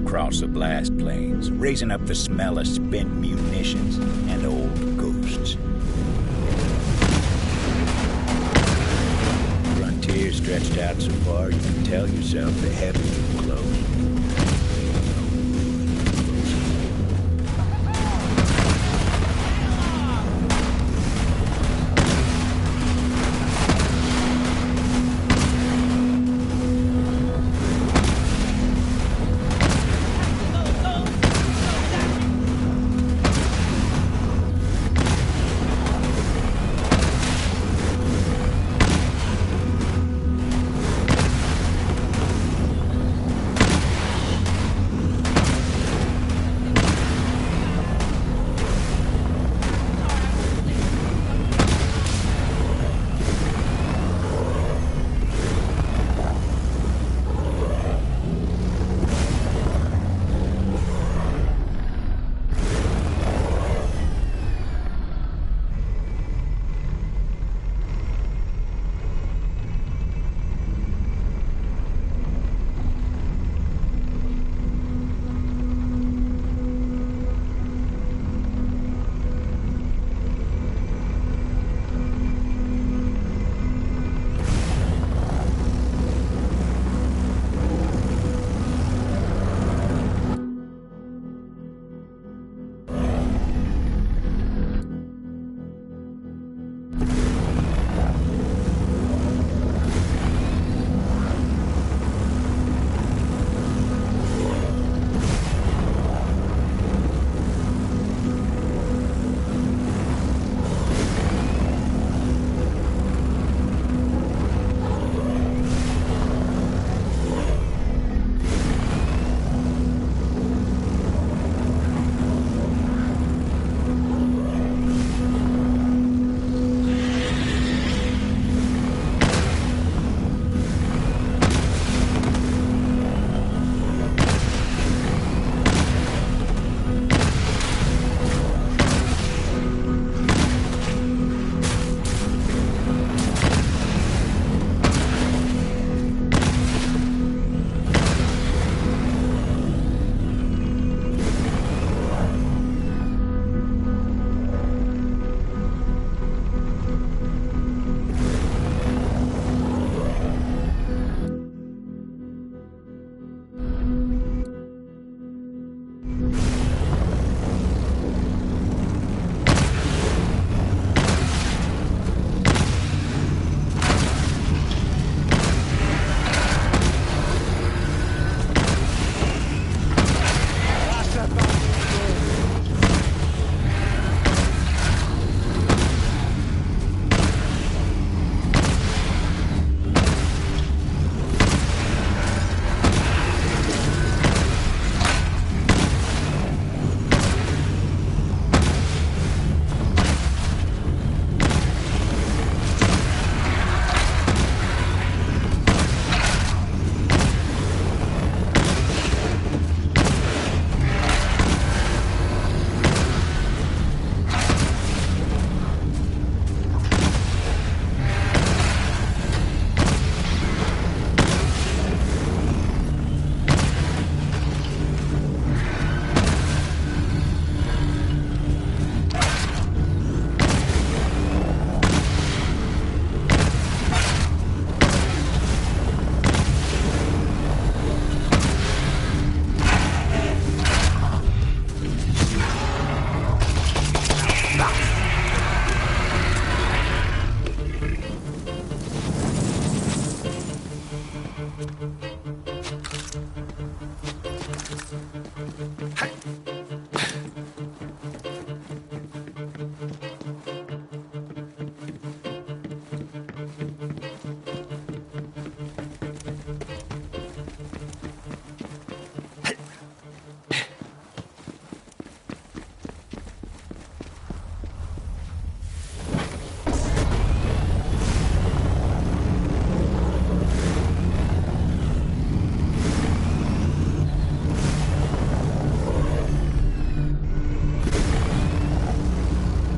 across the blast plains, raising up the smell of spent munitions and old ghosts. Frontier stretched out so far you can tell yourself the heavens are closed.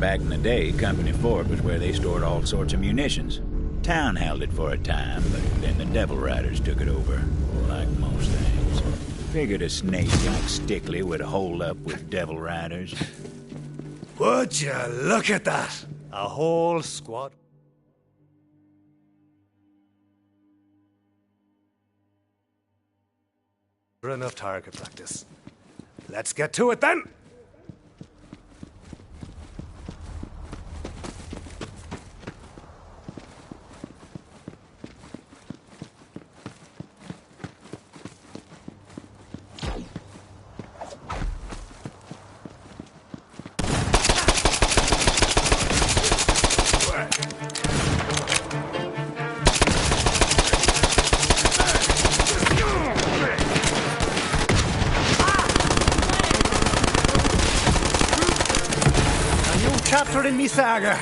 Back in the day, Company Fort was where they stored all sorts of munitions. Town held it for a time, but then the Devil Riders took it over, like most things. Figured a snake like Stickley would hold up with devil riders. Would you look at that? A whole squad. Enough target practice. Let's get to it then! Chapter in me saga.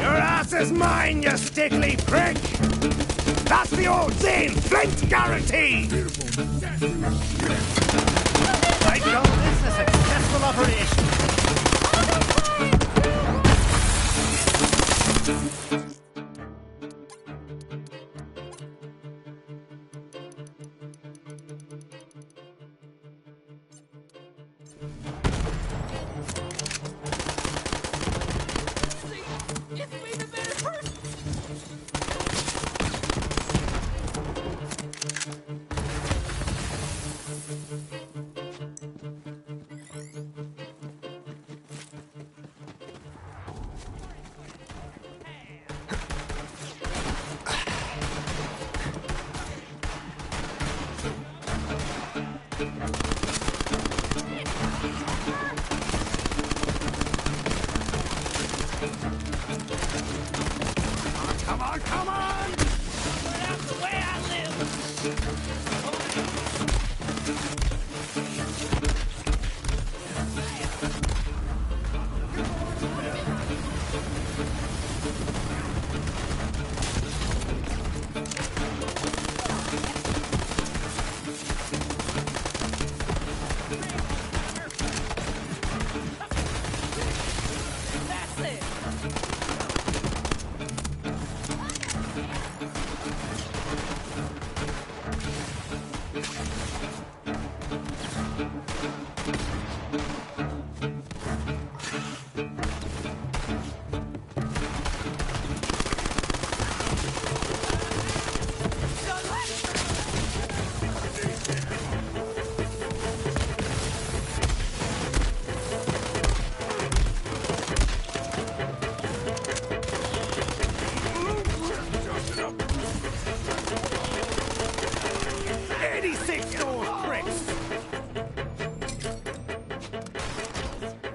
Your ass is mine, you stickly prick! That's the old saying, flint guarantee! I call this a successful operation. Come on! That's the way I live!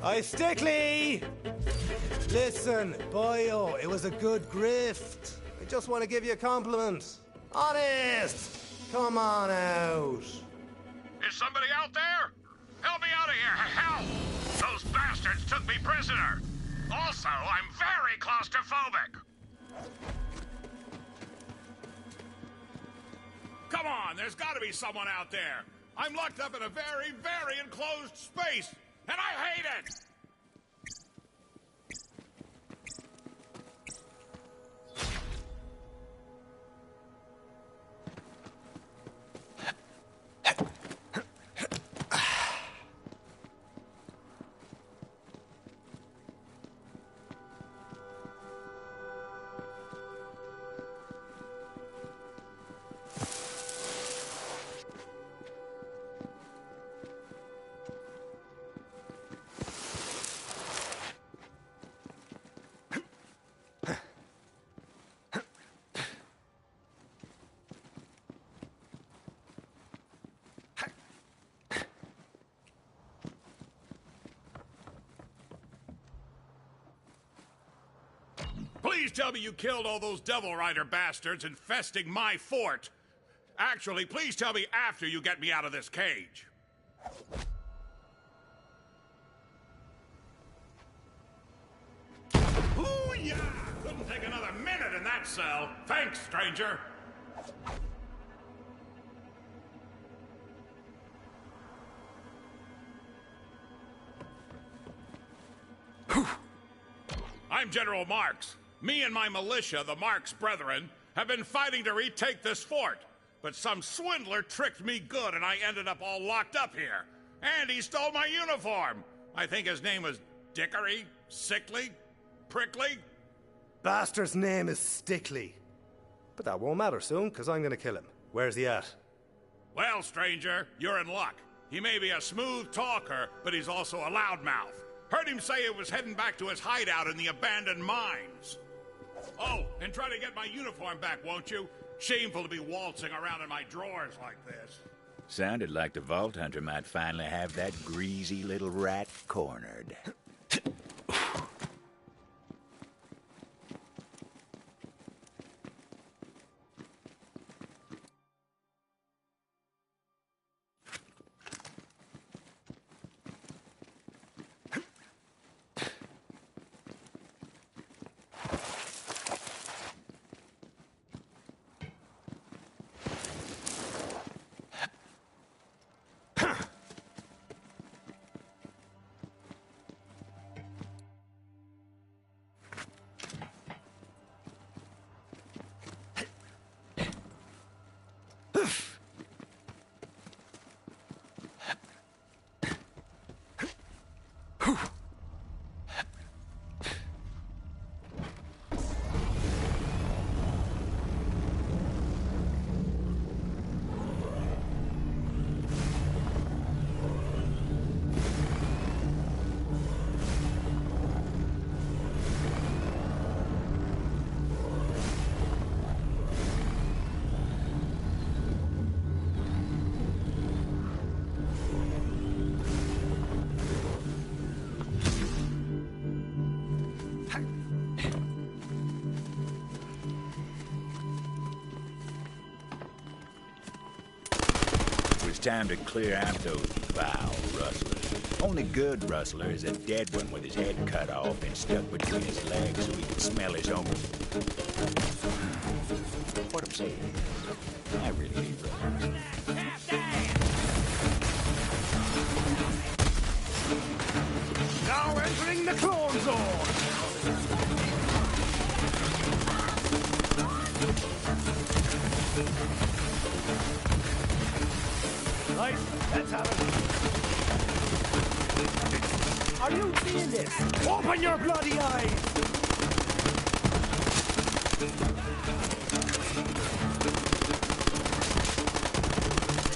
Hi, Stickley! Listen, boyo, it was a good grift. I just want to give you a compliment. Honest! Come on out. Is somebody out there? Help me out of here! Help! Those bastards took me prisoner. Also, I'm very claustrophobic. Come on, there's got to be someone out there. I'm locked up in a very, very enclosed space, and I hate it! Please tell me you killed all those Devil Rider bastards infesting my fort. Actually, please tell me after you get me out of this cage. Ooh, yeah! Couldn't take another minute in that cell. Thanks, stranger. General Marks. Me and my militia, the Marks Brethren, have been fighting to retake this fort. But some swindler tricked me good and I ended up all locked up here. And he stole my uniform. I think his name was Dickory, Sickly, Prickly. Bastard's name is Stickley. But that won't matter soon, because I'm gonna kill him. Where's he at? Well, stranger, you're in luck. He may be a smooth talker, but he's also a loudmouth. Heard him say it was heading back to his hideout in the abandoned mines. Oh, and try to get my uniform back, won't you? Shameful to be waltzing around in my drawers like this. Sounded like the Vault Hunter might finally have that greasy little rat cornered. Time to clear out those foul rustlers. Only good rustler is a dead one with his head cut off and stuck between his legs so he can smell his own. What I'm saying is, I really need rustlers. Now entering the clone zone! Right, let's have it. Are you seeing this? Open your bloody eyes!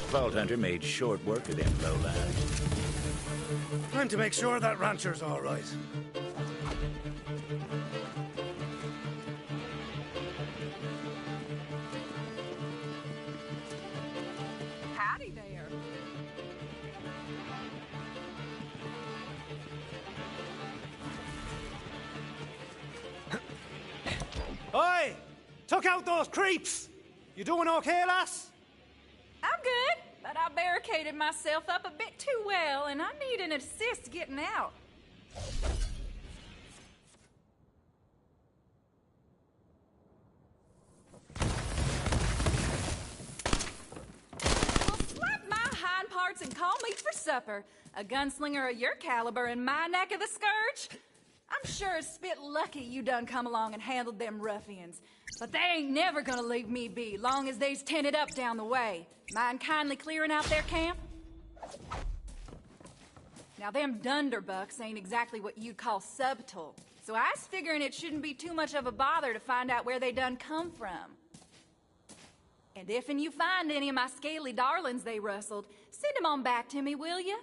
Vault Hunter made short work of them lowlives. Time to make sure that rancher's all right. Howdy there. Oi! Took out those creeps! You doing okay, lass? I'm good, but I barricaded myself up a bit too well, and I need an assist getting out. Well, slap my hind parts and call me for supper. A gunslinger of your caliber in my neck of the scourge? I'm sure it's spit lucky you done come along and handled them ruffians. But they ain't never gonna leave me be, long as they's tented up down the way. Mind kindly clearing out their camp? Now, them Dunderbucks ain't exactly what you'd call subtle, so I was figuring it shouldn't be too much of a bother to find out where they done come from. And if and you find any of my scaly darlings they rustled, send them on back to me, will you?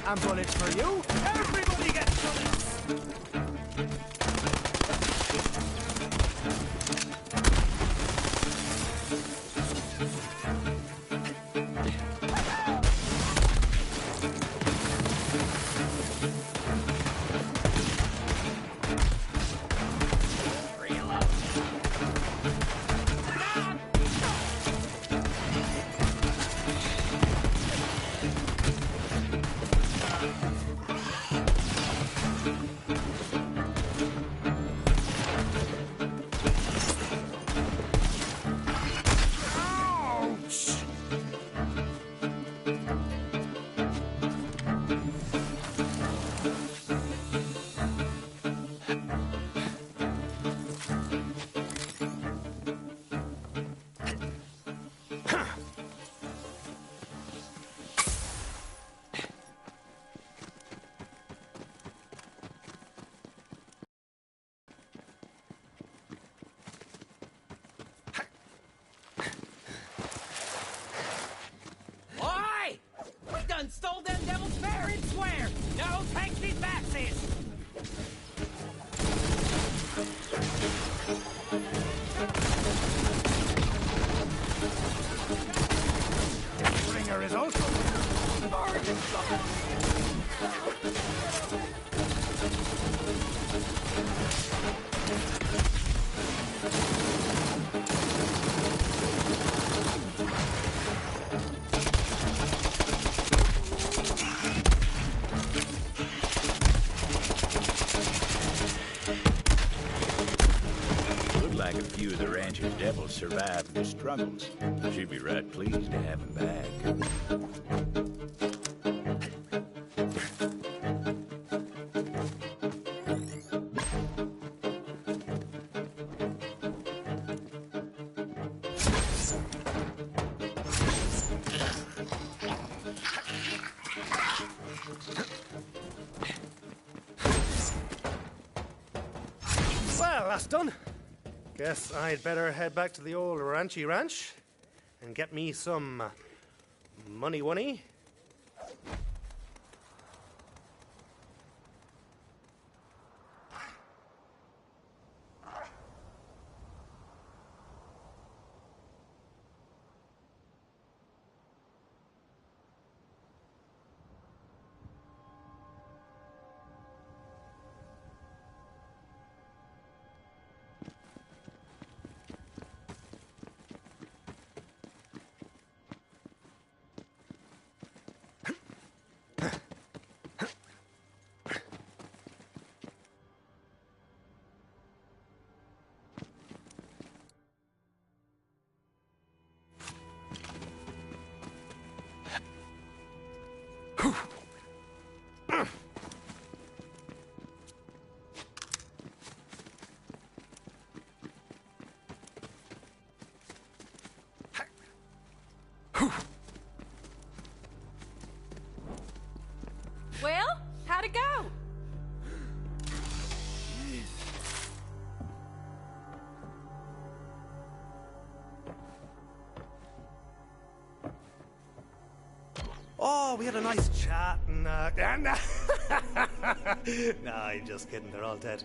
And bullets for you. Everybody gets bullets. Like a few of the rancher's devils survived the struggles. She'd be right pleased to have him back. Well, that's done. Guess I'd better head back to the old ranchy ranch and get me some money. Well, how'd it go? Oh, we had a nice chat and nah, I'm just kidding, they're all dead.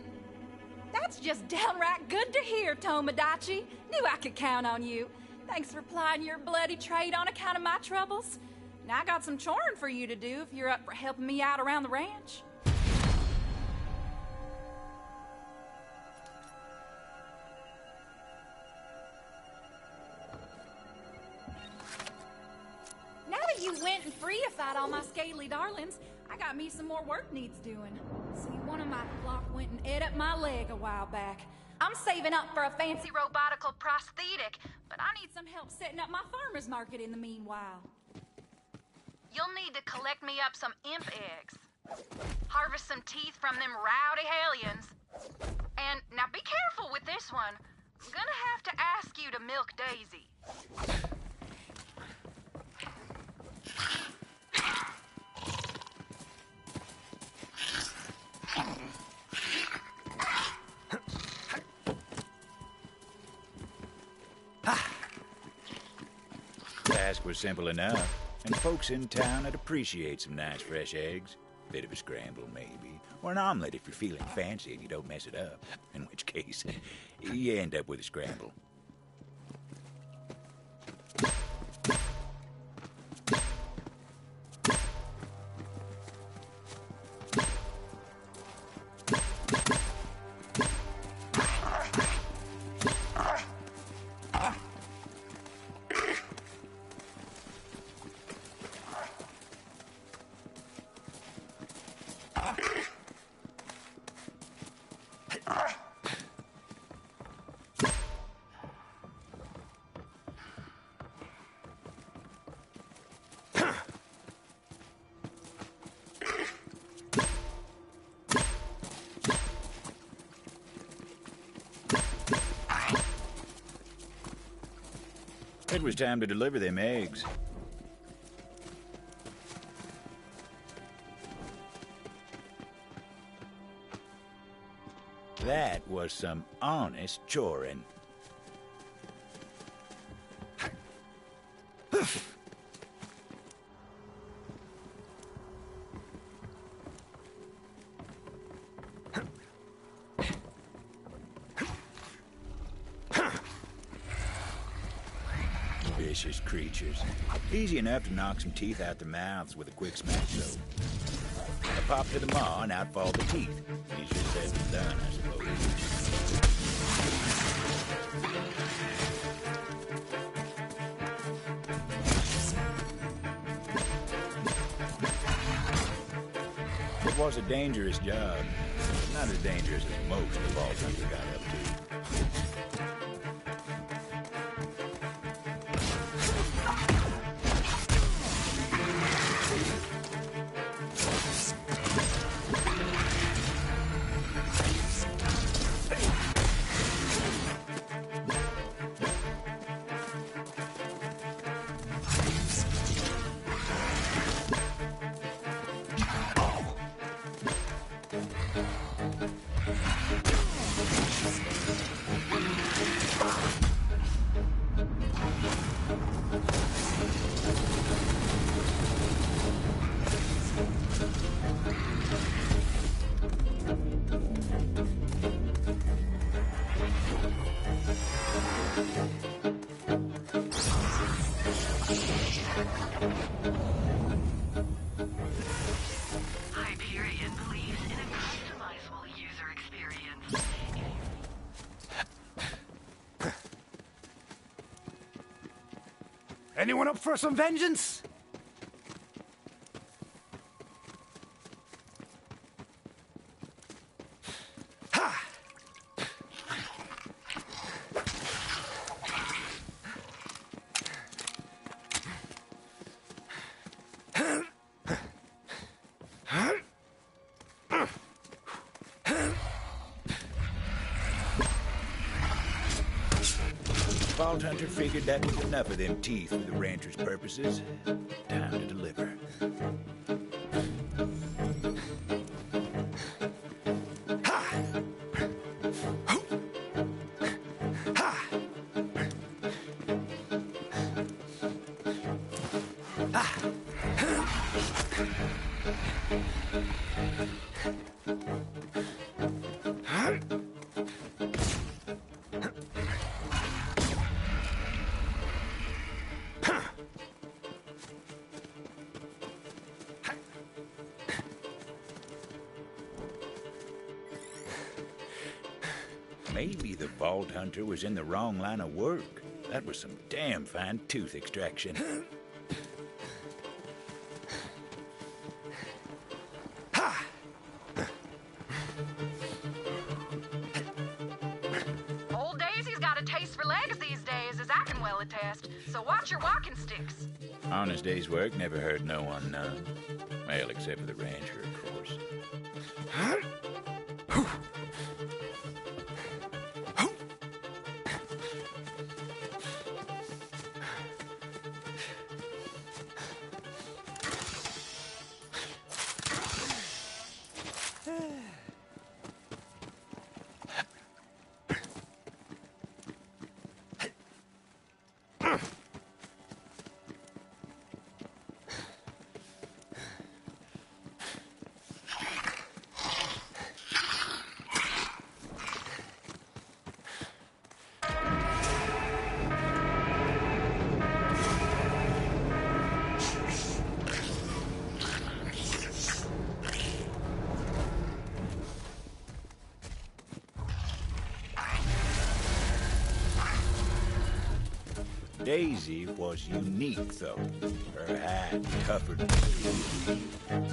That's just downright good to hear, Tomodachi. Knew I could count on you. Thanks for plying your bloody trade on account of my troubles. Now I got some choring for you to do if you're up for helping me out around the ranch. Now that you went and free-ified all my scaly darlings, I got me some more work needs doing. See, one of my flock went and ate up my leg a while back. I'm saving up for a fancy robotical prosthetic, but I need some help setting up my farmer's market in the meanwhile. You'll need to collect me up some imp eggs. Harvest some teeth from them rowdy hellions. And now be careful with this one. I'm gonna have to ask you to milk Daisy. The task was simple enough, and folks in town would appreciate some nice fresh eggs. Bit of a scramble, maybe. Or an omelet if you're feeling fancy and you don't mess it up. In which case, you end up with a scramble. It was time to deliver them eggs. That was some honest choring. vicious creatures. Easy enough to knock some teeth out their mouths with a quick smack though. A pop to the maw and out fall the teeth. Easier said than done, I suppose. It was a dangerous job. Not as dangerous as most the Vault Hunter got up to. Hyperion believes in a customizable user experience. Anyone up for some vengeance? Vault Hunter figured that was enough of them teeth for the rancher's purposes. Time to deliver. Maybe the Vault Hunter was in the wrong line of work. That was some damn fine tooth extraction. Old Daisy's got a taste for legs these days, as I can well attest. So watch your walking sticks. Honest day's work never hurt no one none. Well, except for the rancher, of course. Daisy was unique, though. Her hide tougher than steel.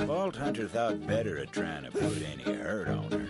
Vault Hunter thought better of trying to put any hurt on her.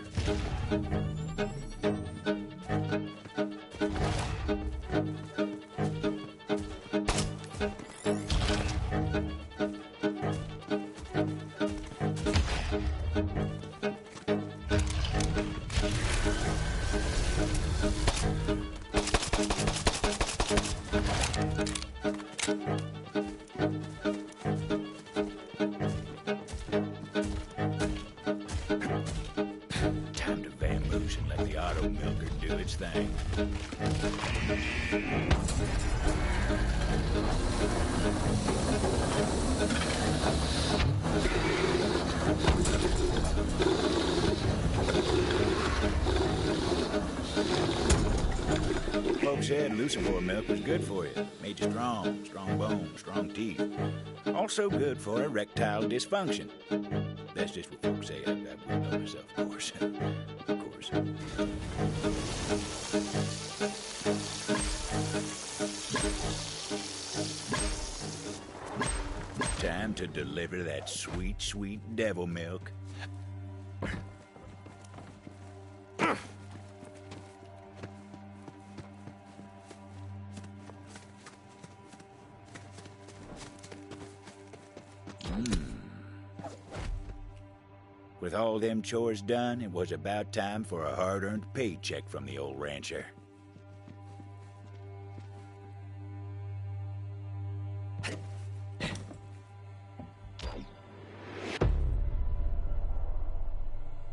Time to vamoose and let the auto milker do its thing. Folks said Lucifore milk was good for you. Made you strong, strong bones, strong teeth. Also good for erectile dysfunction. That's just what folks say. I will notice, of course. Of course. Time to deliver that sweet, sweet devil milk. With all them chores done, it was about time for a hard-earned paycheck from the old rancher.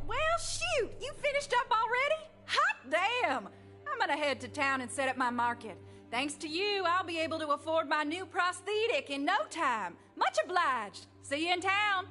Well, shoot! You finished up already? Hot damn! I'm gonna head to town and set up my market. Thanks to you, I'll be able to afford my new prosthetic in no time. Much obliged. See you in town.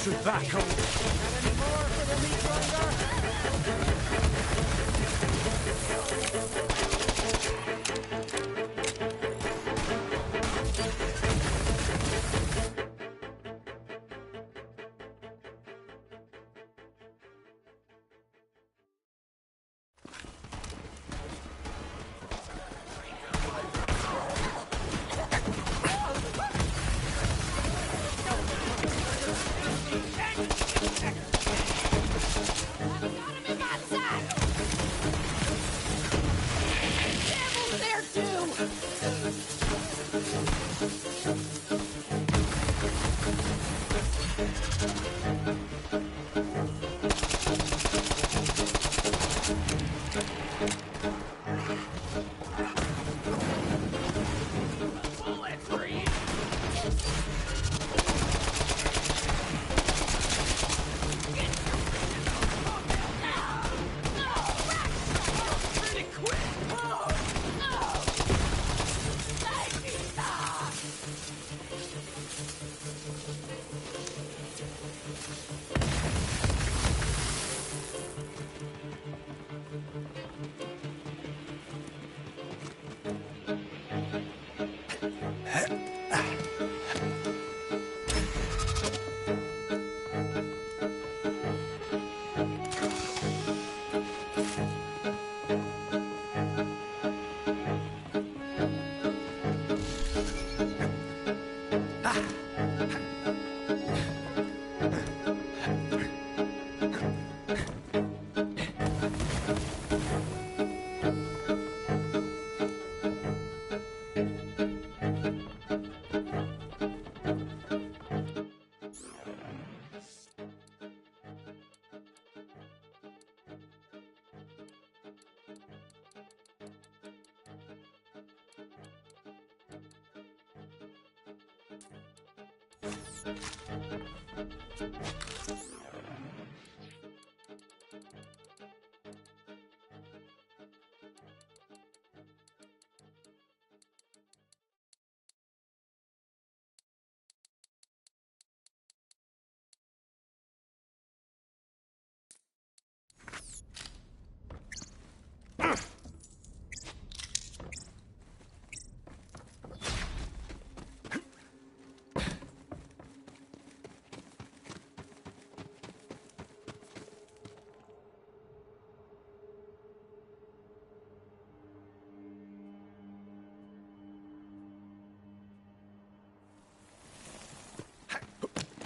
Tobacco.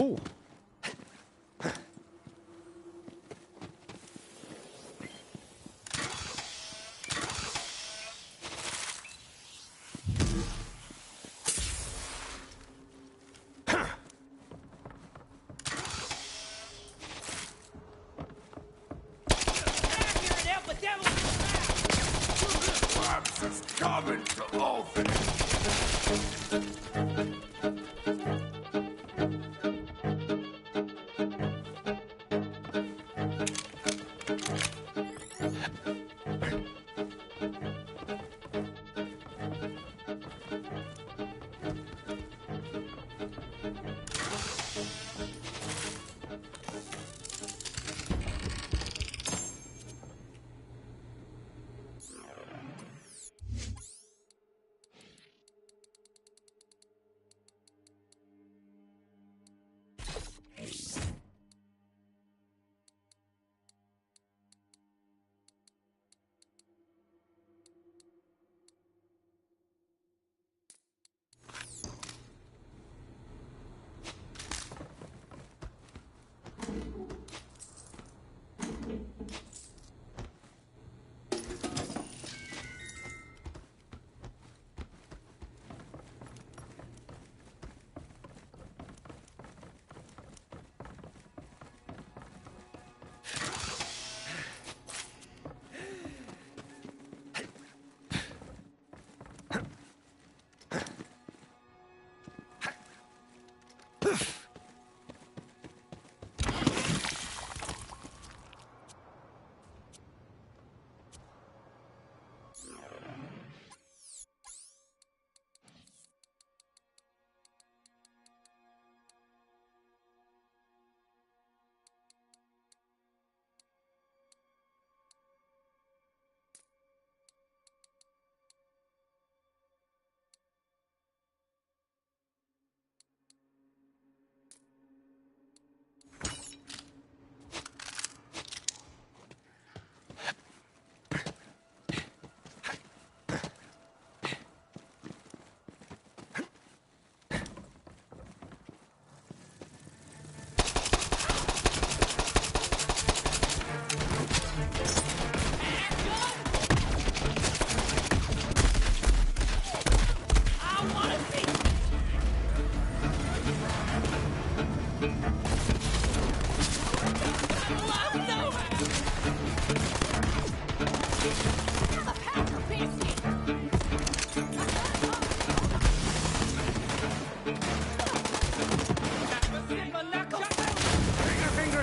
Ooh. Coming to open.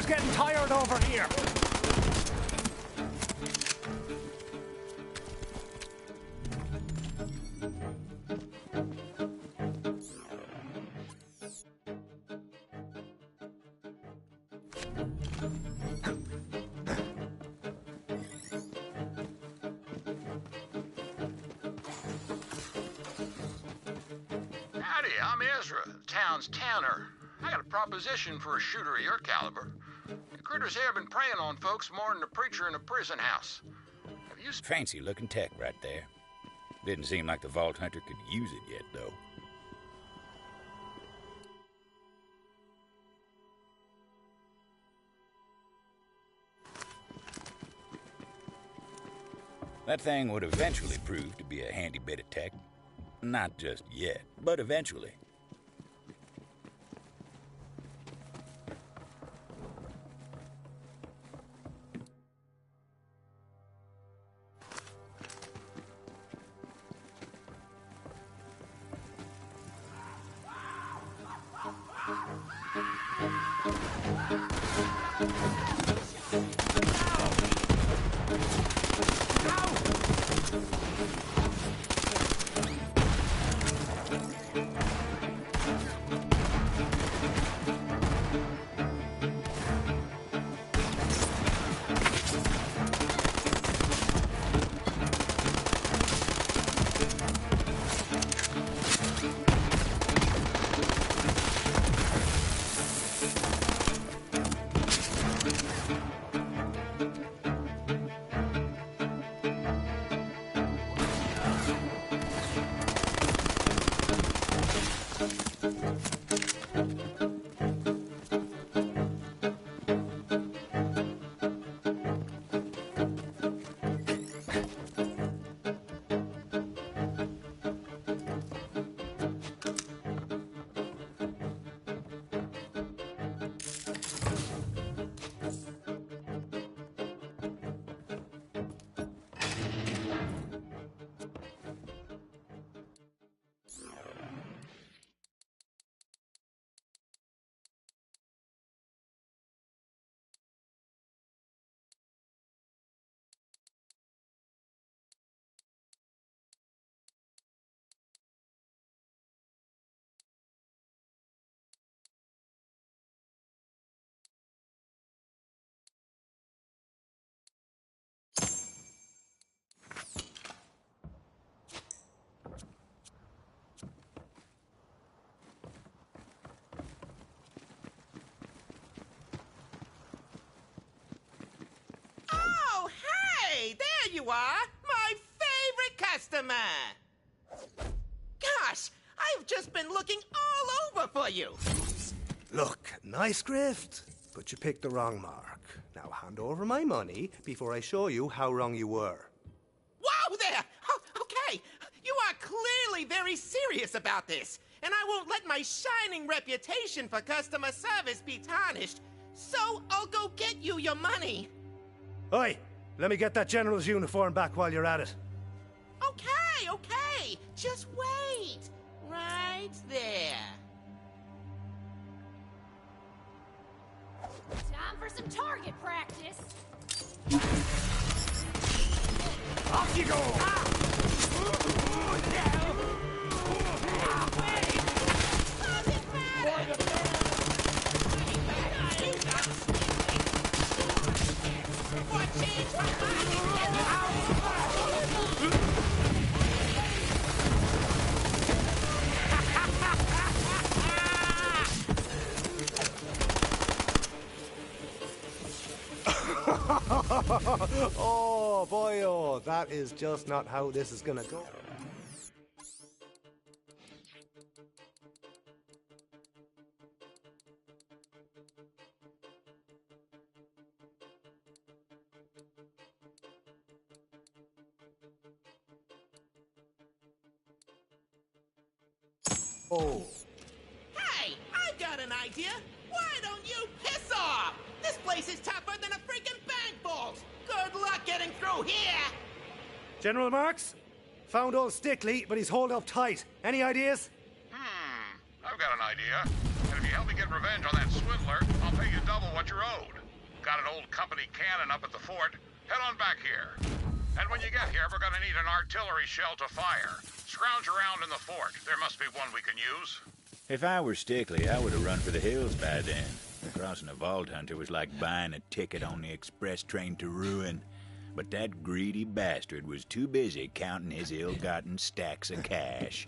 Getting tired over here. Howdy, I'm Ezra, the town's tanner. I got a proposition for a shooter of your caliber. The critters here have been preying on folks more than the preacher in a prison house. Have you... Fancy looking tech right there. Didn't seem like the Vault Hunter could use it yet, though. That thing would eventually prove to be a handy bit of tech. Not just yet, but eventually. Oh, hey! There you are! My favorite customer! Gosh, I've just been looking all over for you! Look, nice grift, but you picked the wrong mark. Now hand over my money before I show you how wrong you were. Whoa there! Oh, okay, you are clearly very serious about this, and I won't let my shining reputation for customer service be tarnished, so I'll go get you your money. Oi, let me get that general's uniform back while you're at it. Okay, just wait. Right there. Time for some target practice. Off you go! Oh, boy, oh, that is just not how this is gonna go. Oh. Hey, I've got an idea. Why don't you piss off? This place is tougher than a freaking bank vault. Good luck getting through here. General Marks? Found old Stickley, but he's holed up tight. Any ideas? I've got an idea. And if you help me get revenge on that swindler, I'll pay you double what you're owed. Got an old company cannon up at the fort. Head on back here. And when you get here, we're gonna need an artillery shell to fire. Scrounge around in the fort. There must be one we can use. If I were Stickley, I would have run for the hills by then. Crossing a vault hunter was like buying a ticket on the express train to ruin. But that greedy bastard was too busy counting his ill-gotten stacks of cash.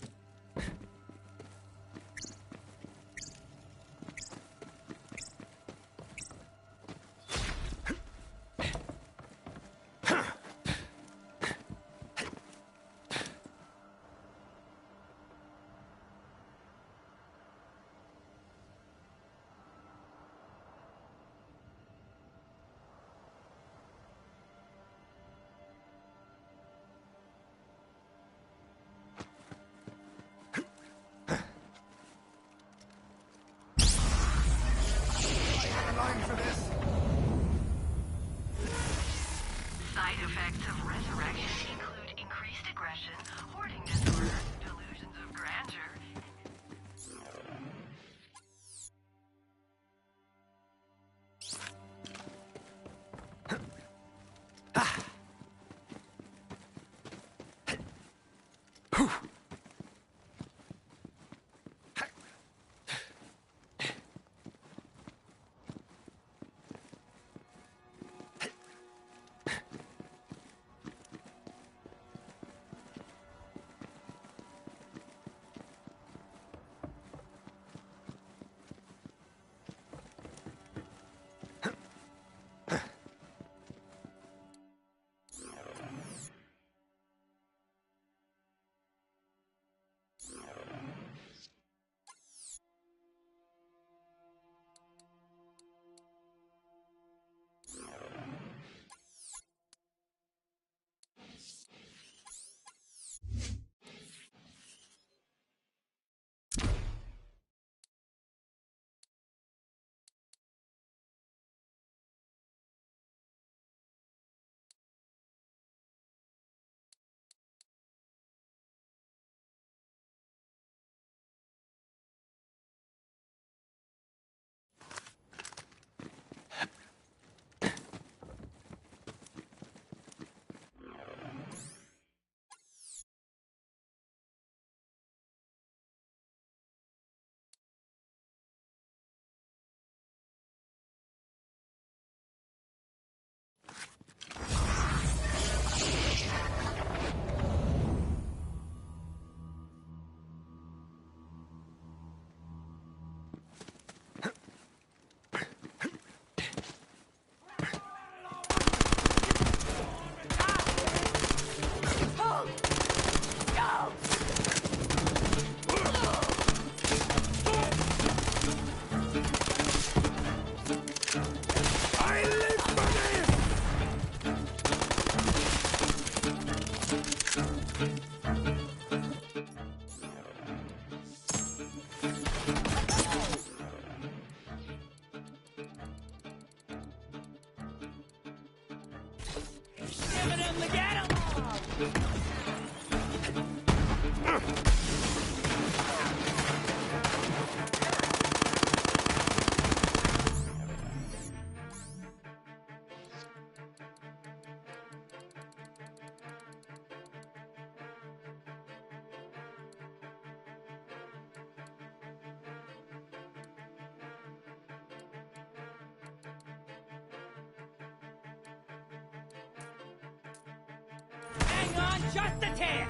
Hang on just a tick!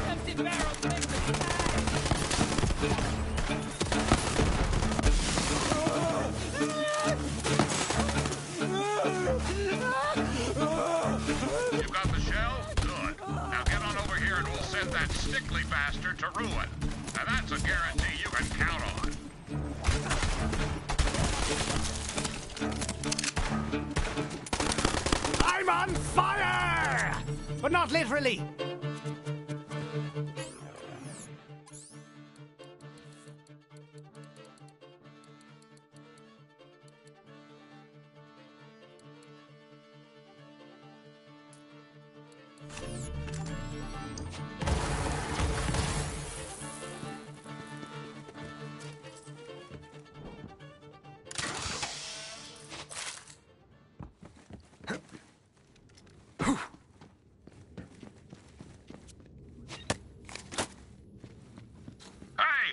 Empty barrels make the You got the shell? Good. Now get on over here and we'll send that stickly bastard to ruin. Now that's a guarantee you can count on. I'm on fire! But not literally.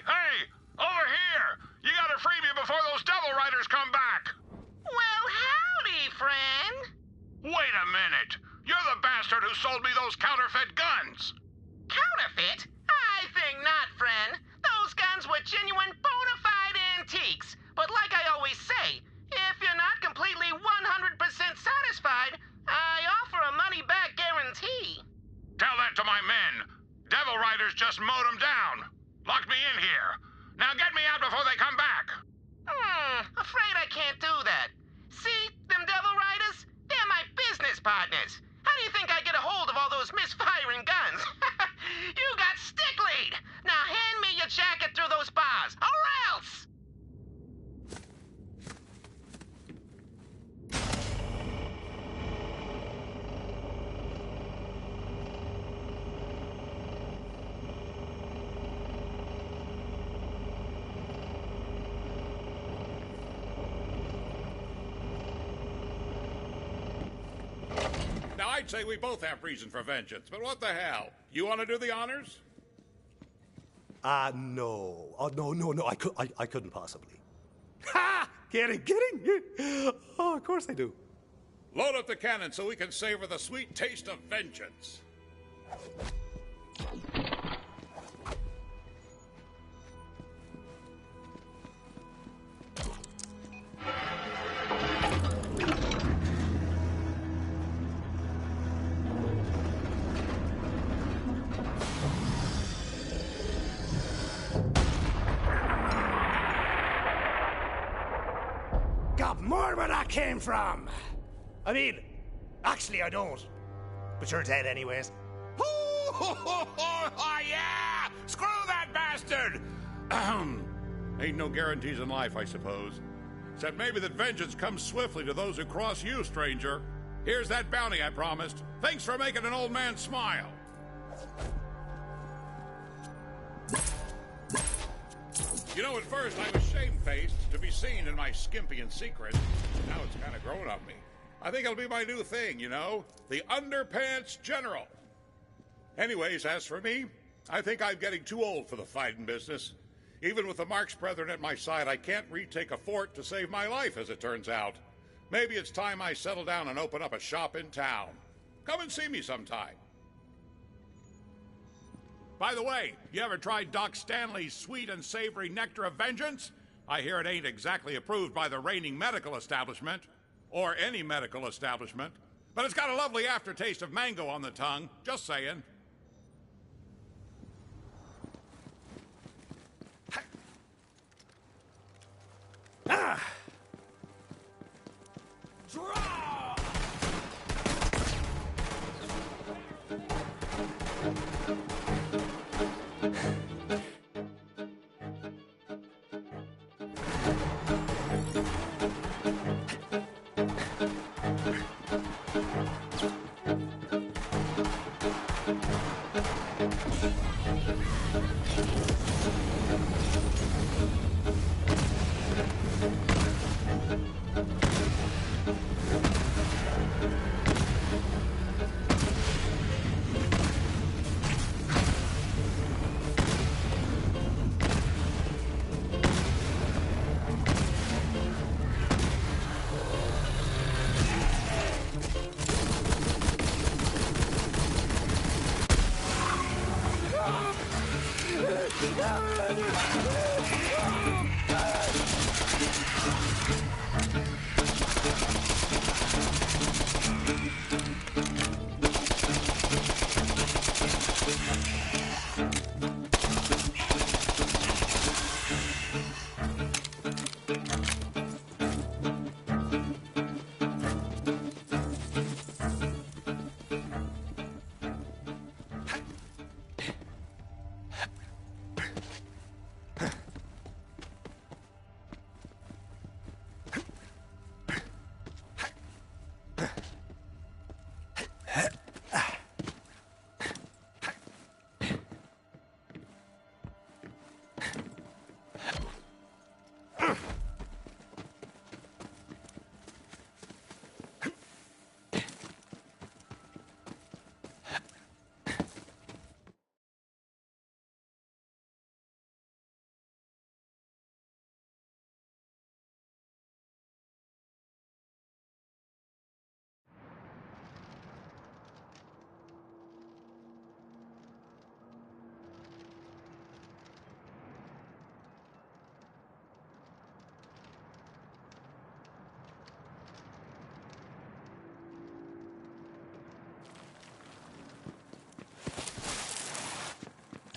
Hey! Over here! You gotta free me before those devil riders come back! Well, howdy, friend. Wait a minute! You're the bastard who sold me those counterfeit guns! Counterfeit? I think not, friend. Those guns were genuine bona fide antiques. But like I always say, if you're not completely 100% satisfied, I offer a money-back guarantee. Tell that to my men! Devil riders just mowed them down! Locked me in here! Now get me out before they come back! Afraid I can't do that. See, them devil riders? They're my business partners. How do you think I get a hold of all those misfiring guns? You got stick lead! Now hand me your jacket through those bars, or else! Now, I'd say we both have reason for vengeance, but what the hell? You want to do the honors? No. Oh, no. I couldn't possibly. Ha! Kidding. Oh, of course I do. Load up the cannon so we can savor the sweet taste of vengeance. Got more where that came from. I mean, actually, I don't. But you're dead anyways. Oh, yeah! Screw that bastard! Ain't no guarantees in life, I suppose. Except maybe that vengeance comes swiftly to those who cross you, stranger. Here's that bounty I promised. Thanks for making an old man smile. You know, at first I was shamefaced to be seen in my skimpy and secret. Now it's kind of grown on me. I think it'll be my new thing, you know? The Underpants General. Anyways, as for me, I think I'm getting too old for the fighting business. Even with the Marx Brethren at my side, I can't retake a fort to save my life, as it turns out. Maybe it's time I settle down and open up a shop in town. Come and see me sometime. By the way, you ever tried Doc Stanley's sweet and savory nectar of vengeance? I hear it ain't exactly approved by the reigning medical establishment, or any medical establishment, but it's got a lovely aftertaste of mango on the tongue, just saying. Ah! Draw!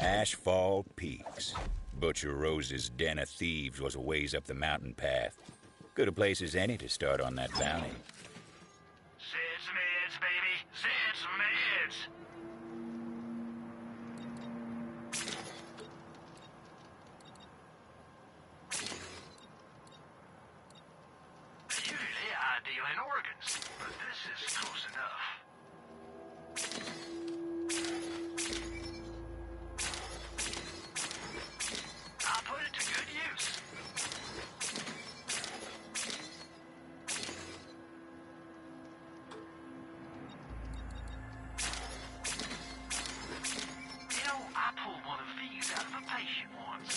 Ashfall Peaks. Butcher Rose's den of thieves was a ways up the mountain path. Good a place as any to start on that bounty. Sid's meds, baby. Sid's meds. Usually I deal in organs, but this is close enough. I'll put it to good use. You know, I pulled one of these out of a patient once.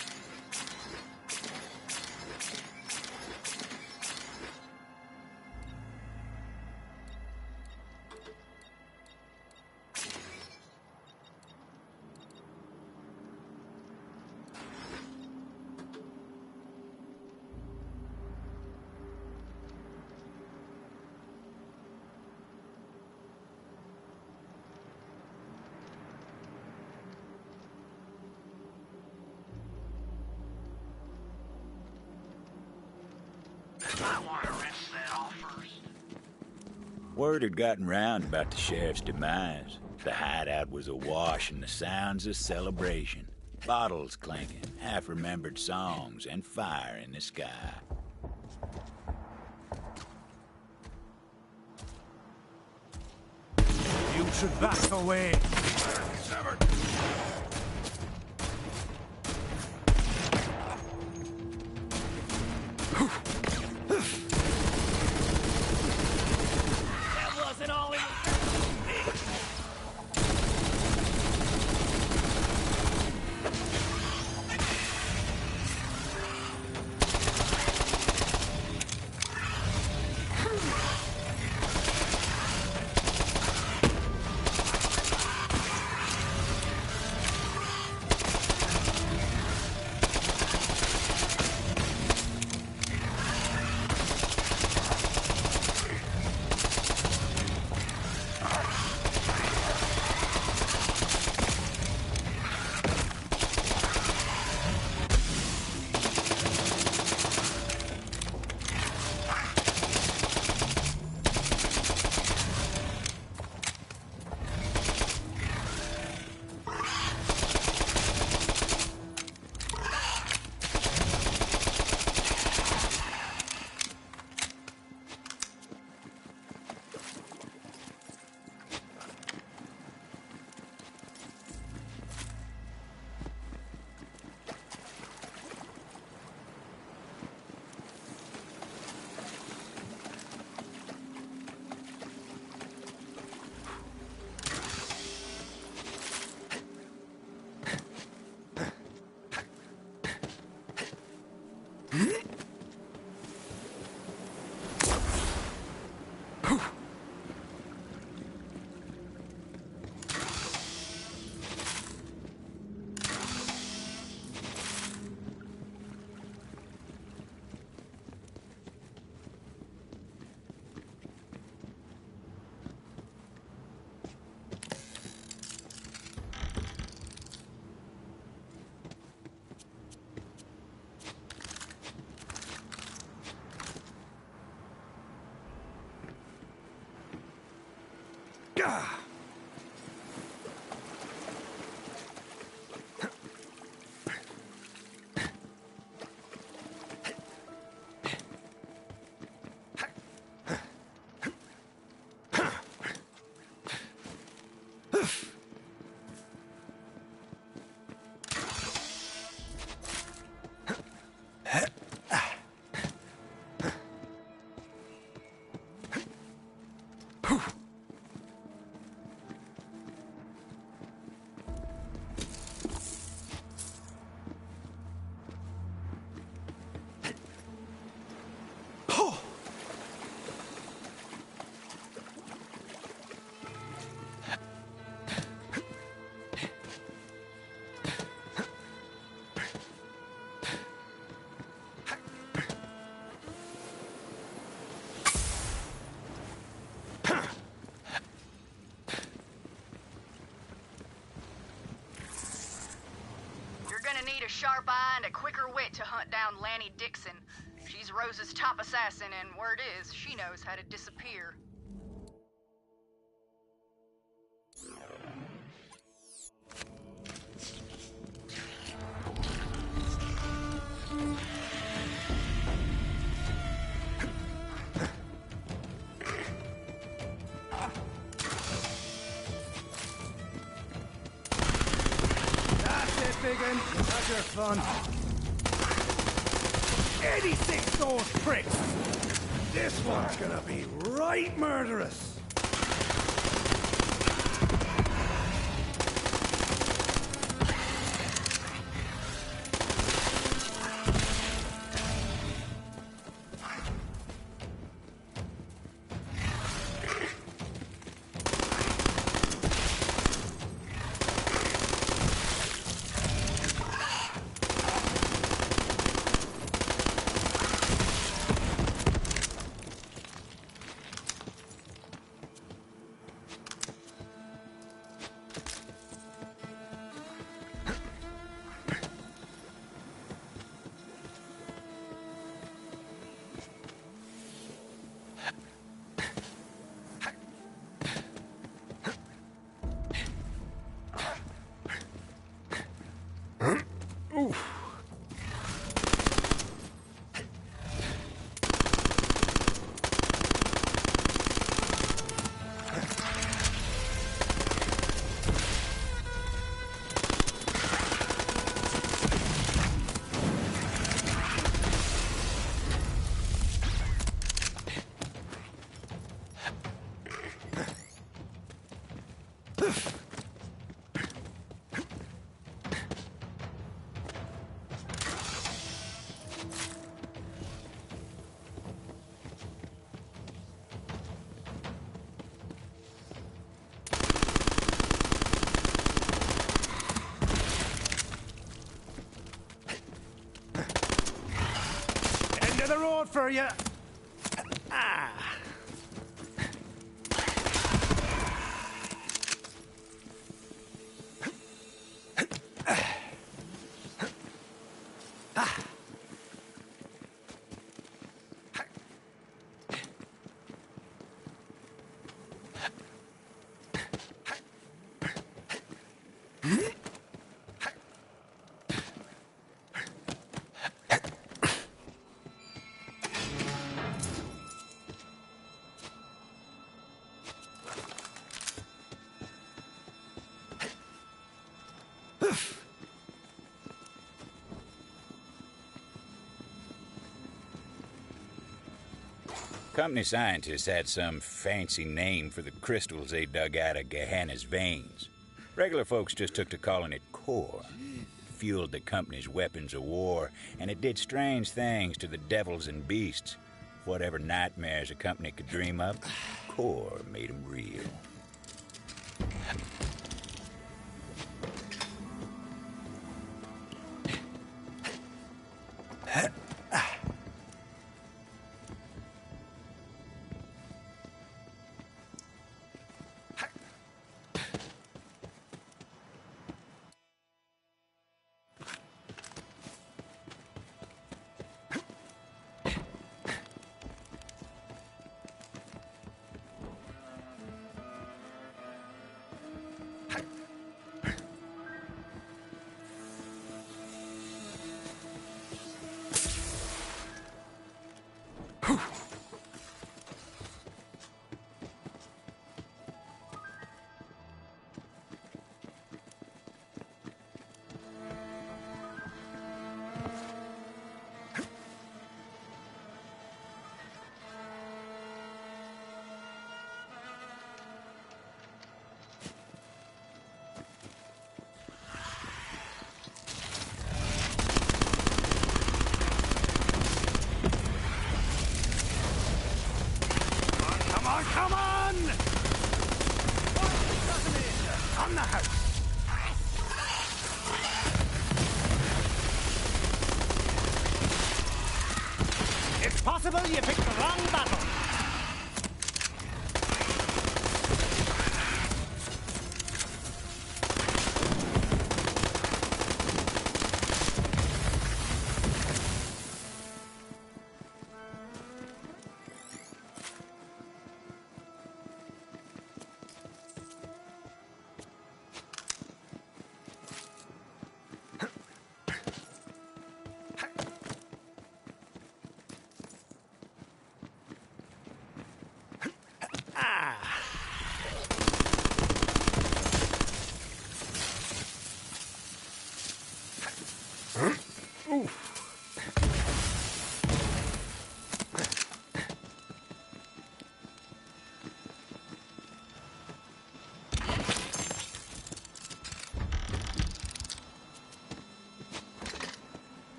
I want to rinse that off first. Word had gotten round about the sheriff's demise. The hideout was awash in the sounds of celebration. Bottles clanking, half-remembered songs, and fire in the sky. You should back away. Severed. That wasn't all it Gah! Need a sharp eye and a quicker wit to hunt down Lanny Dixon. She's Rose's top assassin, and word is, she knows how to disappear. Biggin, you had your fun. 86 those pricks! This one's gonna be right murderous! The road for you. Ah. Company scientists had some fancy name for the crystals they dug out of Gehenna's veins. Regular folks just took to calling it core. Fueled the company's weapons of war, and it did strange things to the devils and beasts. Whatever nightmares a company could dream up, core made them real. you picked the wrong battle.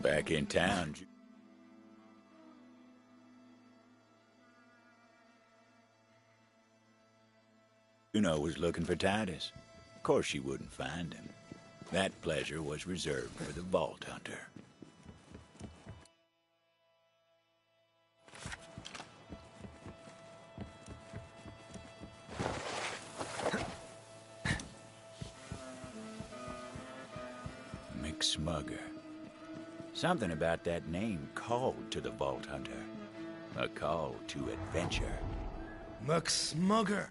Back in town. Juno was looking for Titus. Of course she wouldn't find him. That pleasure was reserved for the Vault Hunter. McSmugger. Something about that name called to the Vault Hunter. A call to adventure. McSmugger.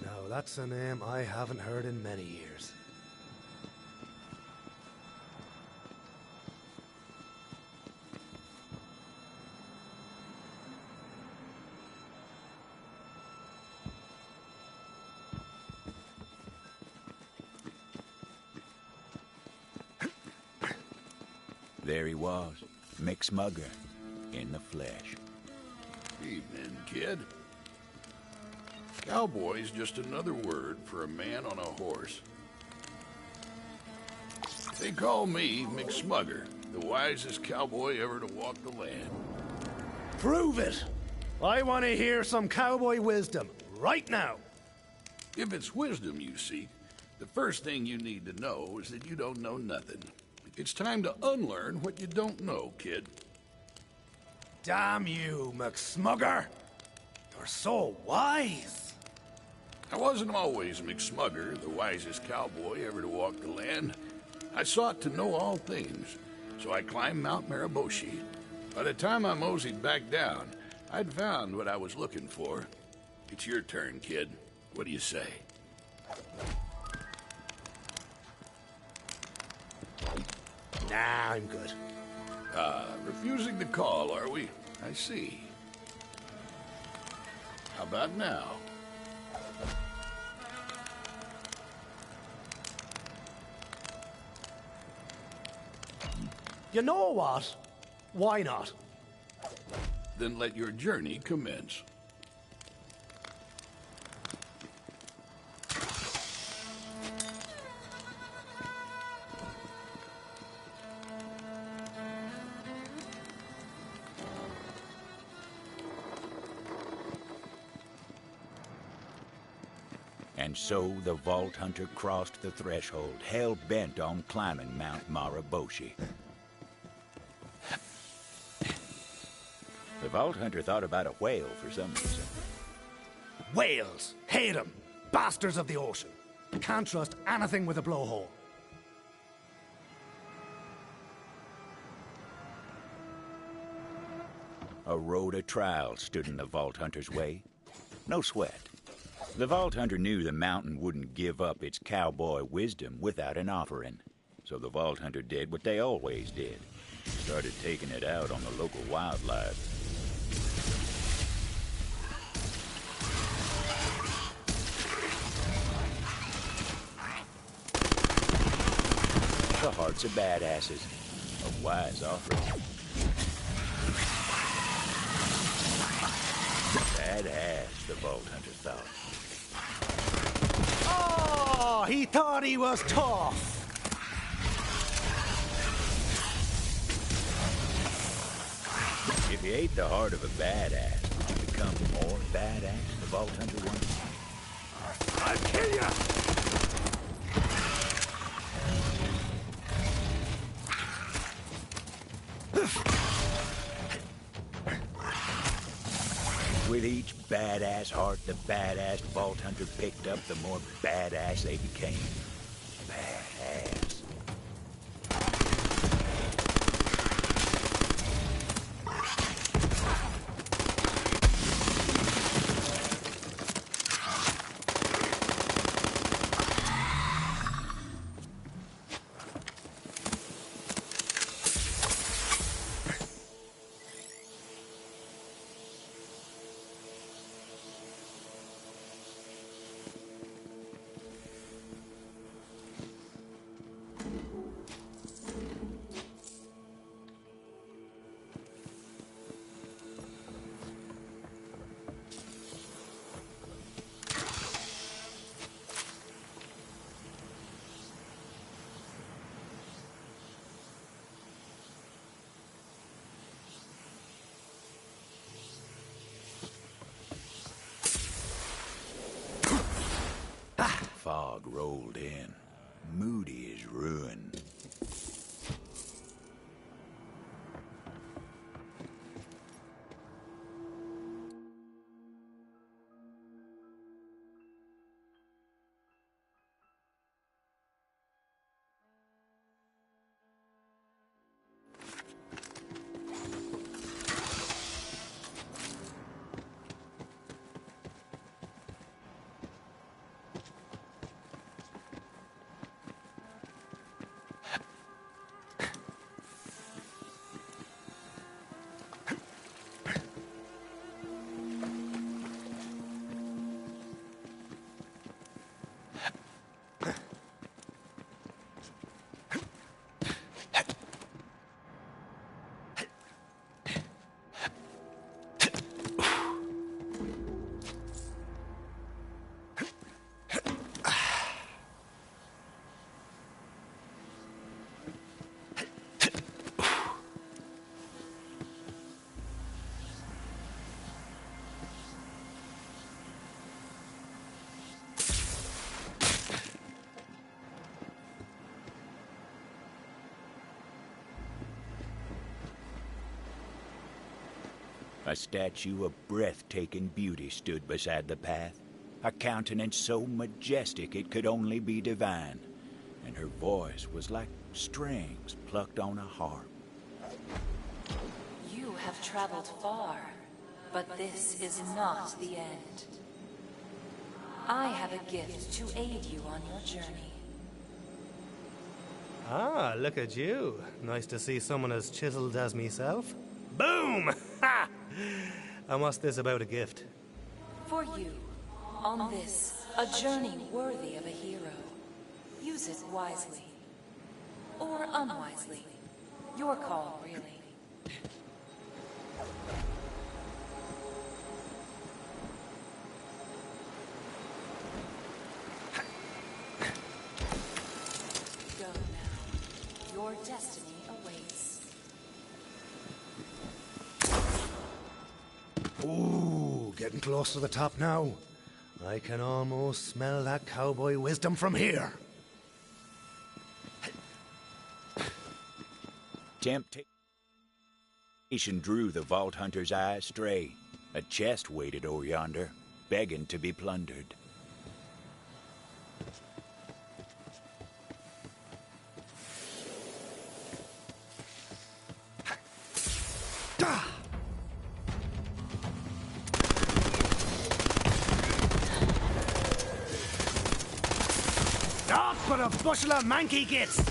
Now, that's a name I haven't heard in many years. There he was, McSmugger, in the flesh. Evening, kid. Cowboy's just another word for a man on a horse. They call me McSmugger, the wisest cowboy ever to walk the land. Prove it! I want to hear some cowboy wisdom, right now! If it's wisdom you seek, the first thing you need to know is that you don't know nothing. It's time to unlearn what you don't know, kid. Damn you, McSmugger! You're so wise! I wasn't always McSmugger, the wisest cowboy ever to walk the land. I sought to know all things, so I climbed Mount Mariboshi. By the time I moseyed back down, I'd found what I was looking for. It's your turn, kid. What do you say? Nah, I'm good. Refusing the call, are we? I see. How about now? You know what? Why not? Then let your journey commence. And so the Vault Hunter crossed the threshold, hell-bent on climbing Mount Maraboshi. The Vault Hunter thought about a whale for some reason. Whales! Hate 'em! Bastards of the ocean! Can't trust anything with a blowhole. A road of trial stood in the Vault Hunter's way. No sweat. The Vault Hunter knew the mountain wouldn't give up its cowboy wisdom without an offering. So the Vault Hunter did what they always did. Started taking it out on the local wildlife. The hearts of badasses. A wise offering. Badass, the Vault Hunter thought. Oh, he thought he was tough. If you ate the heart of a badass, would you become more badass, the Vault Hunter wondered? I'll kill ya! With each badass heart the badass Vault Hunter picked up, the more badass they became. Badass. Fog rolled in, moody as ruin. A statue of breathtaking beauty stood beside the path, a countenance so majestic it could only be divine, and her voice was like strings plucked on a harp. You have traveled far, but this is not the end. I have a gift to aid you on your journey. Ah, look at you. Nice to see someone as chiseled as myself. Boom! Ha! And what's this about a gift? For you, on this, a journey worthy of a hero. Use it wisely. Or unwisely. Your call, really. Go now. Your destiny awaits. Ooh, getting close to the top now. I can almost smell that cowboy wisdom from here. Temptation drew the Vault Hunter's eye astray. A chest waited o'er yonder, begging to be plundered. That's what a bushel of manky gets!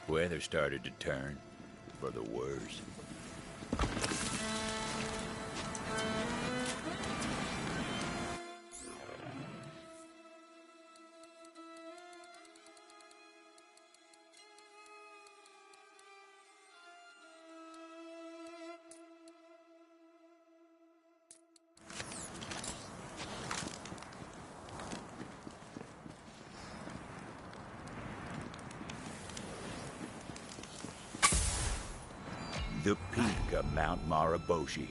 Weather started to turn, for the worse. The peak of Mount Maraboshi.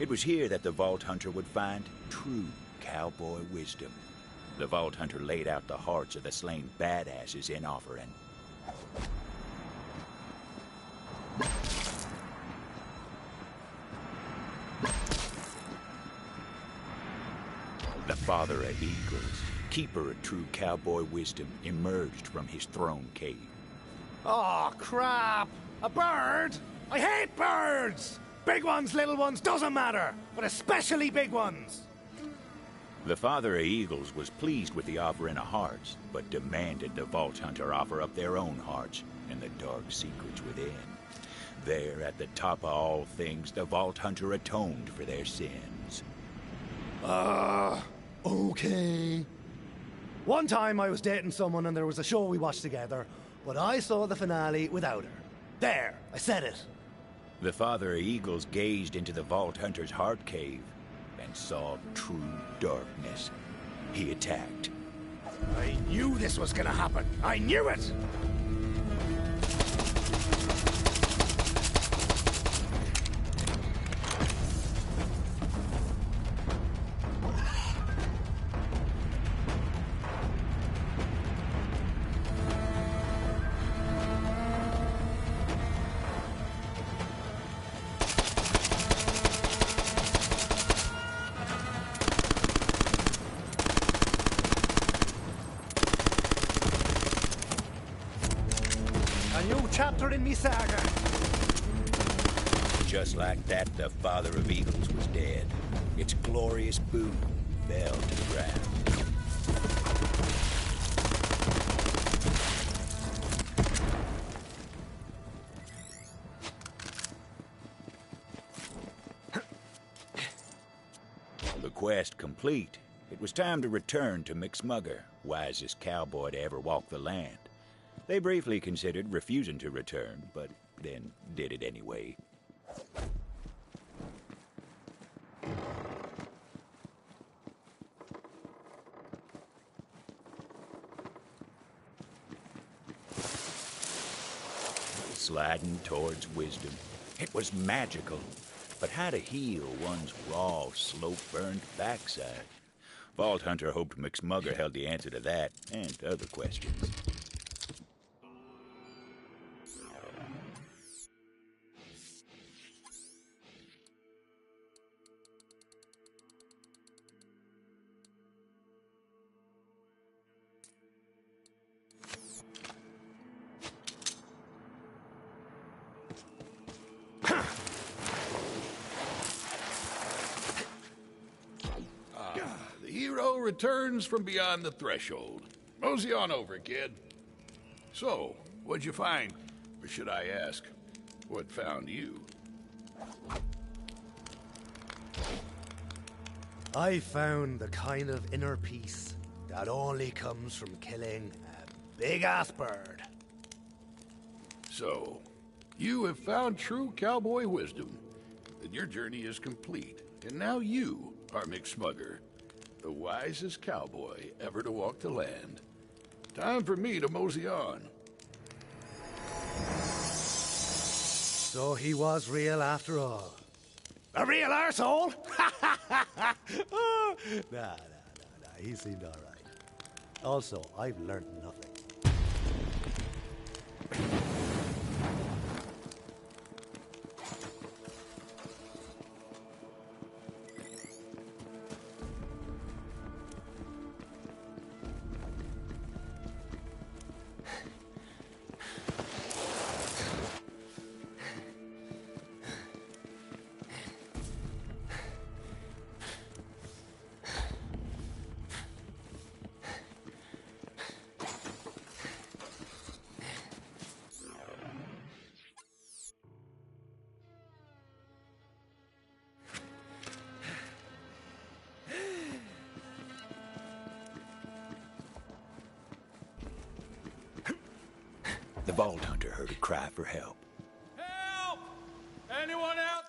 It was here that the Vault Hunter would find true cowboy wisdom. The Vault Hunter laid out the hearts of the slain badasses in offering. The father of eagles, keeper of true cowboy wisdom, emerged from his throne cave. Oh, crap! A bird? I hate birds! Big ones, little ones, doesn't matter, but especially big ones! The father of eagles was pleased with the offering of hearts, but demanded the Vault Hunter offer up their own hearts and the dark secrets within. There, at the top of all things, the Vault Hunter atoned for their sins. Okay. One time I was dating someone and there was a show we watched together, but I saw the finale without her. There, I said it. The father of eagles gazed into the Vault Hunter's heart cave and saw true darkness. He attacked. I knew this was gonna happen. I knew it! Chapter in me saga. Just like that, the father of eagles was dead. Its glorious boom fell to the ground. The quest complete, It was time to return to McSmugger, wisest cowboy to ever walk the land. They briefly considered refusing to return, but then did it anyway. Sliding towards wisdom. It was magical. But how to heal one's raw, slope-burned backside? Vault Hunter hoped McSmugger held the answer to that, and other questions. Returns from beyond the threshold. Mosey on over, kid. So, what'd you find? Or should I ask, what found you? I found the kind of inner peace that only comes from killing a big-ass bird. So, you have found true cowboy wisdom. Then your journey is complete, and now you are McSmugger, the wisest cowboy ever to walk the land. Time for me to mosey on. So he was real after all. A real arsehole? Nah, he seemed all right. Also, I've learned nothing. The Vault Hunter heard a cry for help. Help! Anyone out?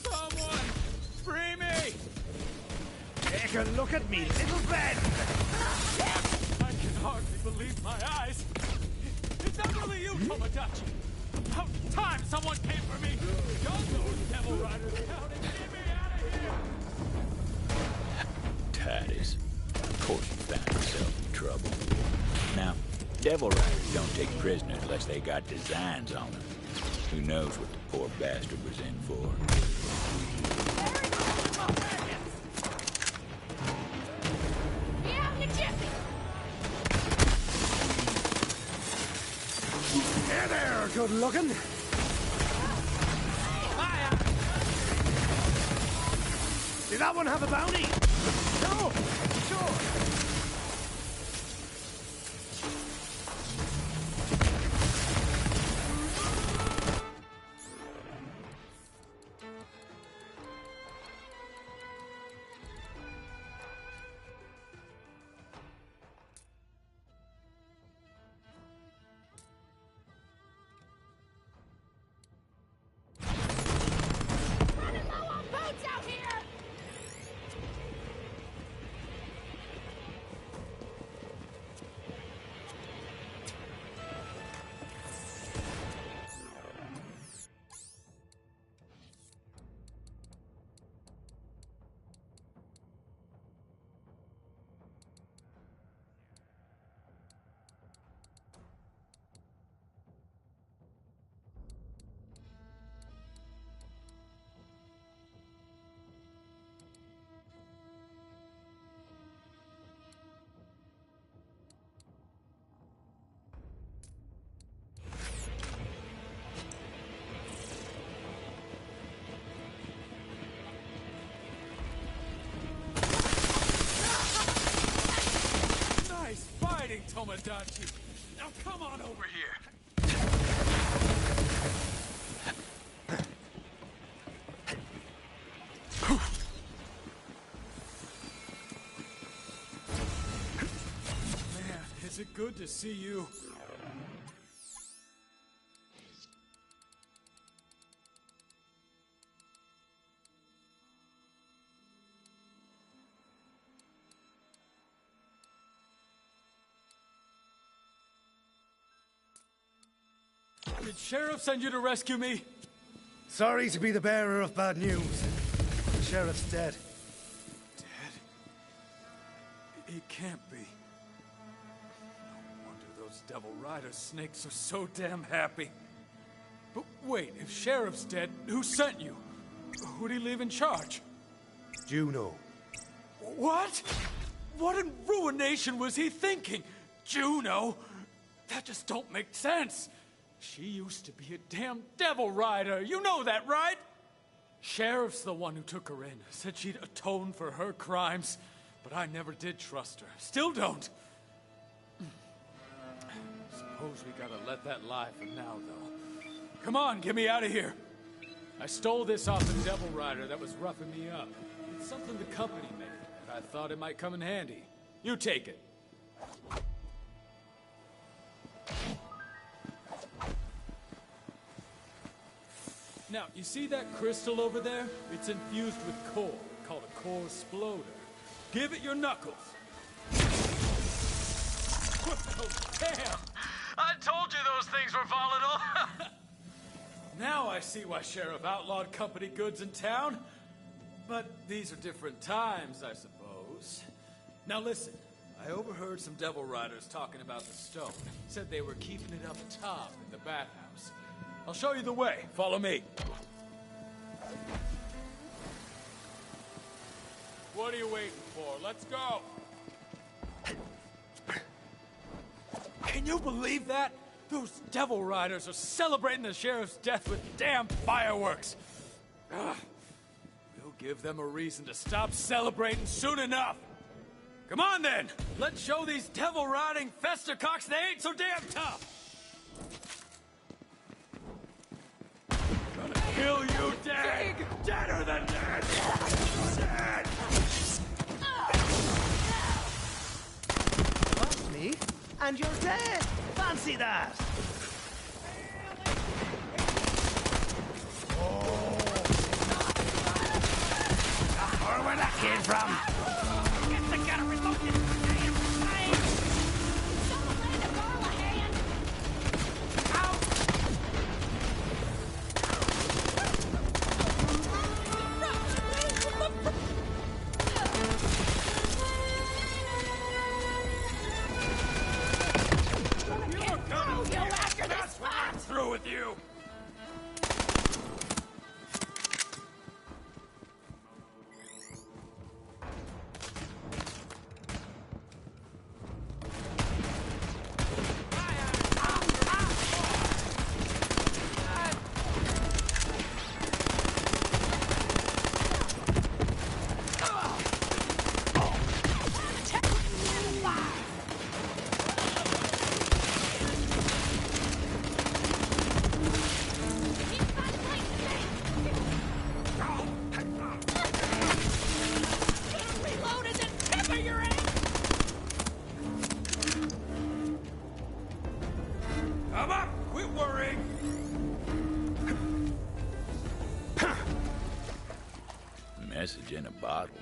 Someone! Free me! Take a look at me, little Ben! I can hardly believe my eyes. Is that really you, Tomodachi? About time someone came for me! Don't those devil riders down and get me out of here! Titus. Of course you found yourself in trouble. Now, devil riders don't take prisoners unless they got designs on them. Who knows what the poor bastard was in for? Hey there, good looking. Did that one have a bounty? No, sure. Tomodachi. Now come on over here. Man, is it good to see you. Did Sheriff send you to rescue me? Sorry to be the bearer of bad news. The sheriff's dead. Dead? He can't be. No wonder those Devil Rider snakes are so damn happy. But wait, if Sheriff's dead, who sent you? Who'd he leave in charge? Juno. What? What in ruination was he thinking? Juno? That just don't make sense. She used to be a damn Devil Rider. You know that, right? Sheriff's the one who took her in. Said she'd atone for her crimes. But I never did trust her. Still don't. Suppose we gotta let that lie for now, though. Come on, get me out of here. I stole this off the Devil Rider that was roughing me up. It's something the company made, and I thought it might come in handy. You take it. Now, you see that crystal over there? It's infused with core, called a core exploder. Give it your knuckles. Oh, damn! I told you those things were volatile! Now I see why Sheriff outlawed company goods in town. But these are different times, I suppose. Now listen, I overheard some Devil Riders talking about the stone. Said they were keeping it up top in the bathhouse. I'll show you the way. Follow me. What are you waiting for? Let's go. Can you believe that? Those Devil Riders are celebrating the Sheriff's death with damn fireworks. Ugh. We'll give them a reason to stop celebrating soon enough. Come on then. Let's show these Devil Riding festercocks they ain't so damn tough. Kill you dead! Deader than dead! Dead! That's me, and you're dead! Fancy that! Oh! Where that came from? Get the gun and remote this damn thing! Someone lend a girl a hand! Out! Through with you! Come up! Quit worrying! Message in a bottle.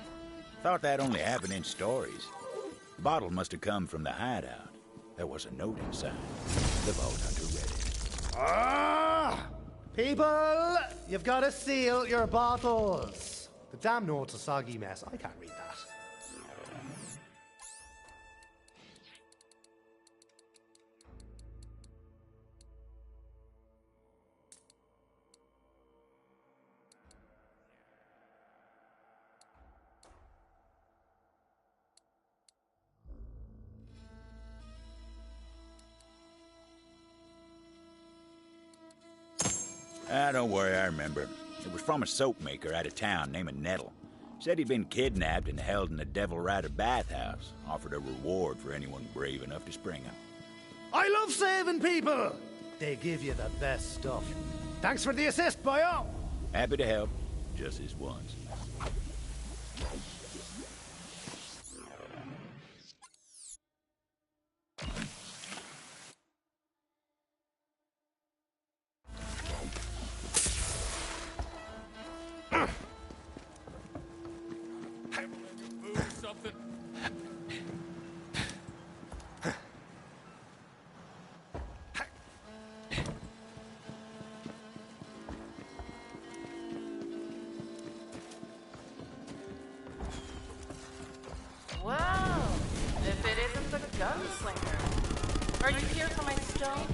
Thought that only happened in stories. The bottle must have come from the hideout. There was a note inside. The Vault Hunter read it. Ah! People, you've got to seal your bottles. The damn note's a soggy mess. I can't read that. Ah, don't worry, I remember. It was from a soap maker out of town named Nettle. Said he'd been kidnapped and held in the Devil Rider bathhouse. Offered a reward for anyone brave enough to spring him. I love saving people! They give you the best stuff. Thanks for the assist, boyo! Happy to help, just this once. Well, if it isn't the gunslinger. Are you here for my stone?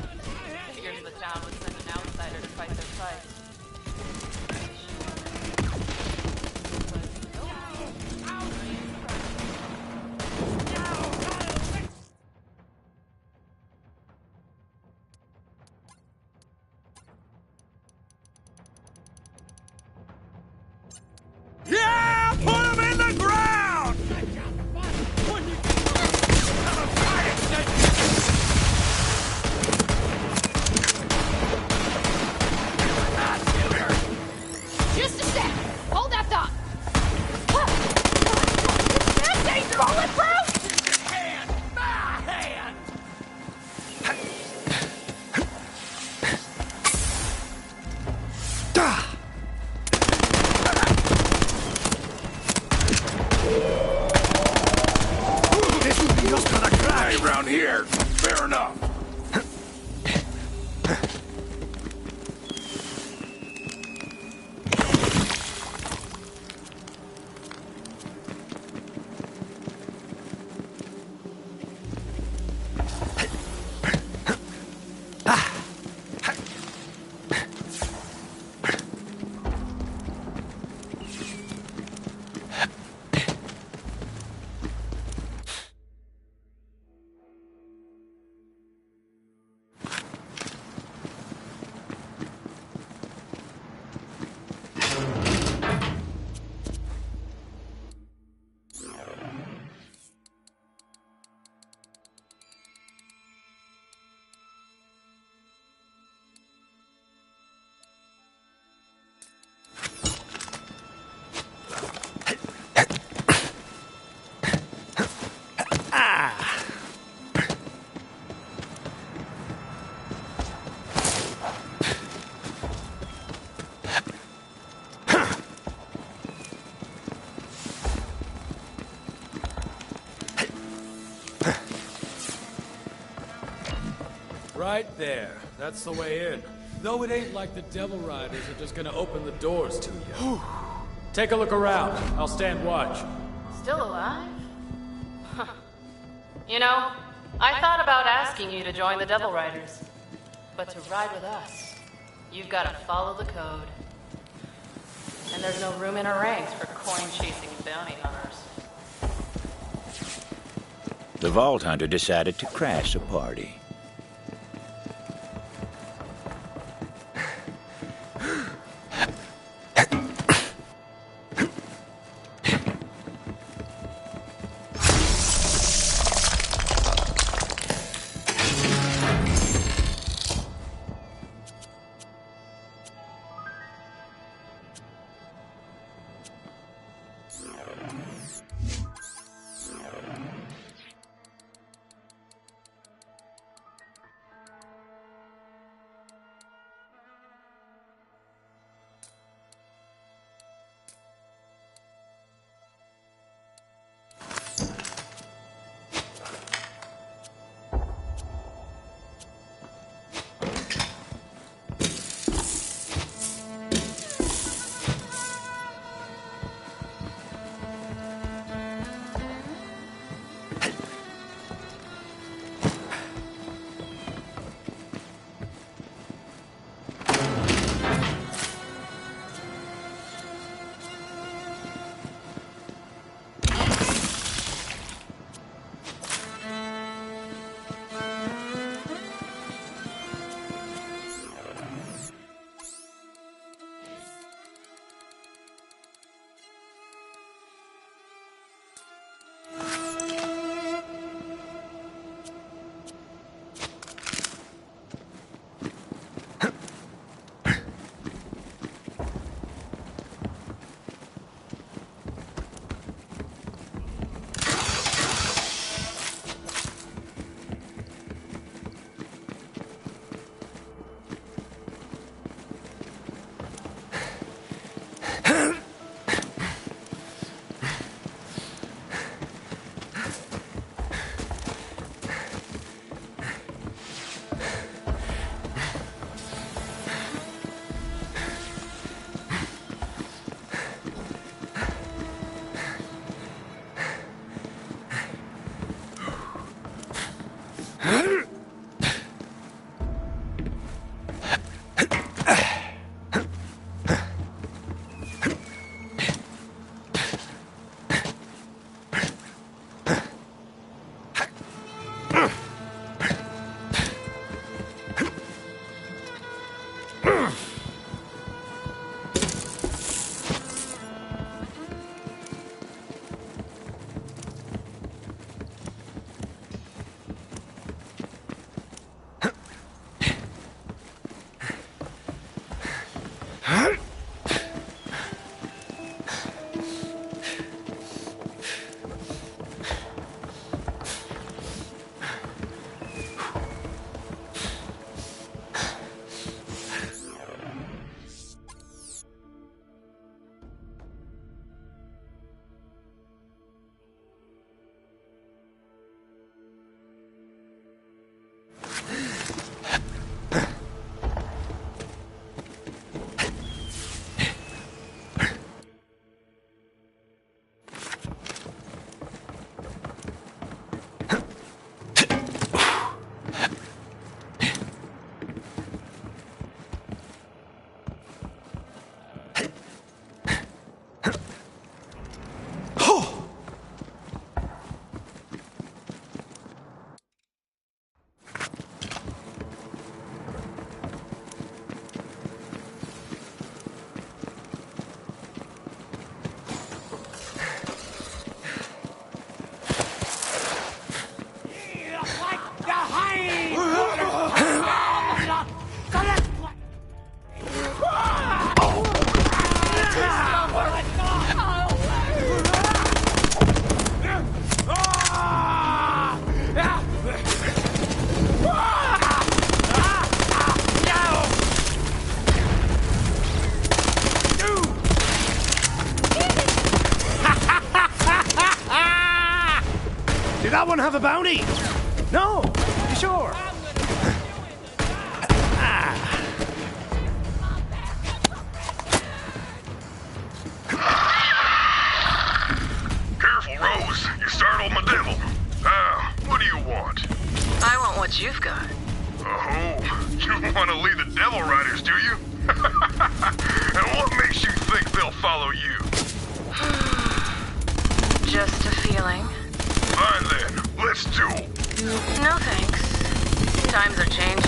Figured the town would send an outsider to fight their fight. Yeah! Put him in the ground! Just a sec. Hold that thought. This ain't bulletproof! Hand! My hand! Hey, around here. Fair enough. Right there. That's the way in. Though it ain't like the Devil Riders are just gonna open the doors to you. Take a look around. I'll stand watch. Still alive? You know, I thought about asking you to join the Devil Riders. But to ride with us, you've got to follow the code. And there's no room in our ranks for coin-chasing bounty hunters. The Vault Hunter decided to crash the party. that one have a bounty? No? You sure? Careful, Rose. You startled my devil. What do you want? I want what you've got. Oh, you want to lead the Devil Riders, do you? And what makes you think they'll follow you? Just a feeling. Fine then, let's duel. No thanks. Times are changing.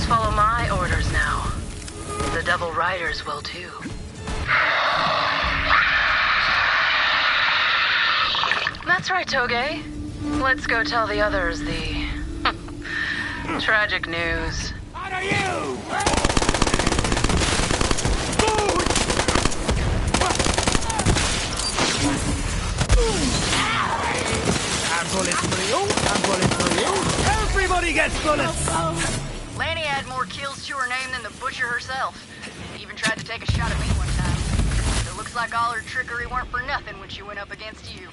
Follow my orders now. The Devil Riders will too. That's right, Toge. Let's go tell the others the tragic news. What are you? Bullets for you. Bullets for you. Everybody gets bullets. Lanny had more kills to her name than the butcher herself. Even tried to take a shot at me one time. So it looks like all her trickery weren't for nothing when she went up against you.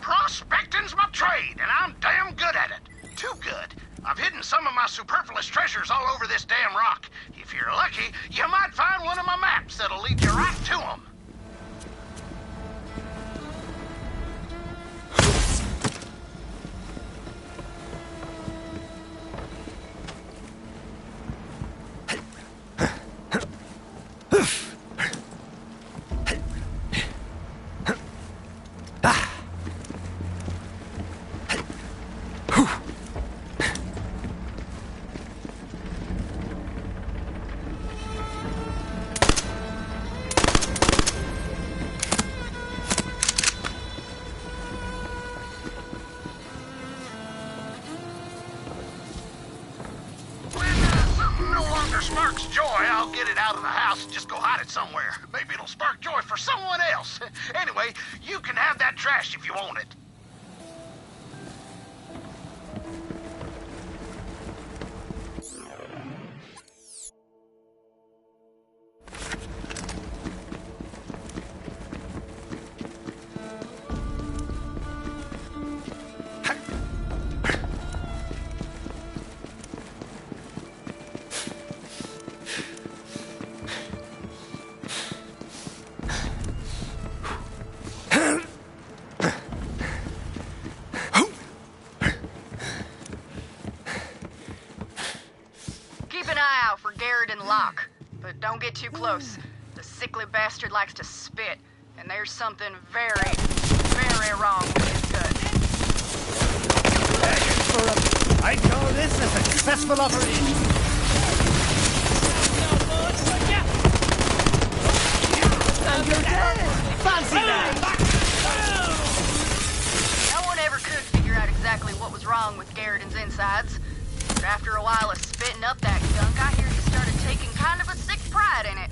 Prospecting's my trade, and I'm damn good at it. Too good. I've hidden some of my superfluous treasures all over this damn rock. If you're lucky, you might find one of my maps that'll lead you right to them. Sparks joy, I'll get it out of the house and just go hide it somewhere. Maybe it'll spark joy for someone else. Anyway, you can have that trash if you want it. Lock, but don't get too close. The sickly bastard likes to spit, and there's something very, very wrong with his gut. I call this a successful operation. And you're dead. Fancy that. No one ever could figure out exactly what was wrong with Garridan's instinct. insides. But after a while of spitting up that gunk, I hear you started taking kind of a sick pride in it.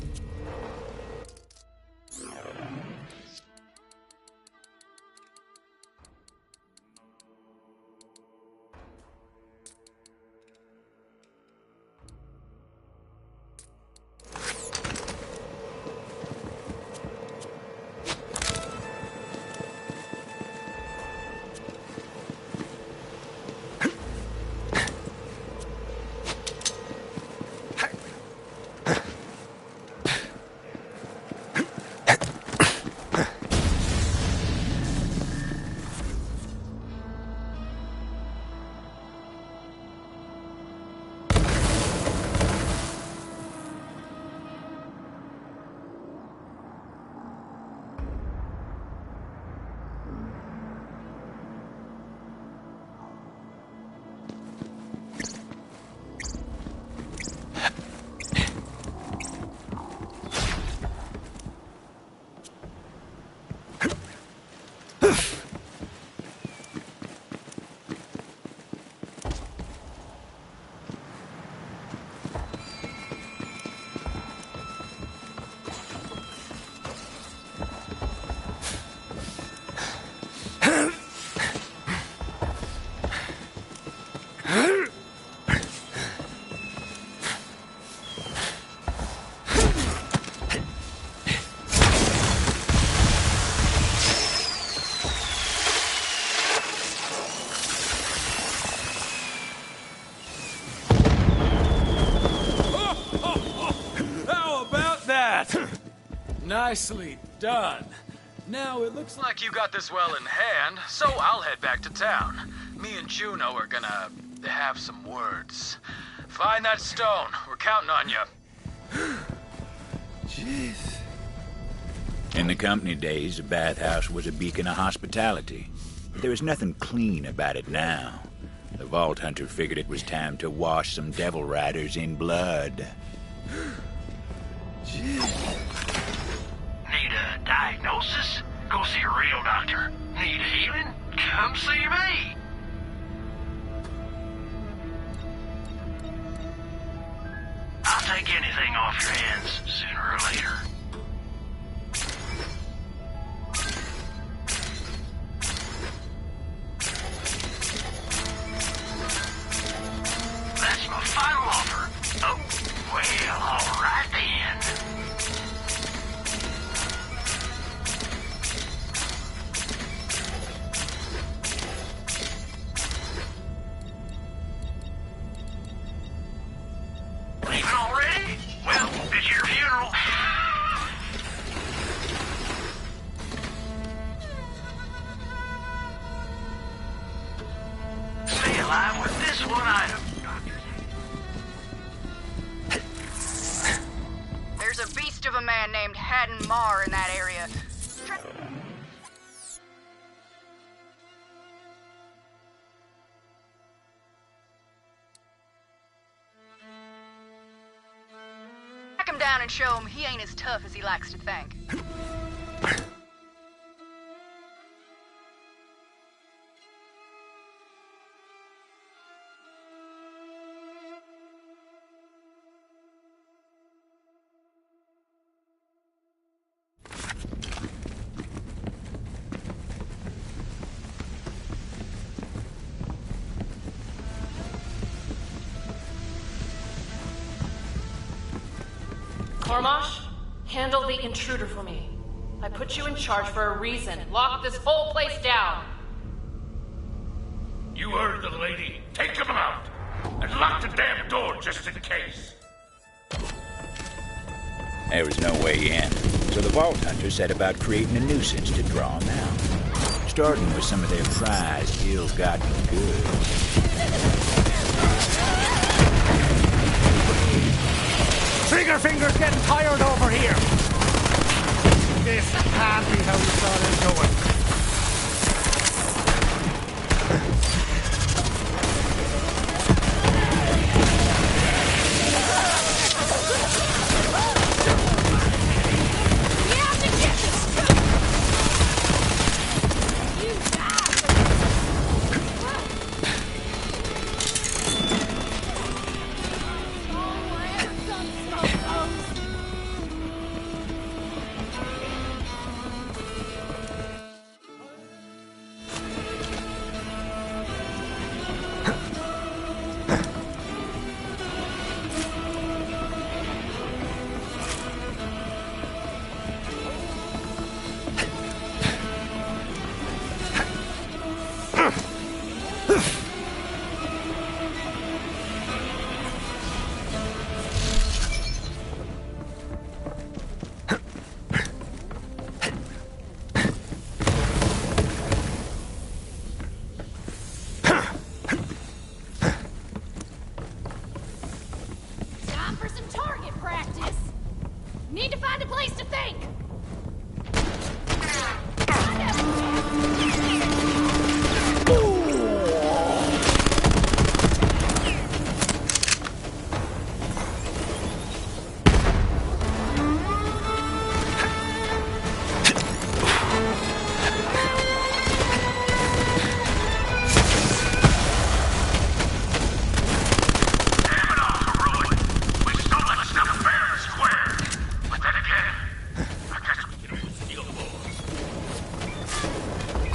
Nicely done. Now it looks like you got this well in hand, so I'll head back to town. Me and Juno are gonna have some words. Find that stone. We're counting on you. Jeez. In the company days, the bathhouse was a beacon of hospitality. There was nothing clean about it now. The Vault Hunter figured it was time to wash some Devil Riders in blood. Jeez. Need a diagnosis? Go see a real doctor. Need healing? Come see me. I'll take anything off your hands sooner or later. That's my final offer. Oh, well, all right then. Leaving already? Well, it's your funeral. Stay alive with this one item. There's a beast of a man named Haddon Marr in that area. Track him down and show him he ain't as tough as he likes to think. Cormash, handle the intruder for me. I put you in charge for a reason. Lock this whole place down. You heard the lady. Take him out. And lock the damn door just in case. There was no way in, so the Vault Hunter set about creating a nuisance to draw them out, starting with some of their prized, ill-gotten goods. Trigger finger's getting tired over here. This can't be how you thought I'd do it.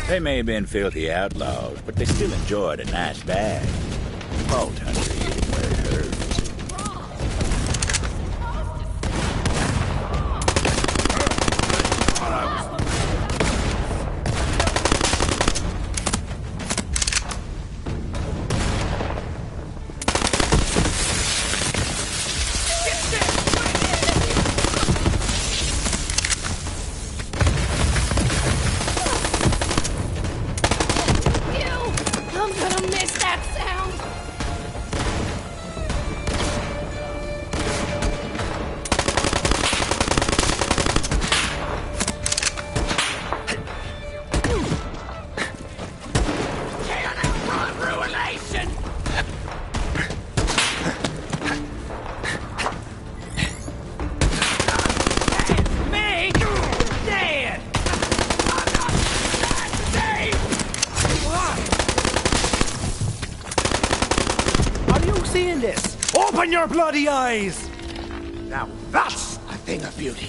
They may have been filthy outlaws, but they still enjoyed a nice bag. Vault hunter hit him where it hurts. I'm gonna miss that sound. Ruination! Me? Dead! I'm not dead! Are you seeing this? Open your bloody eyes! Now that's a thing of beauty.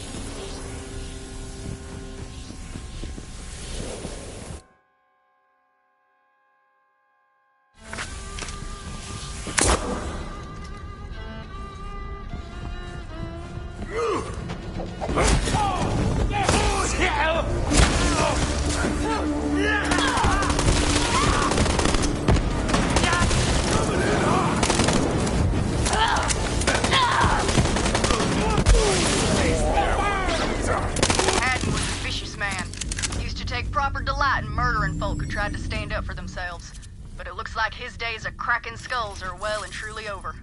Hatton was a vicious man. Used to take proper delight in murdering folk who tried to stand up for themselves. But it looks like his days of cracking skulls are well and truly over.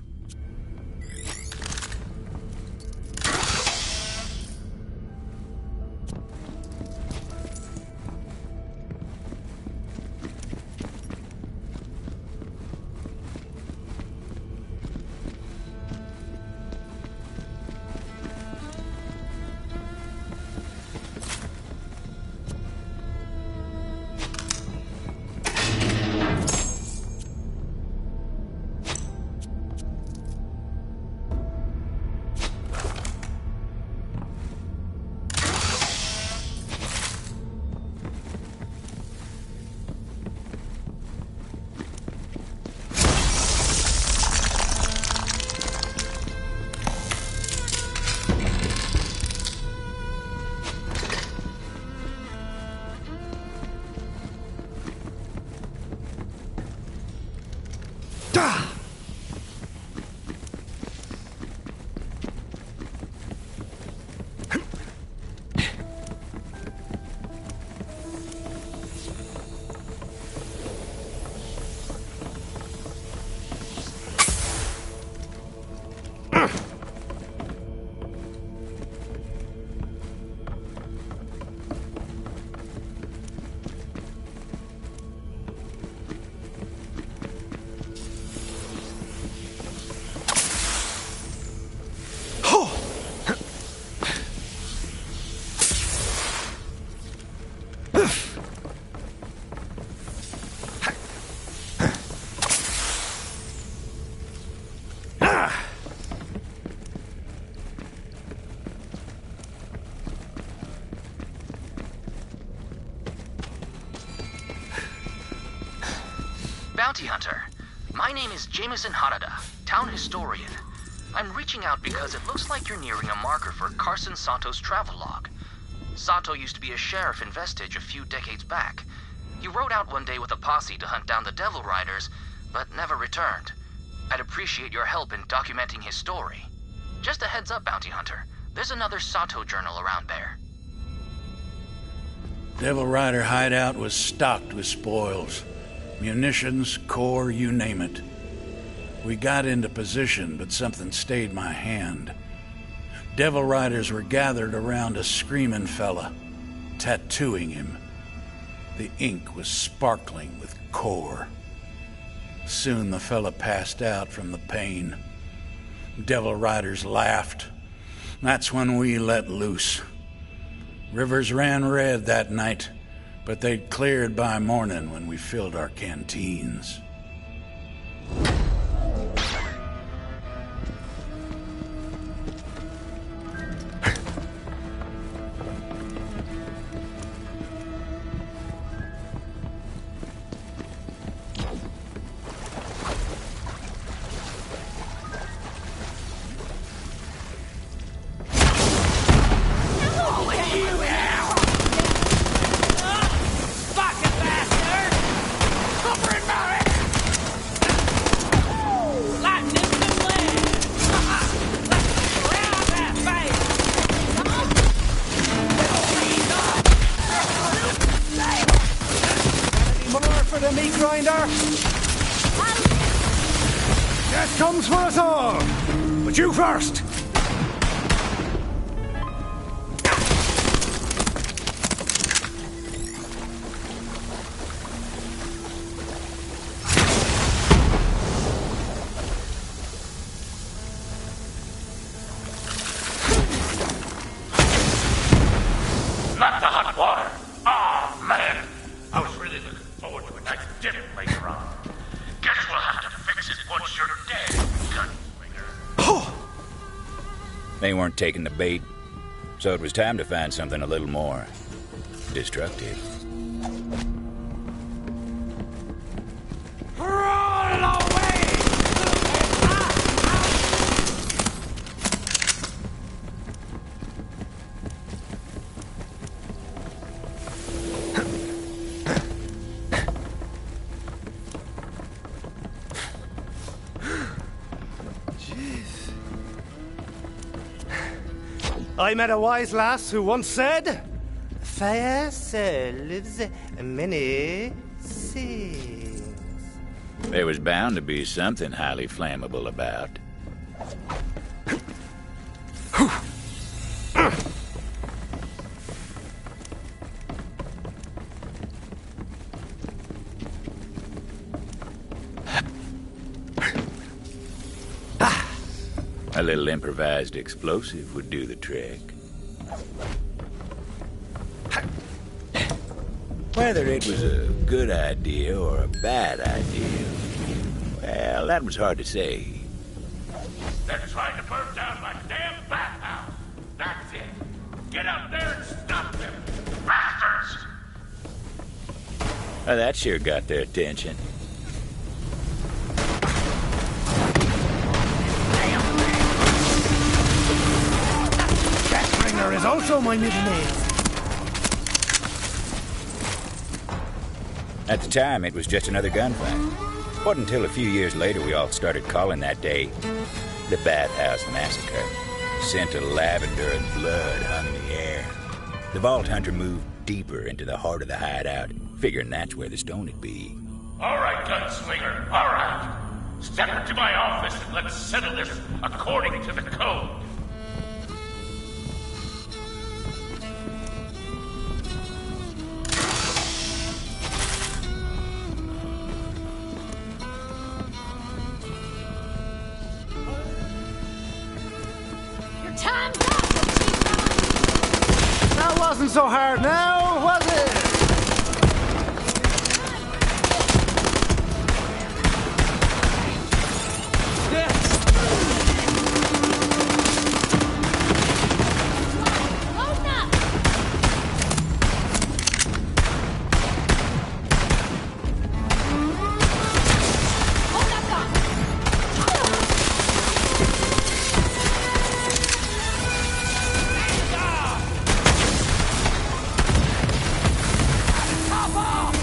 Bounty Hunter. My name is Jameson Harada, town historian. I'm reaching out because it looks like you're nearing a marker for Carson Sato's travel log. Sato used to be a sheriff in Vestige a few decades back. He rode out one day with a posse to hunt down the Devil Riders, but never returned. I'd appreciate your help in documenting his story. Just a heads up, Bounty Hunter. There's another Sato journal around there. Devil Rider hideout was stocked with spoils. Munitions, core, you name it. We got into position, but something stayed my hand. Devil Riders were gathered around a screaming fella, tattooing him. The ink was sparkling with core. Soon the fella passed out from the pain. Devil Riders laughed. That's when we let loose. Rivers ran red that night, but they'd cleared by morning when we filled our canteens. the meat grinder? Death comes for us all! But you first! Not the hot water. Oh, man. I was really looking forward to a nice dinner later on. Guess we'll have to fix it once you're dead, gunslinger. They weren't taking the bait, so it was time to find something a little more destructive. Roll away! I met a wise lass who once said, "Fire lives many things." There was bound to be something highly flammable about. A little improvised explosive would do the trick. Whether it was a good idea or a bad idea, well, that was hard to say. They're trying to burn down my damn bathhouse. That's it. Get up there and stop them, bastards! Well, that sure got their attention. Deathbringer is also my middle name. At the time, it was just another gunfight. Wasn't until a few years later we all started calling that day the Bathhouse Massacre. Scent of lavender and blood hung in the air. The Vault Hunter moved deeper into the heart of the hideout, figuring that's where the stone would be. All right, gunslinger, all right. Step into my office and let's settle this according to the code. Time's up! That wasn't so hard now, was it? Loading up! Hold that gun! Top off!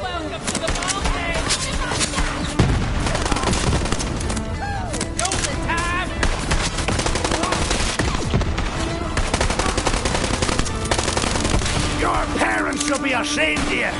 Welcome to the mountain! Golden time! Your parents should be ashamed of you.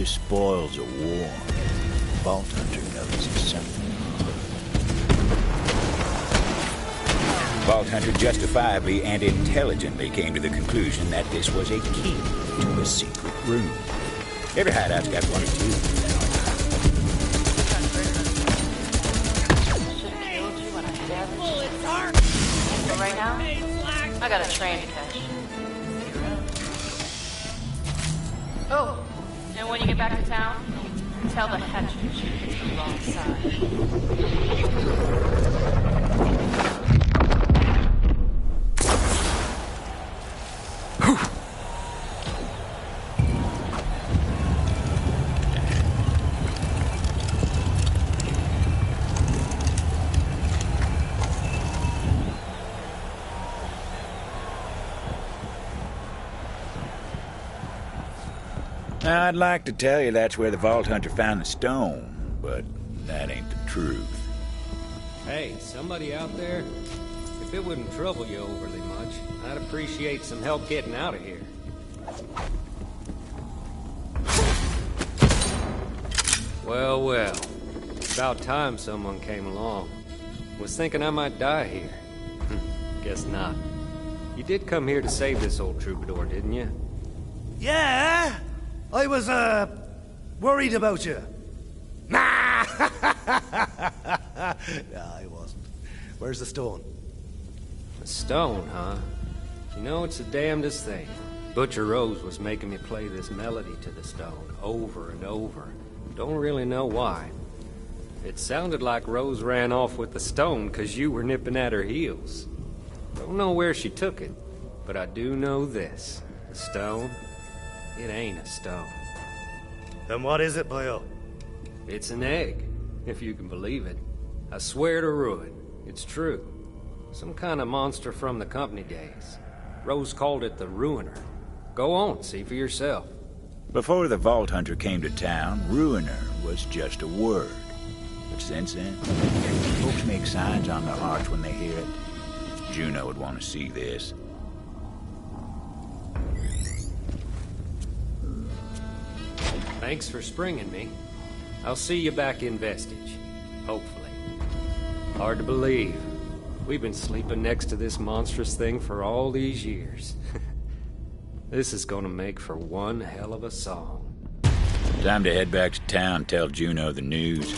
spoils of war, Vault Hunter notices something. Vault Hunter justifiably and intelligently came to the conclusion that this was a key to a secret room. Every hideout's got one or two. Should've killed you when I savaged. But right now, I got a train to catch. Oh, and when you get back to town, tell the hatchet you hit the wrong side. Now, I'd like to tell you that's where the Vault Hunter found the stone, but that ain't the truth. Hey, somebody out there? If it wouldn't trouble you overly much, I'd appreciate some help getting out of here. Well, well. About time someone came along. Was thinking I might die here. Guess not. You did come here to save this old troubadour, didn't you? Yeah? I was, worried about you. Nah! Nah, I wasn't. Where's the stone? The stone, huh? You know, it's the damnedest thing. Butcher Rose was making me play this melody to the stone over and over. Don't really know why. It sounded like Rose ran off with the stone because you were nipping at her heels. Don't know where she took it, but I do know this. The stone, it ain't a stone. Then what is it, boyo? It's an egg, if you can believe it. I swear to ruin, it's true. Some kind of monster from the company days. Rose called it the Ruiner. Go on, see for yourself. Before the Vault Hunter came to town, Ruiner was just a word. But since then, folks make signs on their hearts when they hear it. Juno would want to see this. Thanks for springing me. I'll see you back in Vestige. Hopefully. Hard to believe. We've been sleeping next to this monstrous thing for all these years. This is gonna make for one hell of a song. Time to head back to town, tell Juno the news.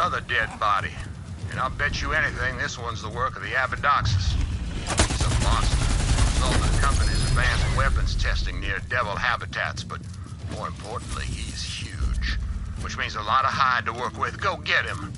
Another dead body. And I'll bet you anything this one's the work of the Abadoxus. He's a monster. Result of the company's advanced weapons testing near devil habitats, but more importantly, he's huge. Which means a lot of hide to work with. Go get him!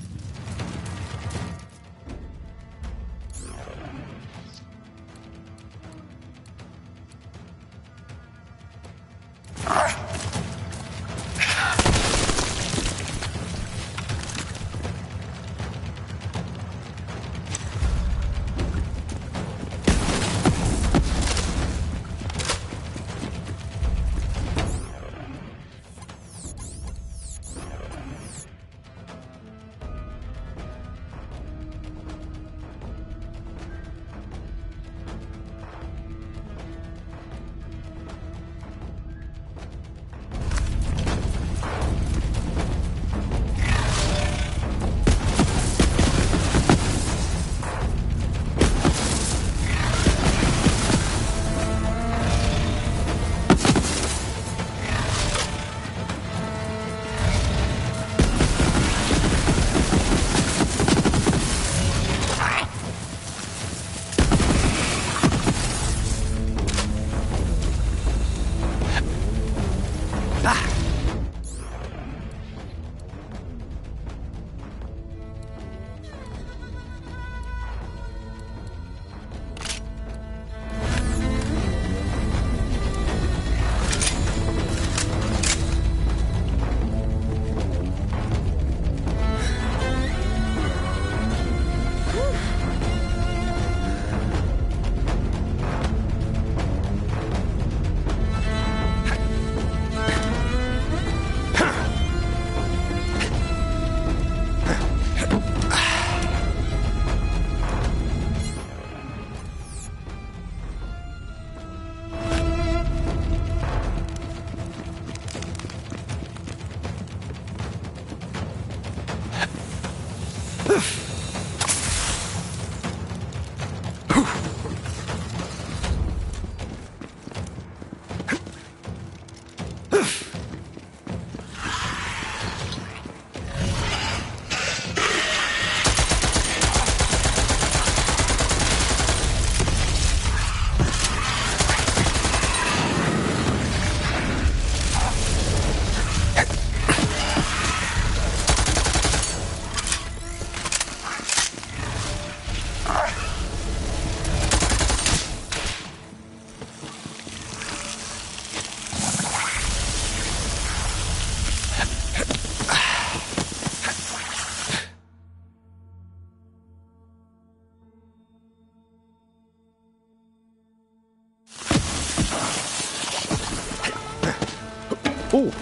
Ooh.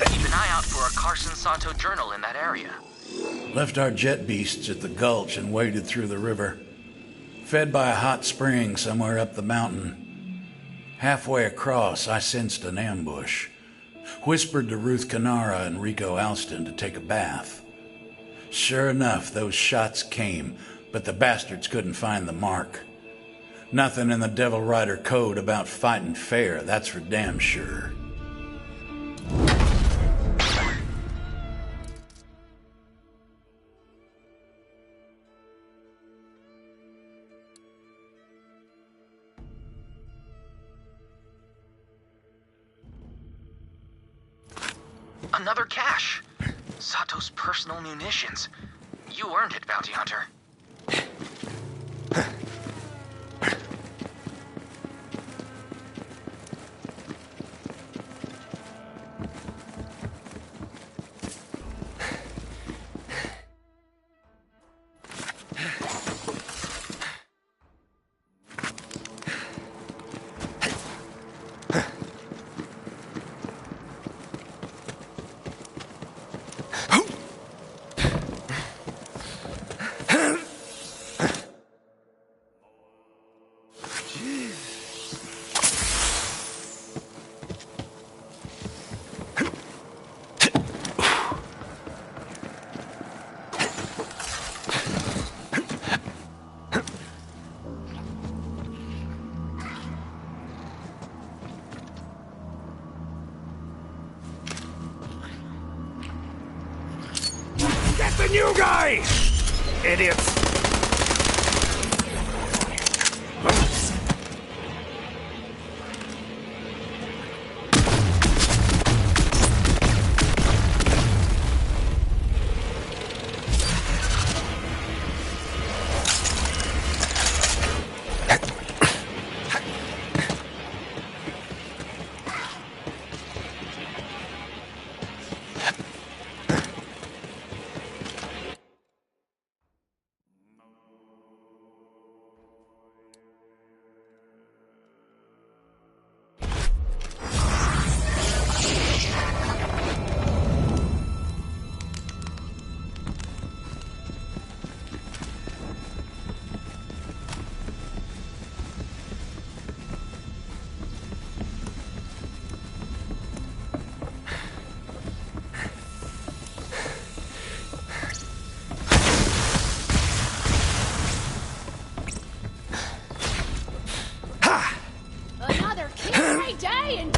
Keep an eye out for a Carson Sato journal in that area. Left our jet beasts at the gulch and waded through the river. Fed by a hot spring somewhere up the mountain. Halfway across, I sensed an ambush. Whispered to Ruth Canara and Rico Alston to take a bath. Sure enough, those shots came, but the bastards couldn't find the mark. Nothing in the Devil Rider code about fighting fair, that's for damn sure. Another cache. Sato's personal munitions. You earned it, Bounty Hunter. new guy! Idiots! Another kid day and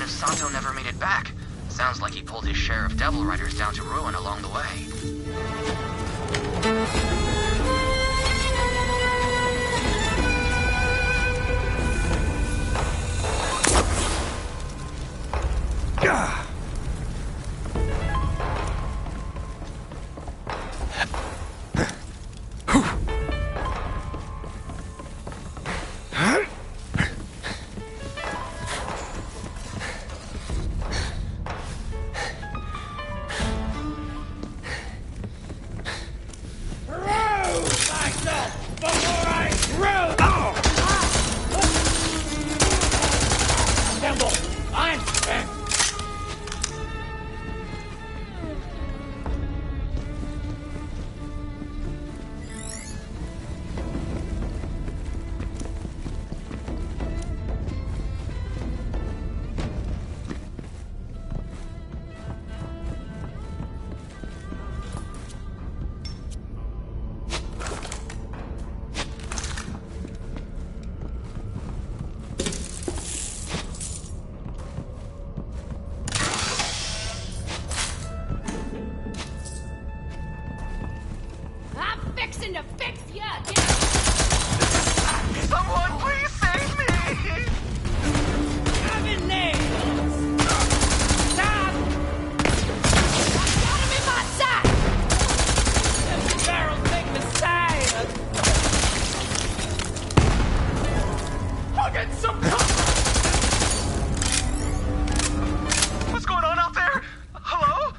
Santo never made it back. Sounds like he pulled his share of Devil Riders down to ruin along the way. fixing to fix ya! Someone please save me! I'm in there! Stop! I got him in my sight! Empty barrel take the side! I'll get some cover! What's going on out there? Hello?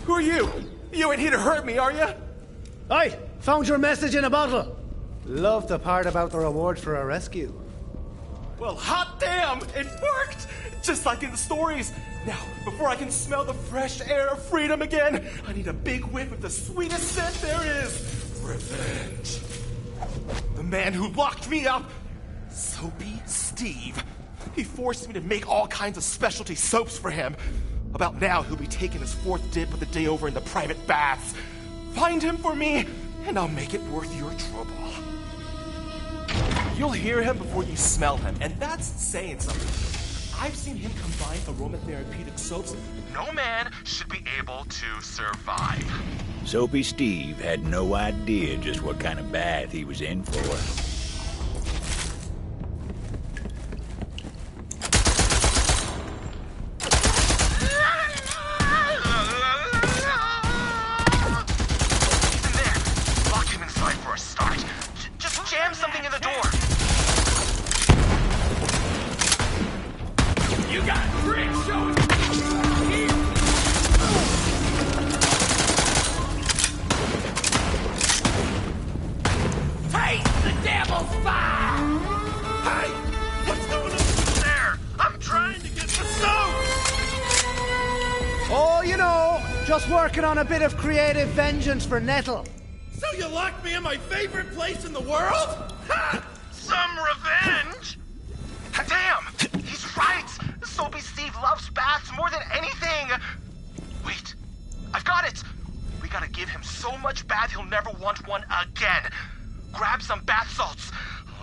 Who are you? You ain't here to hurt me, are you? I found your message in a bottle. Love the part about the reward for a rescue. Well, hot damn, it worked! Just like in the stories. Now, before I can smell the fresh air of freedom again, I need a big whiff of the sweetest scent there is. Revenge. The man who locked me up, Soapy Steve. He forced me to make all kinds of specialty soaps for him. About now, he'll be taking his fourth dip with the day over in the private baths. Find him for me, and I'll make it worth your trouble. You'll hear him before you smell him, and that's saying something. I've seen him combine aromatherapeutic soaps. No man should be able to survive. Soapy Steve had no idea just what kind of bath he was in for. You got a trick, show it! Taste the devil's fire! Hey! What's going on there? I'm trying to get the stone! Oh, you know, just working on a bit of creative vengeance for Nettle. So you locked me in my favorite place in the world? Ha! Some revenge? Damn! He's right! Soapy Steve loves baths more than anything! Wait, I've got it! We gotta give him so much bath he'll never want one again. Grab some bath salts.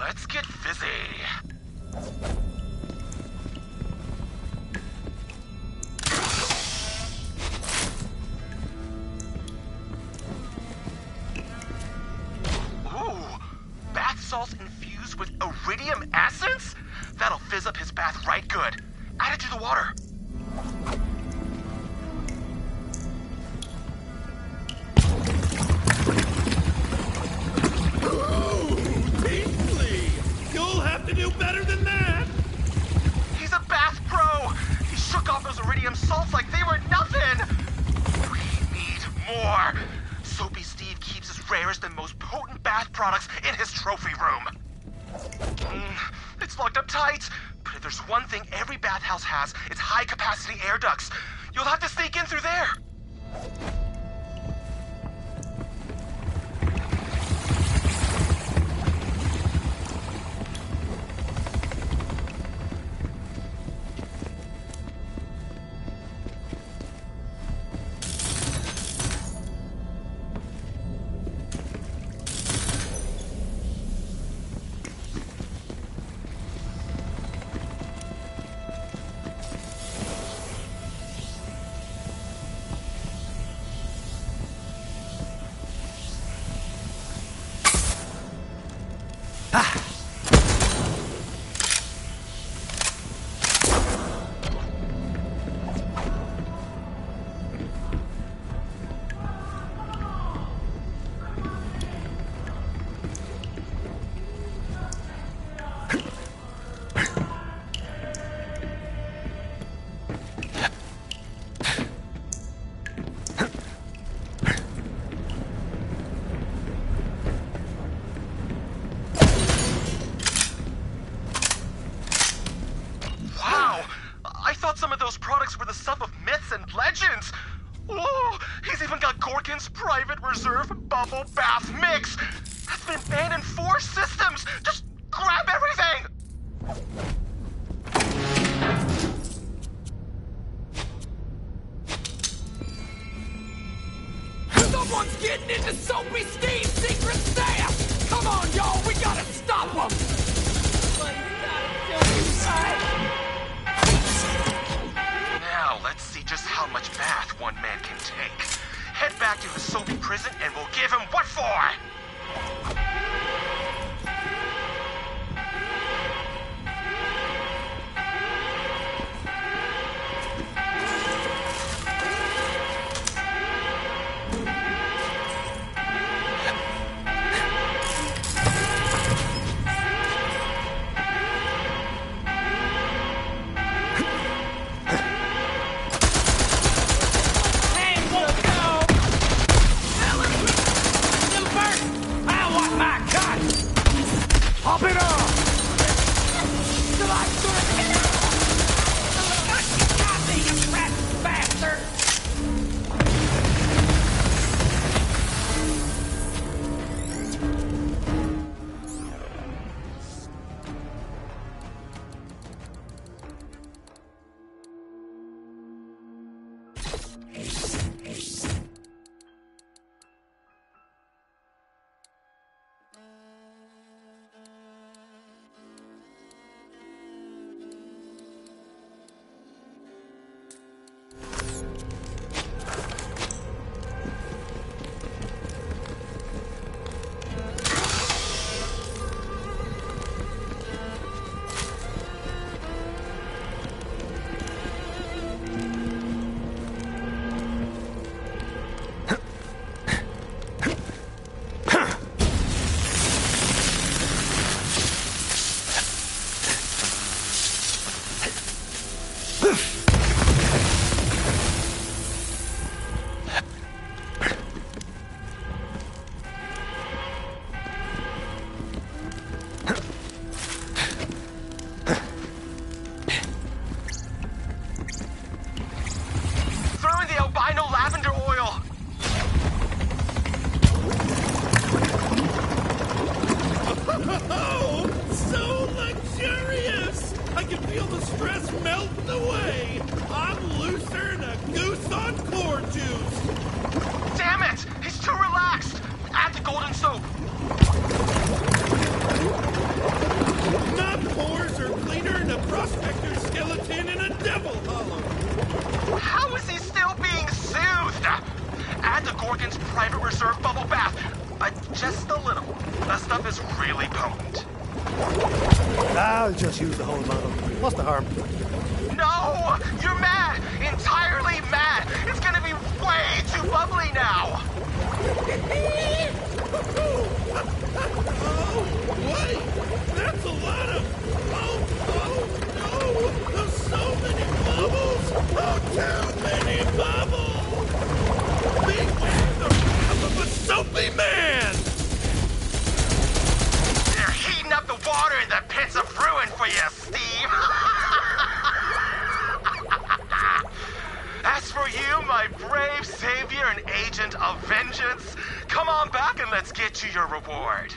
Let's get fizzy. Ooh, bath salts infused with iridium essence? That'll fizz up his bath right good. Add it to the water. Beastly! You'll have to do better than that! He's a bath pro! He shook off those iridium salts like they were nothing! We need more! Soapy Steve keeps his rarest and most potent bath products in his trophy room. It's locked up tight, but if there's one thing every bathhouse has, it's high-capacity air ducts. You'll have to sneak in through there. Some of those products were the stuff of myths and legends. Oh, he's even got Gorkin's private reserve bubble bath mix. That's been banned in 4 systems. Just grab everything. Someone's getting into Soapy Steve's secret stash! Come on, y'all, we gotta stop him! Now, let's see just how much bath one man can take. Head back to his soapy prison and we'll give him what for! feel the stress melting away. I'm looser than a goose on corn juice. Damn it! He's too relaxed! Add the golden soap! My pores are cleaner than a prospector's skeleton in a devil hollow. How is he still being soothed? Add the Gorgon's private reserve bubble bath. Just a little. That stuff is really potent. I'll just use the whole bottle. What's the harm? No! You're mad! Entirely mad! It's gonna be way too bubbly now! Oh, wait! That's a lot of... Oh, no! There's so many bubbles! Oh, too many bubbles! Beware the wrath of a soapy man! They're heating up the water in the pits of ruin for you, Steve! As for you, my brave savior and agent of vengeance, come on back and let's get to your reward.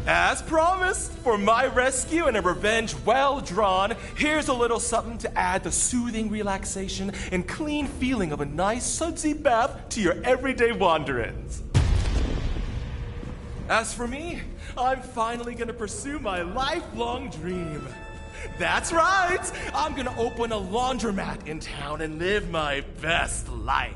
As promised, for my rescue and a revenge well drawn, here's a little something to add the soothing relaxation and clean feeling of a nice sudsy bath to your everyday wanderings. As for me, I'm finally gonna pursue my lifelong dream. That's right! I'm gonna open a laundromat in town and live my best life.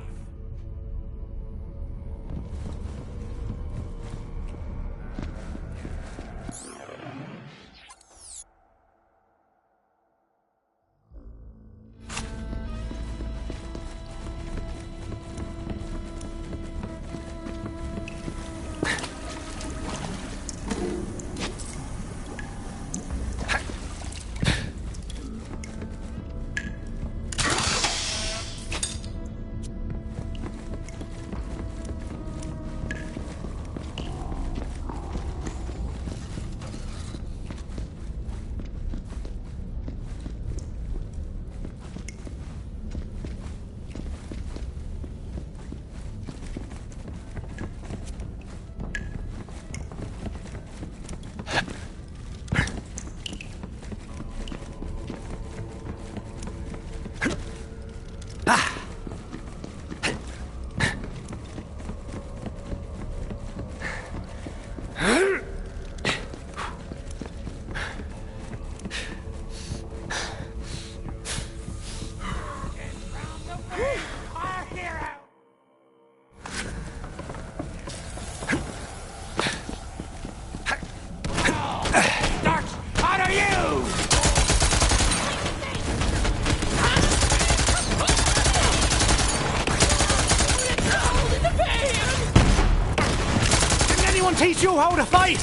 Teach you how to fight!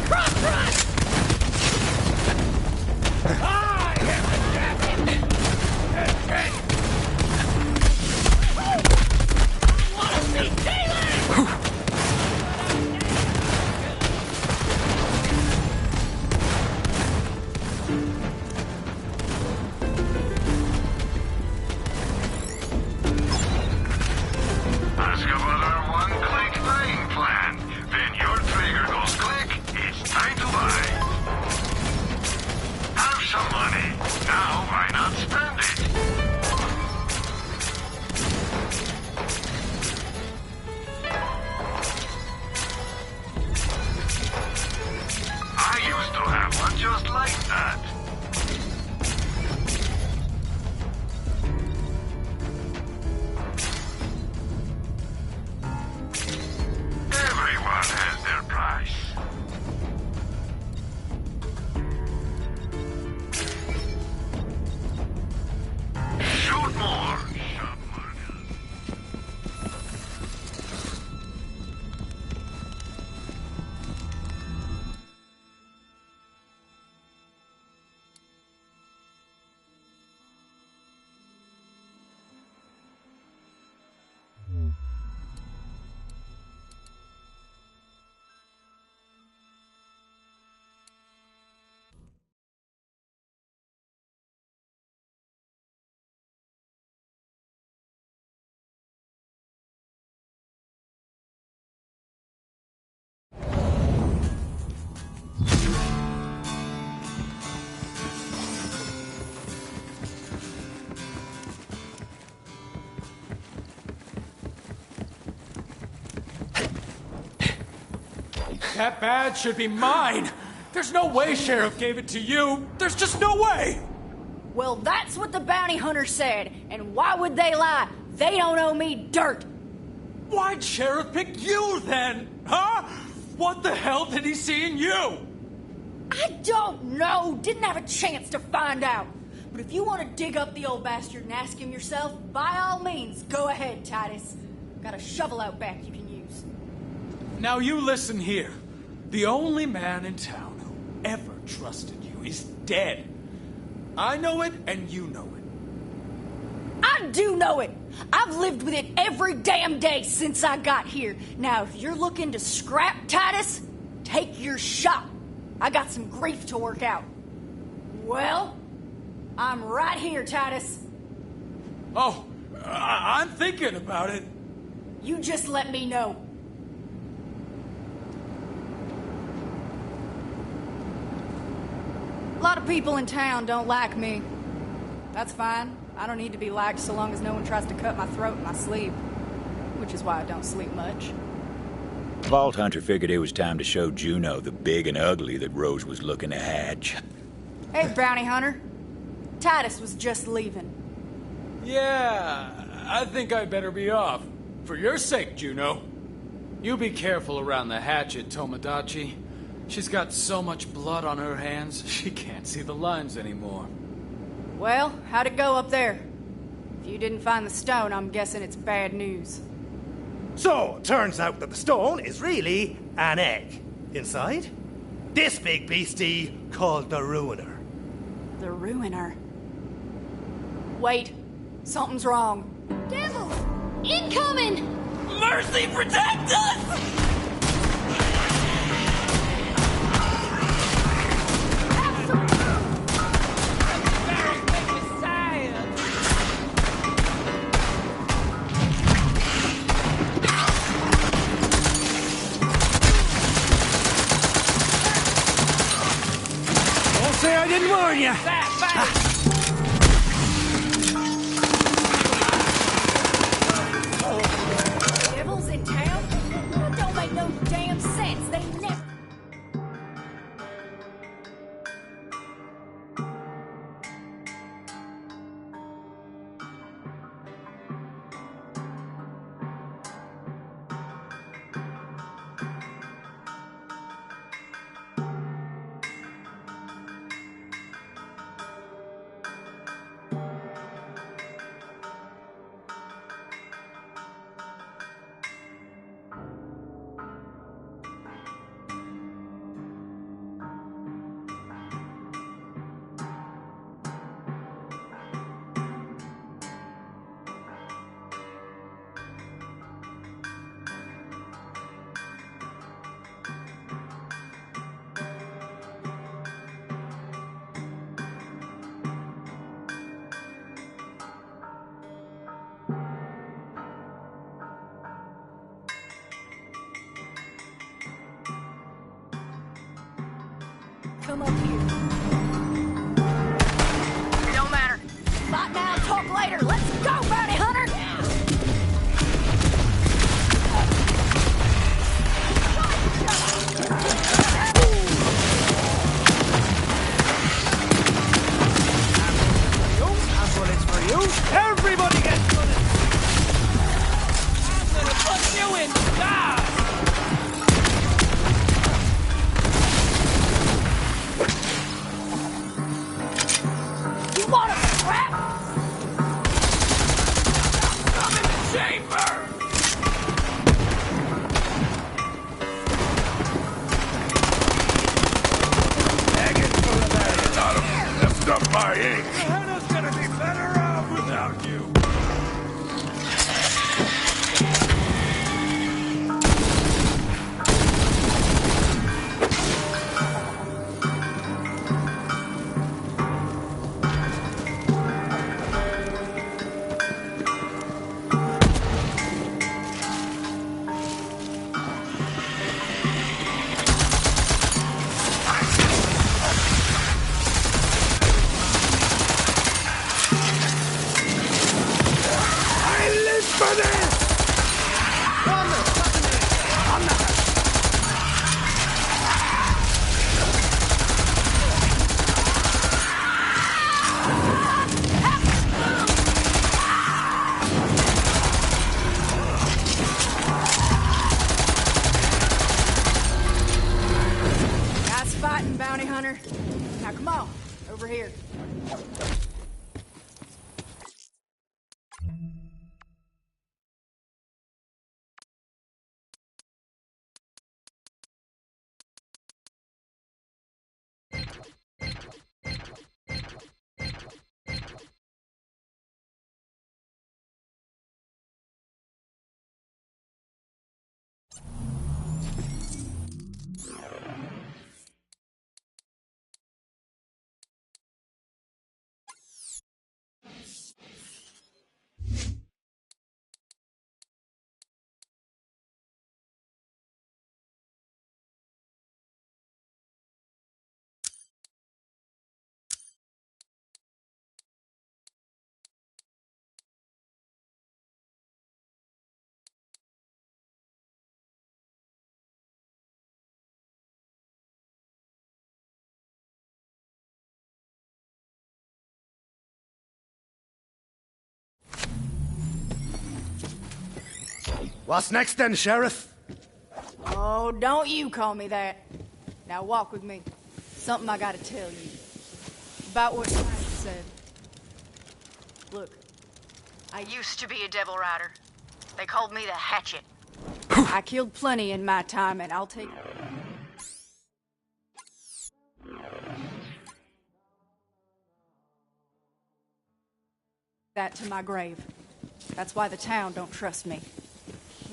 Cross run! That badge should be mine. There's no way Sheriff gave it to you. There's just no way. Well, that's what the bounty hunter said. And why would they lie? They don't owe me dirt. Why'd Sheriff pick you then? Huh? What the hell did he see in you? I don't know. Didn't have a chance to find out. But if you want to dig up the old bastard and ask him yourself, by all means, go ahead, Titus. Got a shovel out back you can use. Now you listen here. The only man in town who ever trusted you is dead. I know it, and you know it. I do know it. I've lived with it every damn day since I got here. Now, if you're looking to scrap Titus, take your shot. I got some grief to work out. Well, I'm right here, Titus. Oh, I'm thinking about it. You just let me know. A lot of people in town don't like me. That's fine. I don't need to be liked so long as no one tries to cut my throat in my sleep. Which is why I don't sleep much. Vault Hunter figured it was time to show Juno the big and ugly that Rose was looking to hatch. Hey, bounty hunter. Titus was just leaving. Yeah, I think I better be off. For your sake, Juno. You be careful around the hatchet, Tomodachi. She's got so much blood on her hands, she can't see the lines anymore. Well, how'd it go up there? If you didn't find the stone, I'm guessing it's bad news. So, turns out that the stone is really an egg. Inside, this big beastie called the Ruiner. The Ruiner? Wait, something's wrong. Devils! Incoming! Mercy, protect us! I didn't warn you. Devils in town? That don't make no damn sense. They never... Come up here. Don't matter. Fight now, talk later. Let's go, bounty hunter! Bullets for you. Everybody gets bullets. I'm gonna put you in die! You want a scrap? I'm in the chamber! Messed up my ink. Hannah's gonna be better off without you. What's next then, Sheriff? Oh, don't you call me that. Now walk with me. Something I gotta tell you. About what Titus said. Look, I used to be a devil rider. They called me the Hatchet. I killed plenty in my time, and I'll take that to my grave. That's why the town don't trust me.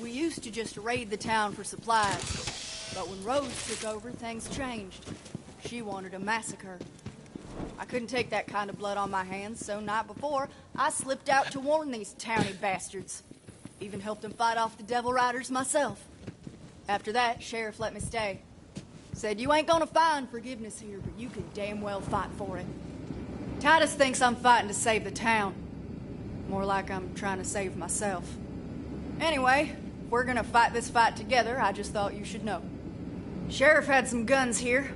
We used to just raid the town for supplies, but when Rose took over, things changed. She wanted a massacre. I couldn't take that kind of blood on my hands, so night before, I slipped out to warn these towny bastards. Even helped them fight off the Devil Riders myself. After that, Sheriff let me stay. Said, you ain't gonna find forgiveness here, but you can damn well fight for it. Titus thinks I'm fighting to save the town. More like I'm trying to save myself. Anyway, if we're gonna fight this fight together, I just thought you should know. Sheriff had some guns here.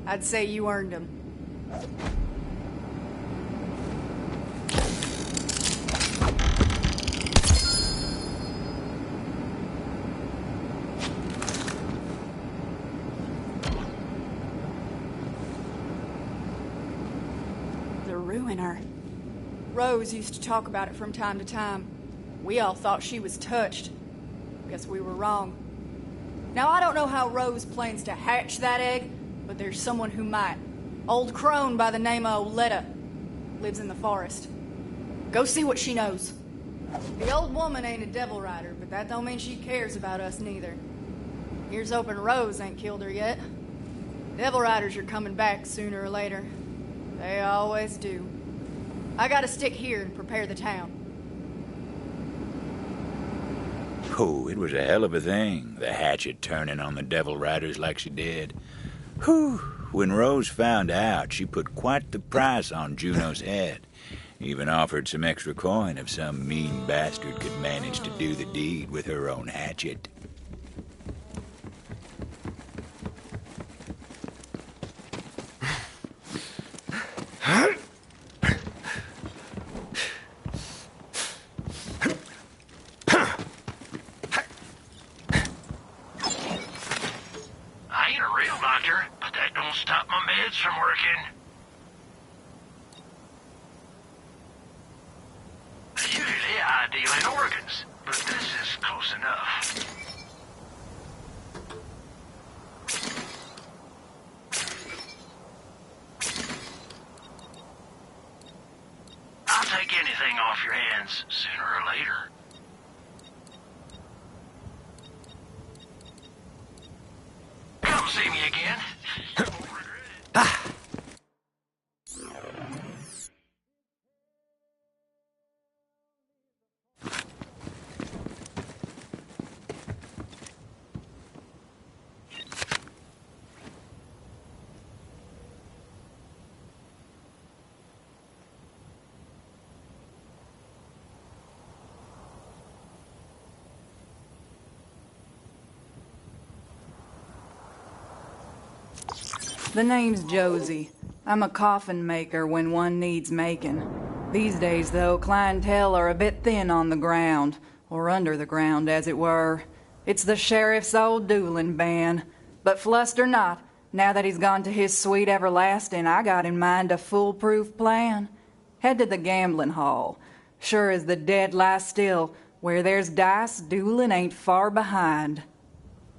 I'd say you earned them. The Ruiner. Rose used to talk about it from time to time. We all thought she was touched. Guess we were wrong. Now, I don't know how Rose plans to hatch that egg, but there's someone who might. Old crone by the name of Oletta. Lives in the forest. Go see what she knows. The old woman ain't a devil rider, but that don't mean she cares about us neither. Here's hoping Rose ain't killed her yet. Devil riders are coming back sooner or later. They always do. I gotta stick here and prepare the town. Oh, it was a hell of a thing, the Hatchet turning on the Devil Riders like she did. Whew. When Rose found out, she put quite the price on Juno's head. Even offered some extra coin if some mean bastard could manage to do the deed with her own hatchet. I ain't a real doctor, but that don't stop my meds from working. Usually I deal in organs, but this is close enough. I'll take anything off your hands sooner or later. Come see me again. The name's Josie. I'm a coffin maker when one needs making. These days, though, clientele are a bit thin on the ground, or under the ground, as it were. It's the sheriff's old dueling band. But fluster not, Now that he's gone to his sweet everlasting, I got in mind a foolproof plan. Head to the gambling hall. Sure as the dead lie still, where there's dice, dueling ain't far behind.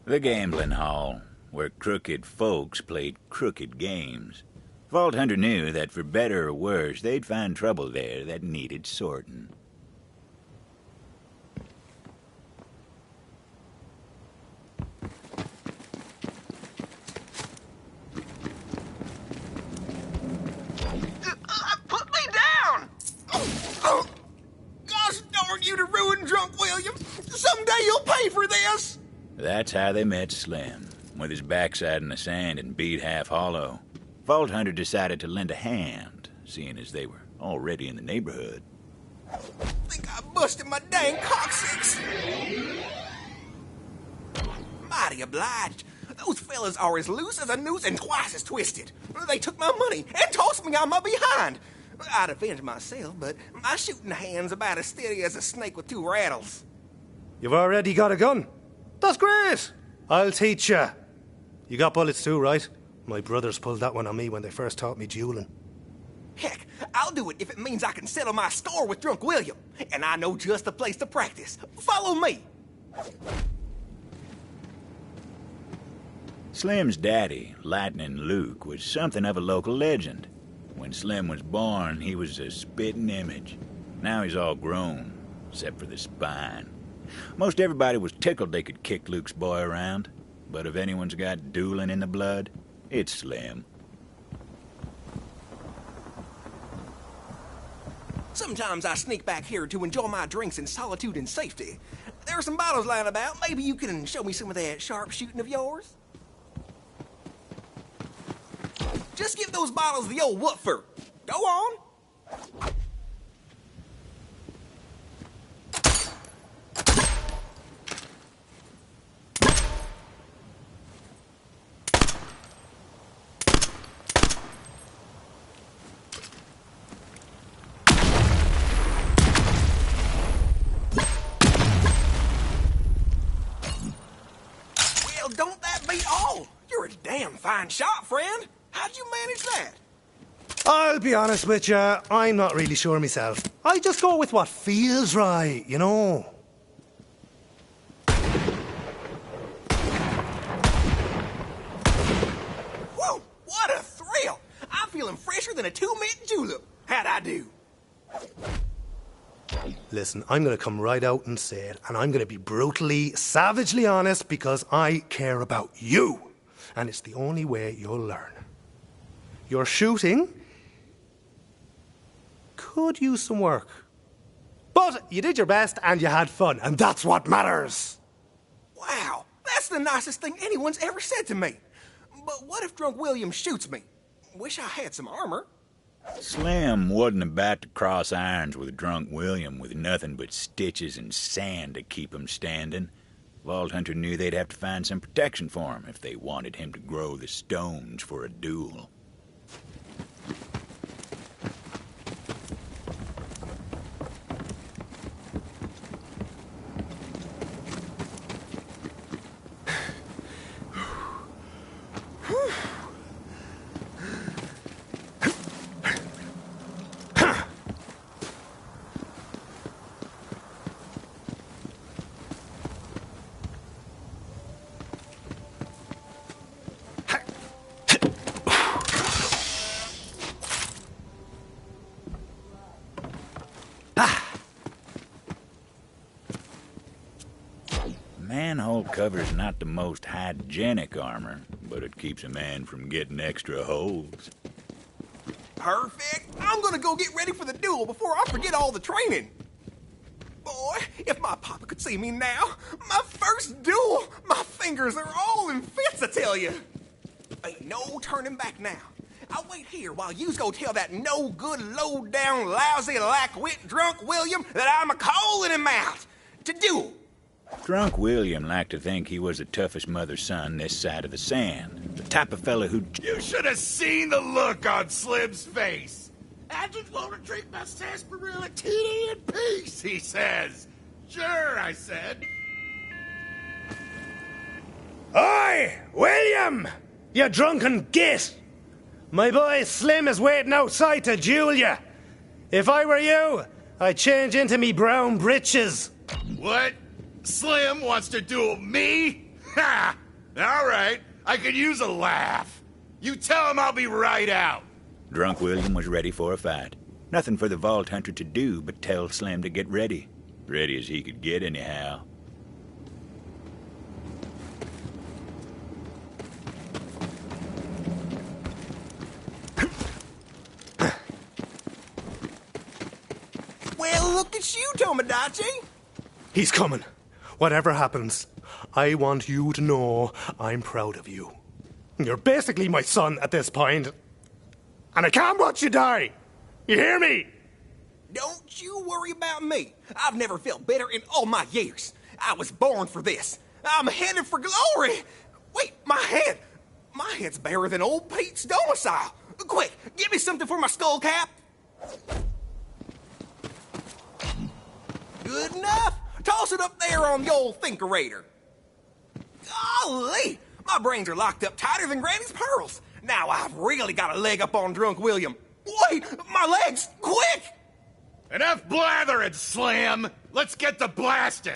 The gambling hall, where crooked folks played crooked games. Vault Hunter knew that for better or worse, they'd find trouble there that needed sorting. Put me down! Oh, gosh darn you to ruin Drunk William! Someday you'll pay for this! That's how they met Slim, with his backside in the sand and beat half hollow. Vault Hunter decided to lend a hand, seeing as they were already in the neighborhood. Think I busted my dang coccyx! Mighty obliged. Those fellas are as loose as a noose and twice as twisted. They took my money and tossed me on my behind. I'd avenge myself, but my shooting hand's about as steady as a snake with two rattles. You've already got a gun? That's great! I'll teach you. You got bullets too, right? My brothers pulled that one on me when they first taught me dueling. Heck, I'll do it if it means I can settle my score with Drunk William. And I know just the place to practice. Follow me. Slim's daddy, Lightning Luke, was something of a local legend. When Slim was born, he was a spitting image. Now he's all grown, except for the spine. Most everybody was tickled they could kick Luke's boy around. But if anyone's got dueling in the blood, it's Slim. Sometimes I sneak back here to enjoy my drinks in solitude and safety. There are some bottles lying about. Maybe you can show me some of that sharp shooting of yours? Just give those bottles the old what for. Go on. Well, don't that beat all? You're a damn fine shot, friend. How'd you manage that? I'll be honest with you, I'm not really sure myself. I just go with what feels right, you know. Whoa, what a thrill! I'm feeling fresher than a two-mint julep. How'd I do? Listen, I'm going to come right out and say it, and I'm going to be brutally, savagely honest because I care about you. And it's the only way you'll learn. Your shooting could use some work. But you did your best and you had fun, and that's what matters. Wow, that's the nicest thing anyone's ever said to me. But what if Drunk William shoots me? Wish I had some armor. Slim wasn't about to cross irons with Drunk William with nothing but stitches and sand to keep him standing. Vault Hunter knew they'd have to find some protection for him if they wanted him to grow the stones for a duel. Manhole cover's not the most hygienic armor, but it keeps a man from getting extra holes. Perfect. I'm gonna go get ready for the duel before I forget all the training. Boy, if my papa could see me now, my first duel, my fingers are all in fits, I tell you. Ain't no turning back now. I'll wait here while yous go tell that no-good, low-down, lousy, lack-wit Drunk William that I'm a-calling him out to duel. Drunk William liked to think he was the toughest mother's son this side of the sand. The type of fella who'd... You should have seen the look on Slim's face. I just want to drink my sarsaparilla tea in peace, he says. Sure, I said. Oi, William! You drunken git! My boy Slim is waiting outside to duel you. If I were you, I'd change into me brown britches. What? Slim wants to duel me? Ha! All right, I could use a laugh. You tell him I'll be right out. Drunk William was ready for a fight. Nothing for the Vault Hunter to do but tell Slim to get ready. Ready as he could get, anyhow. Well, look at you, Tomodachi. He's coming. Whatever happens, I want you to know I'm proud of you. You're basically my son at this point, and I can't watch you die. You hear me? Don't you worry about me. I've never felt better in all my years. I was born for this. I'm headed for glory. Wait, my head. My head's barer than old Pete's domicile. Quick, give me something for my skull cap. Good enough. Toss it up there on the old thinkerator. Golly, my brains are locked up tighter than Granny's pearls. Now I've really got a leg up on Drunk William. Wait, my legs, quick! Enough blathering, Slim. Let's get to blasting.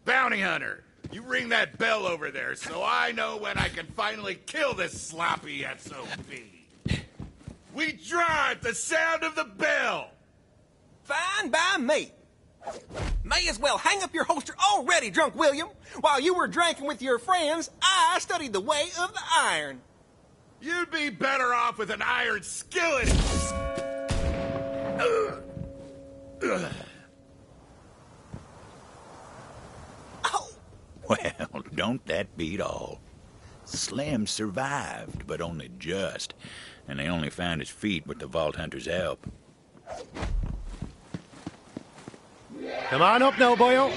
Bounty Hunter, you ring that bell over there so I know when I can finally kill this sloppy SOB. We drive the sound of the bell. Fine by me. May as well hang up your holster already, Drunk William. While you were drinking with your friends, I studied the way of the iron. You'd be better off with an iron skillet. Well, don't that beat all? Slim survived, but only just, and they only found his feet with the Vault Hunter's help. Come on up now, boyo.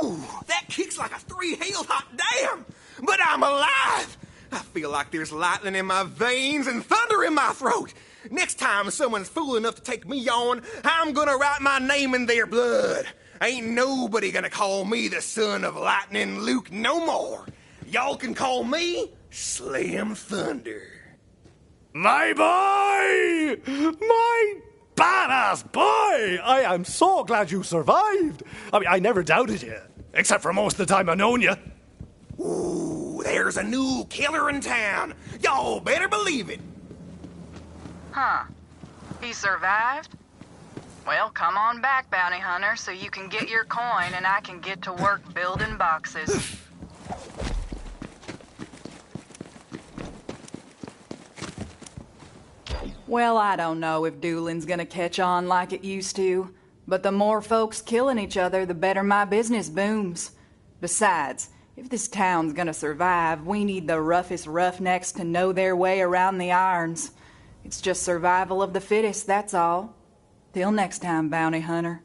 Ooh, that kicks like a three-hailed hot dam. But I'm alive. I feel like there's lightning in my veins and thunder in my throat. Next time someone's fool enough to take me on, I'm gonna write my name in their blood. Ain't nobody gonna call me the son of Lightning Luke no more. Y'all can call me Slim Thunder. My boy! My badass boy! I am so glad you survived. I mean, I never doubted you, except for most of the time I've known you. Ooh, there's a new killer in town. Y'all better believe it. Huh. He survived? Well, come on back, Bounty Hunter, so you can get your coin and I can get to work building boxes. Well, I don't know if dueling's gonna catch on like it used to, but the more folks killing each other, the better my business booms. Besides, if this town's gonna survive, we need the roughest roughnecks to know their way around the irons. It's just survival of the fittest, that's all. Till next time, Bounty Hunter.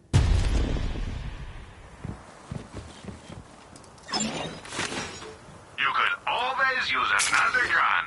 You could always use another gun.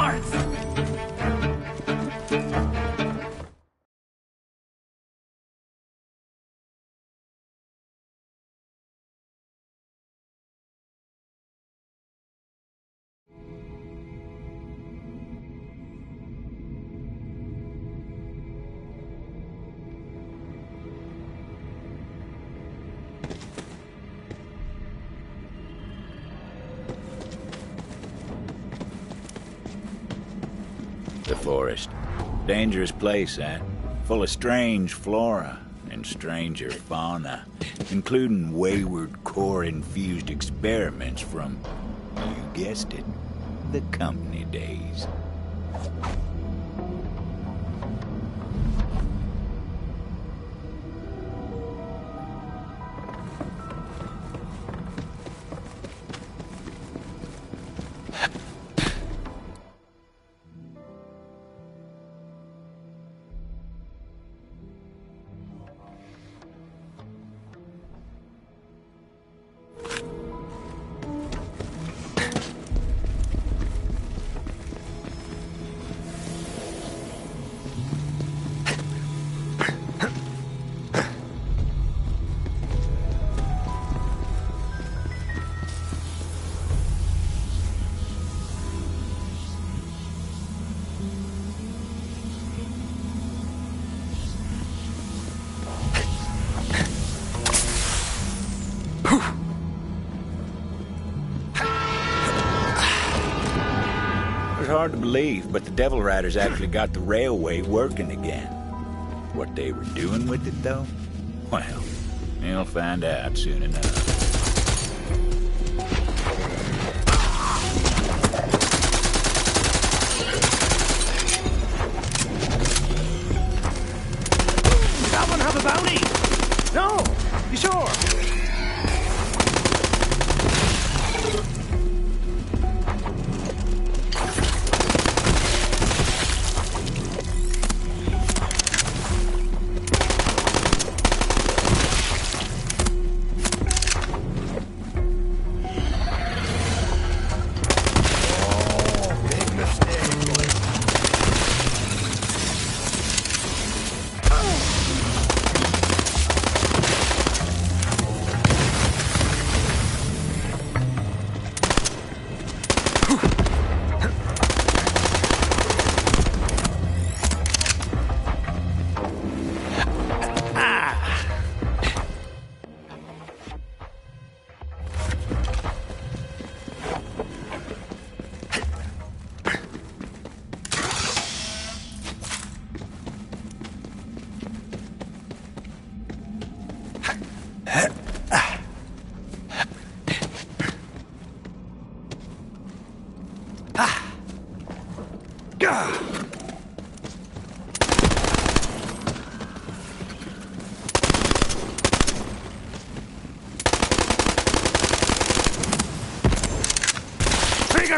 parts! The forest. Dangerous place, that. Full of strange flora and stranger fauna, including wayward core-infused experiments from, you guessed it, the company days. It's hard to believe, but the Devil Riders actually got the railway working again. What they were doing with it, though? Well, you'll find out soon enough. Does that one have a bounty? No! You sure?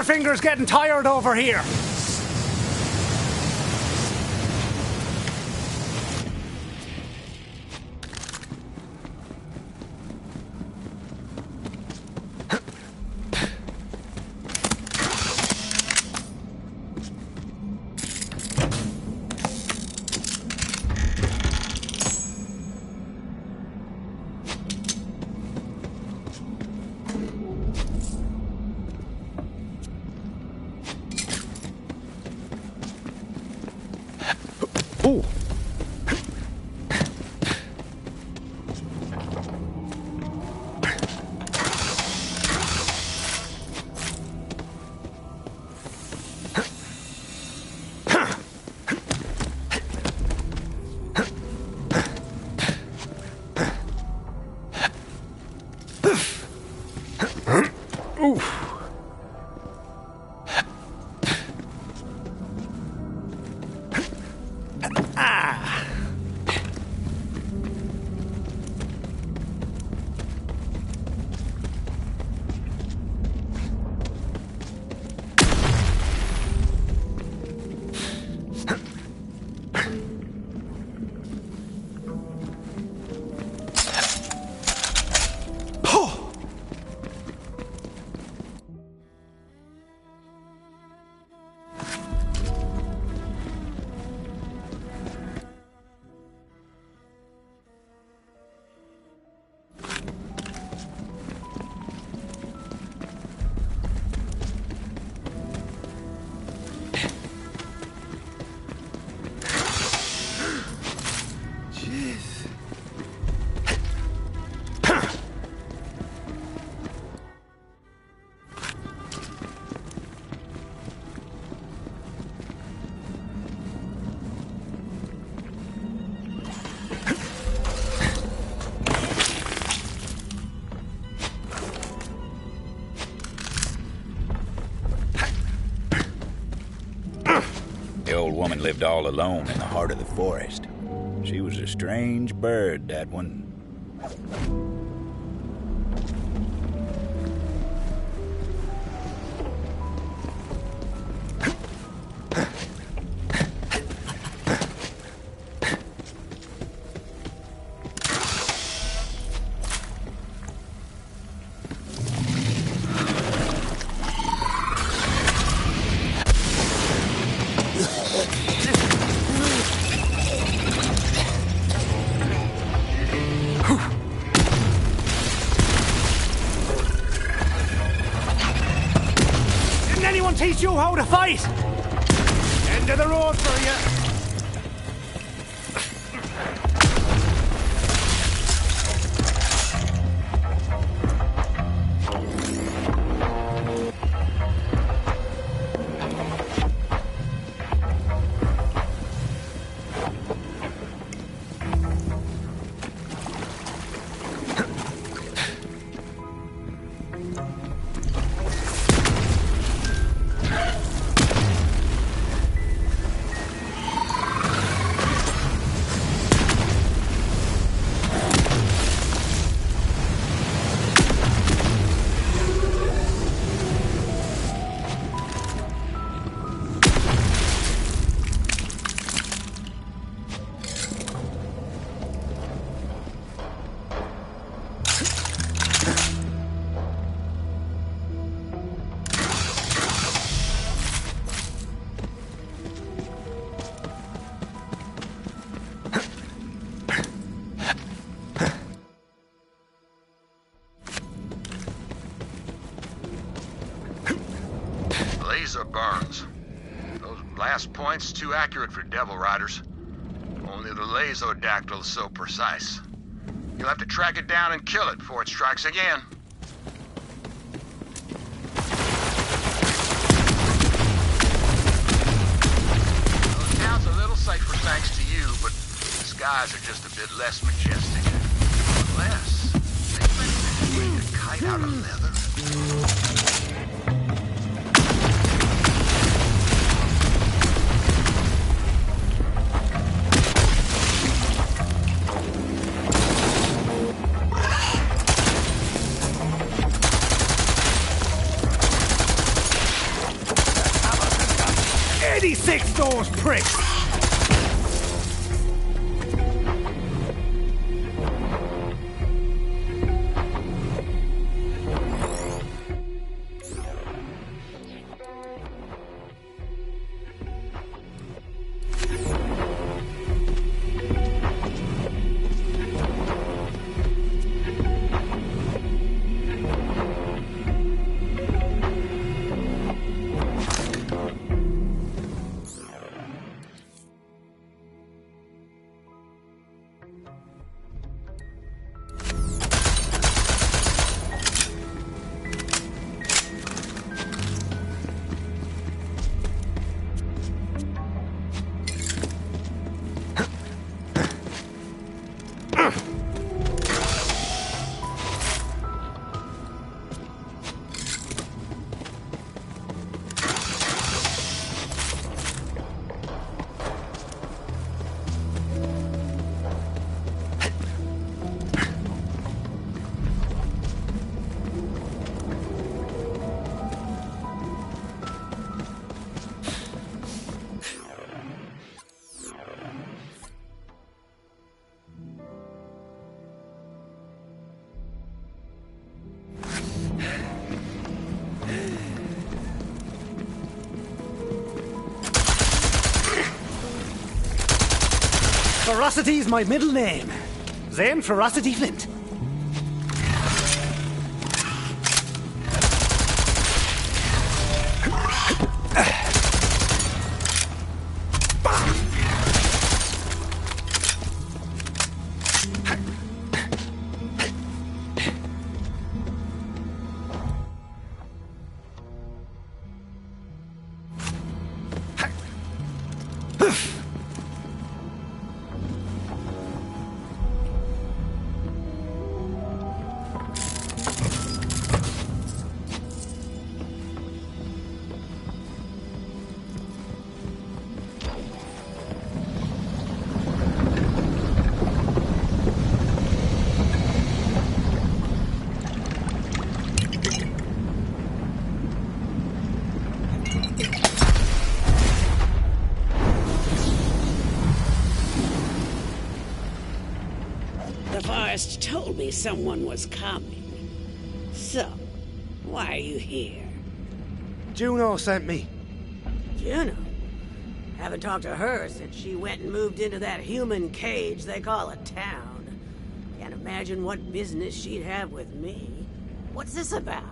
Finger's getting tired over here. Ooh. Ah! The old woman lived all alone in the heart of the forest. She was a strange bird, that one. Teach you how to fight! End of the road for you! Laser burns. Those blast points too accurate for Devil Riders. Only the Laserdactyl is so precise. You'll have to track it down and kill it before it strikes again. Well, the town's a little safer thanks to you, but the skies are just a bit less majestic. Unless they managed to make a kite out of leather. Six those pricks! Ferocity's my middle name. Zane Ferocity Flint. just told me someone was coming. So, why are you here? Juno sent me. Juno? Haven't talked to her since she went and moved into that human cage they call a town. Can't imagine what business she'd have with me. What's this about?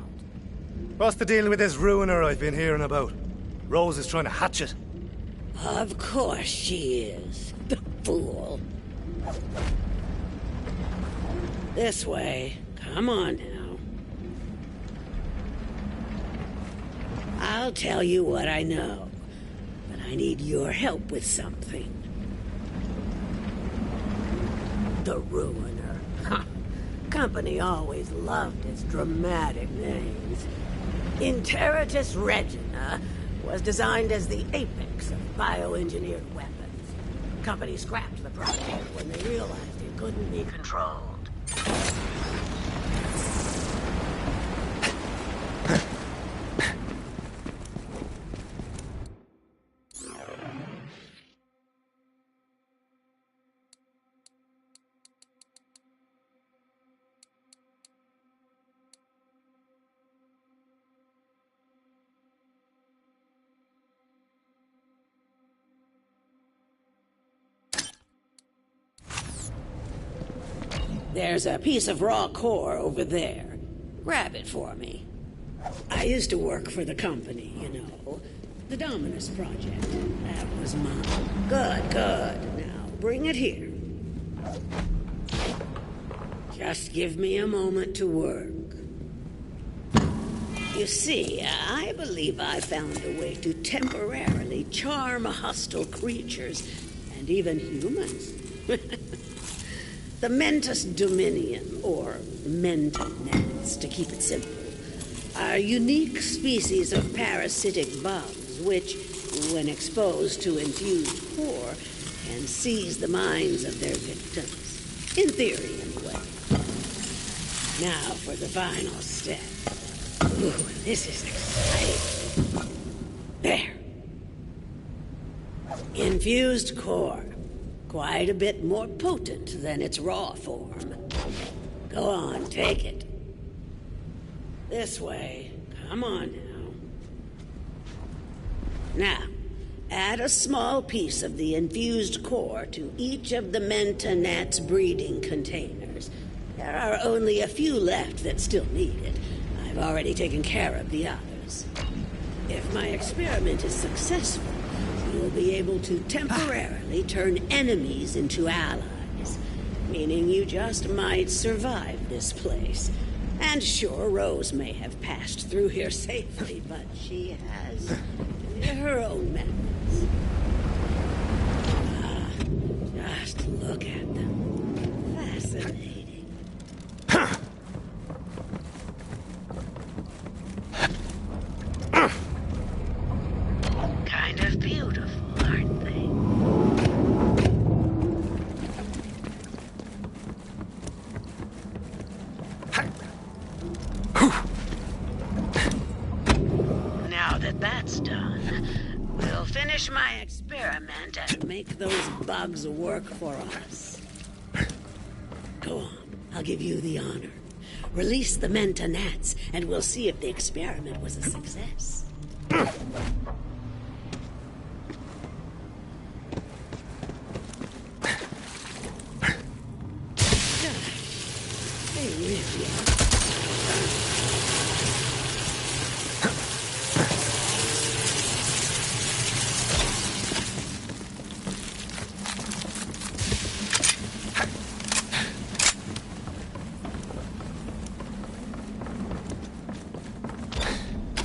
What's the deal with this ruiner I've been hearing about? Rose is trying to hatch it. Of course she is. The fool. This way. Come on now. I'll tell you what I know, but I need your help with something. The Ruiner. Company always loved its dramatic names. Interitus Regina was designed as the apex of bioengineered weapons. Company scrapped the project when they realized it couldn't be controlled. There's a piece of raw core over there. Grab it for me. I used to work for the company, you know. The Dominus Project. That was mine. Good, good. Now, bring it here. Just give me a moment to work. You see, I believe I found a way to temporarily charm hostile creatures, and even humans. The Mentis Dominion, or Mentonets, to keep it simple, are unique species of parasitic bugs which, when exposed to infused core, can seize the minds of their victims. In theory, anyway. Now for the final step. Ooh, this is exciting. There. Infused core. Quite a bit more potent than its raw form. Go on, take it. This way. Come on now. Now, add a small piece of the infused core to each of the Mentonat's breeding containers. There are only a few left that still need it. I've already taken care of the others. If my experiment is successful, you'll be able to temporarily turn enemies into allies, meaning you just might survive this place. And sure, Rose may have passed through here safely, but she has her own methods. Just look at them. Fascinating. Kind of beautiful, aren't they? Now that that's done, we'll finish my experiment and make those bugs work for us. Go on, I'll give you the honor. Release the Mentonats, and we'll see if the experiment was a success. They really are.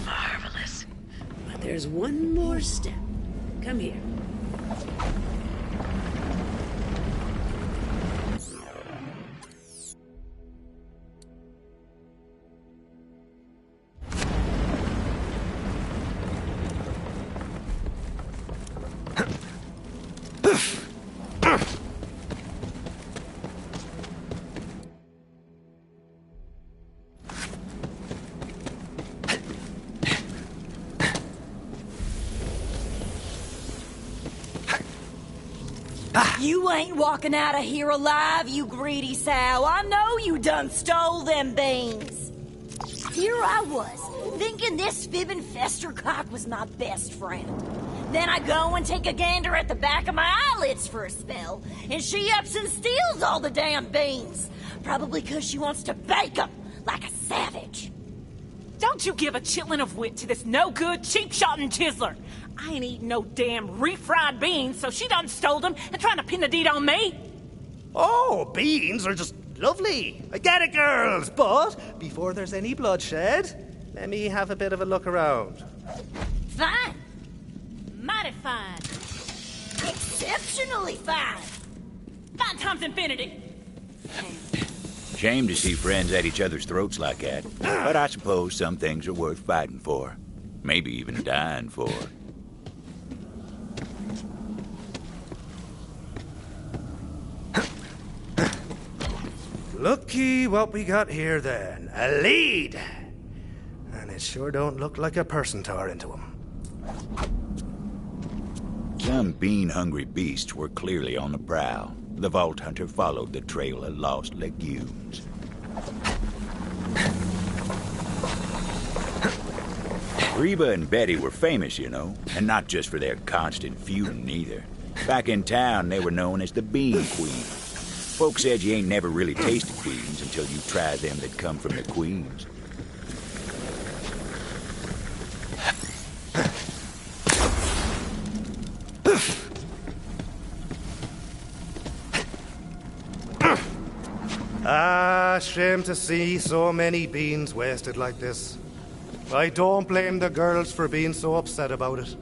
Marvelous. But there's one more step. Come here. You ain't walking out of here alive, you greedy sow. I know you done stole them beans. Here I was, thinking this fibbing festercock was my best friend. Then I go and take a gander at the back of my eyelids for a spell, and she ups and steals all the damn beans. Probably because she wants to bake them like a savage. Don't you give a chitlin of wit to this no-good, cheap-shotting chiseler. I ain't eating no damn refried beans, so she done stole them and trying to pin the deed on me. Oh, beans are just lovely. I get it, girls. But before there's any bloodshed, let me have a bit of a look around. Fine. Mighty fine. Exceptionally fine. Fine times infinity. Shame to see friends at each other's throats like that. But I suppose some things are worth fighting for. Maybe even dying for. Looky what we got here then. A lead. And it sure don't look like a person tore into him. Some bean-hungry beasts were clearly on the prowl. The Vault Hunter followed the trail of lost legumes. Reba and Betty were famous, you know, and not just for their constant feuding either. Back in town, they were known as the Bean Queen. Folks said you ain't never really tasted beans until you try them that come from the queens. Shame to see so many beans wasted like this. I don't blame the girls for being so upset about it.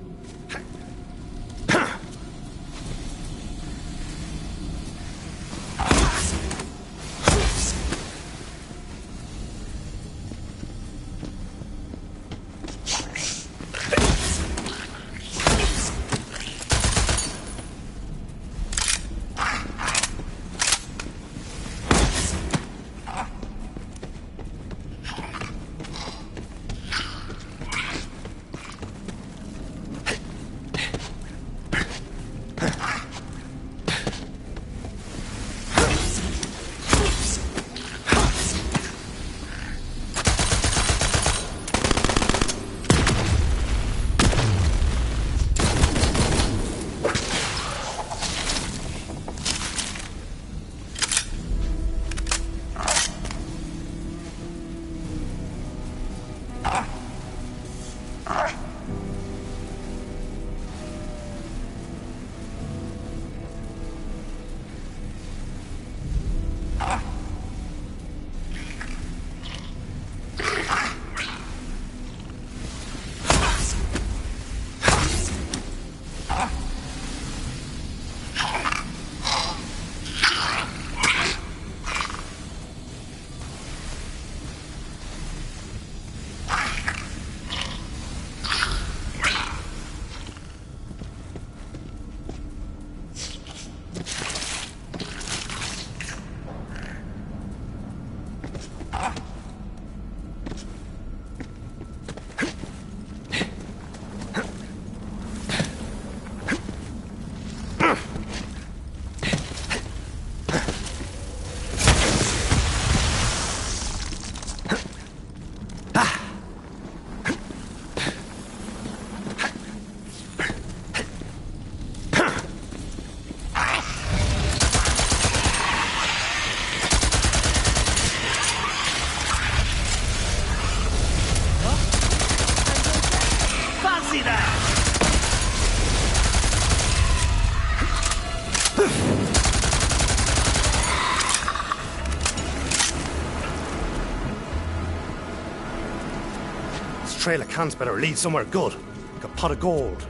Trail of cans better lead somewhere good, like a pot of gold.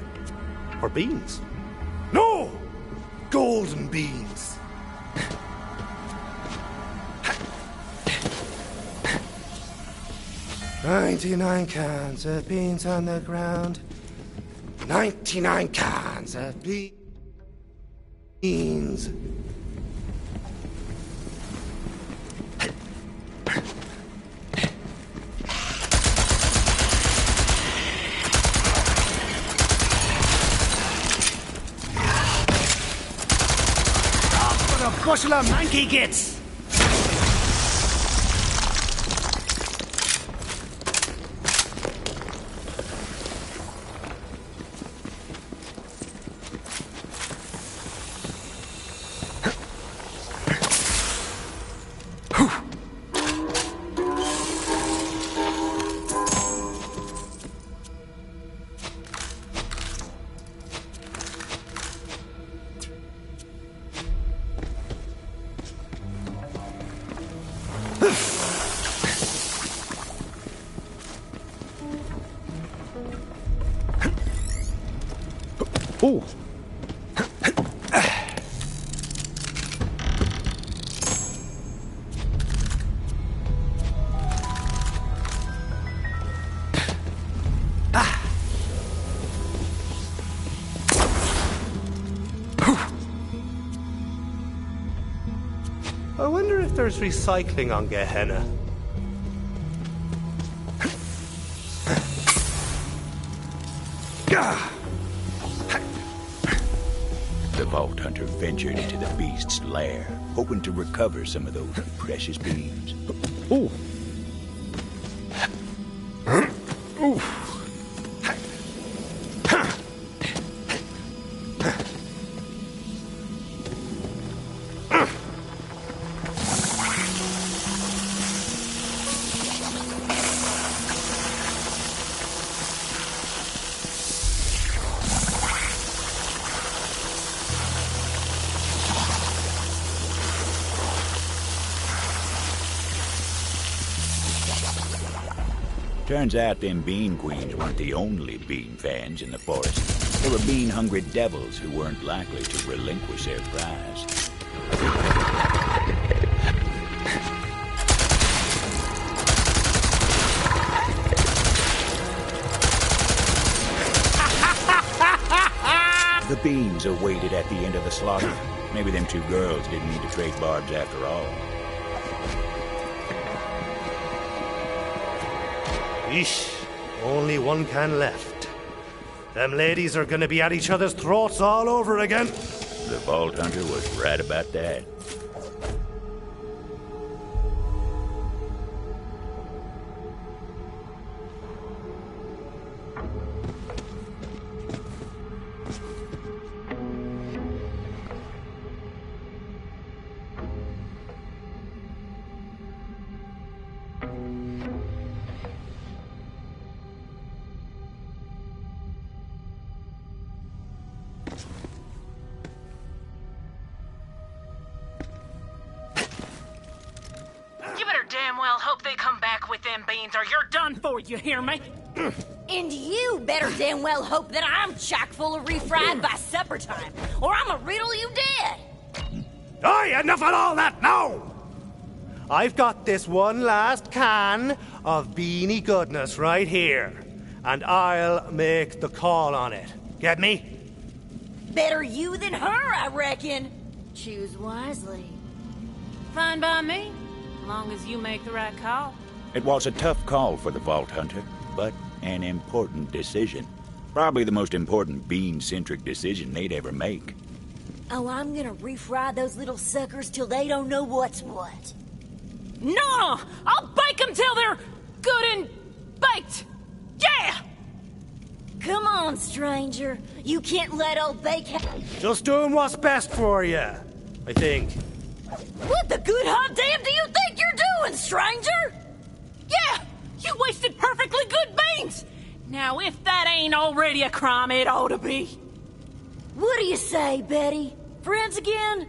Or beans. No! Golden beans. 99 cans of beans on the ground. 99 cans of beans. bushel of manky gits. Oh. I wonder if there's recycling on Gehenna. The Vault Hunter ventured into the beast's lair, hoping to recover some of those precious beans. Ooh. Ooh. Turns out them bean queens weren't the only bean fans in the forest. There were bean-hungry devils who weren't likely to relinquish their prize. The beans awaited at the end of the slaughter. Maybe them two girls didn't need to trade barbs after all. Eesh, only one can left. Them ladies are gonna be at each other's throats all over again. The Vault Hunter was right about that. Damn well hope they come back with them beans or you're done for, you hear me? And you better damn well hope that I'm chock full of refried by supper time, or I'ma riddle you dead. Aye, enough of all that now! I've got this one last can of beanie goodness right here, and I'll make the call on it. Get me? Better you than her, I reckon. Choose wisely. Fine by me. As long as you make the right call. It was a tough call for the Vault Hunter, but an important decision. Probably the most important bean-centric decision they'd ever make. Oh, I'm gonna refry those little suckers till they don't know what's what. No! I'll bake them till they're good and baked! Yeah! Come on, stranger. You can't let old Bake... Just doing what's best for you, I think. What the good hot damn do you think you're doing, stranger? Yeah! You wasted perfectly good beans! Now, if that ain't already a crime, it ought to be. What do you say, Betty? Friends again?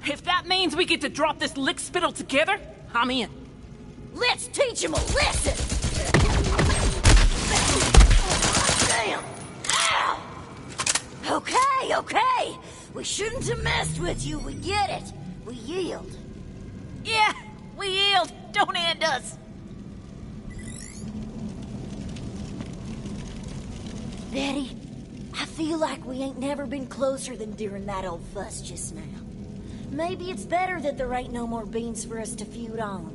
If that means we get to drop this lick spittle together, I'm in. Let's teach him a lesson! Damn! Ow! Okay, okay. We shouldn't have messed with you, we get it. We yield. Yeah, we yield. Don't end us. Betty, I feel like we ain't never been closer than during that old fuss just now. Maybe it's better that there ain't no more beans for us to feud on.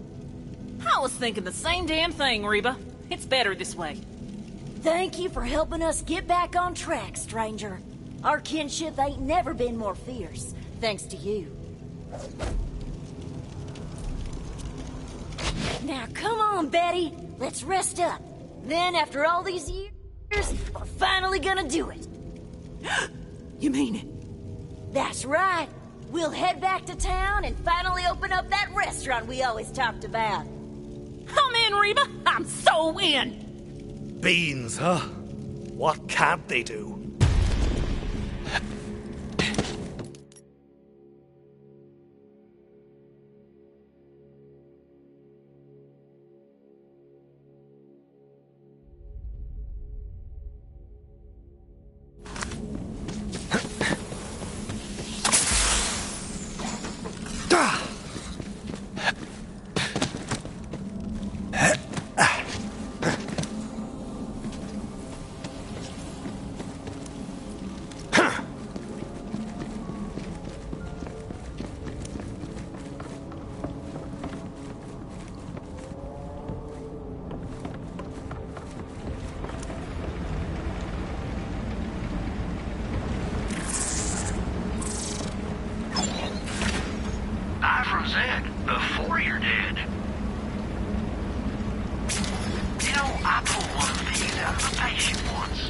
I was thinking the same damn thing, Reba. It's better this way. Thank you for helping us get back on track, stranger. Our kinship ain't never been more fierce, thanks to you. Now, come on, Betty. Let's rest up. Then, after all these years, we're finally gonna do it. You mean it? That's right. We'll head back to town and finally open up that restaurant we always talked about. I'm in, Reba. I'm so in. Beans, huh? What can't they do? Before you're dead. You know, I pulled one of these out of a patient once.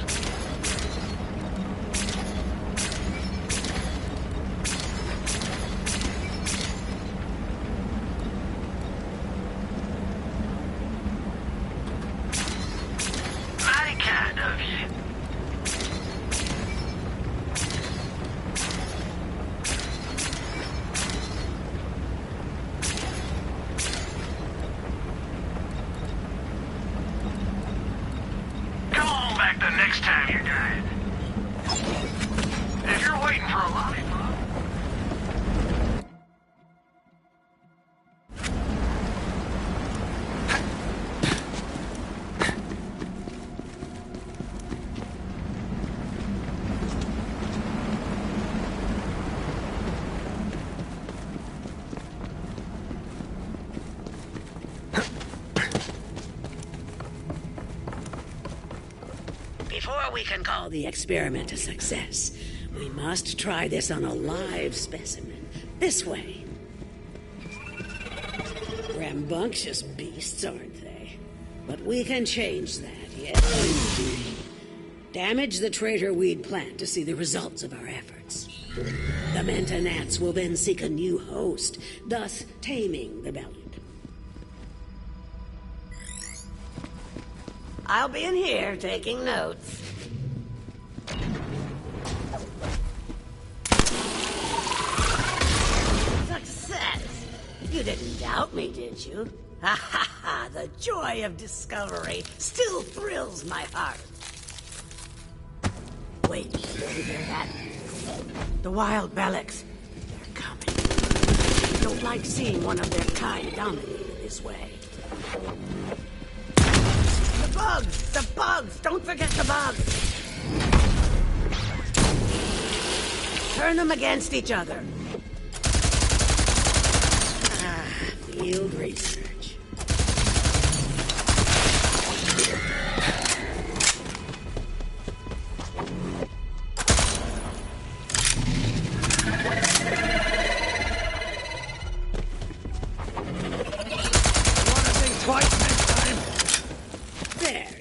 Mighty kind of you. The next time you're dying. If you're waiting for a lollipop. Before we can call the experiment a success, we must try this on a live specimen. This way. Rambunctious beasts, aren't they? But we can change that, yes, indeed. Damage the traitor weed plant to see the results of our efforts. The Menta gnats will then seek a new host, thus taming the belly. I'll be in here taking notes. Success! You didn't doubt me, did you? Ha ha ha! The joy of discovery still thrills my heart. Wait, you hear that? The wild Belix. They're coming. Don't like seeing one of their kind dominated this way. The bugs! The bugs! Don't forget the bugs! Turn them against each other. Ah, field research.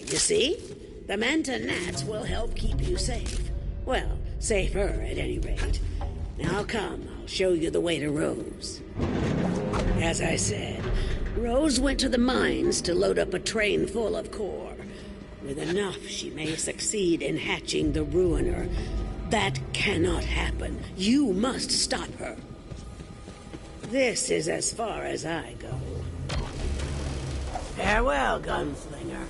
You see? The Manta gnats will help keep you safe. Well, safer at any rate. Now come, I'll show you the way to Rose. As I said, Rose went to the mines to load up a train full of core. With enough, she may succeed in hatching the Ruiner. That cannot happen. You must stop her. This is as far as I go. Farewell, gunslinger.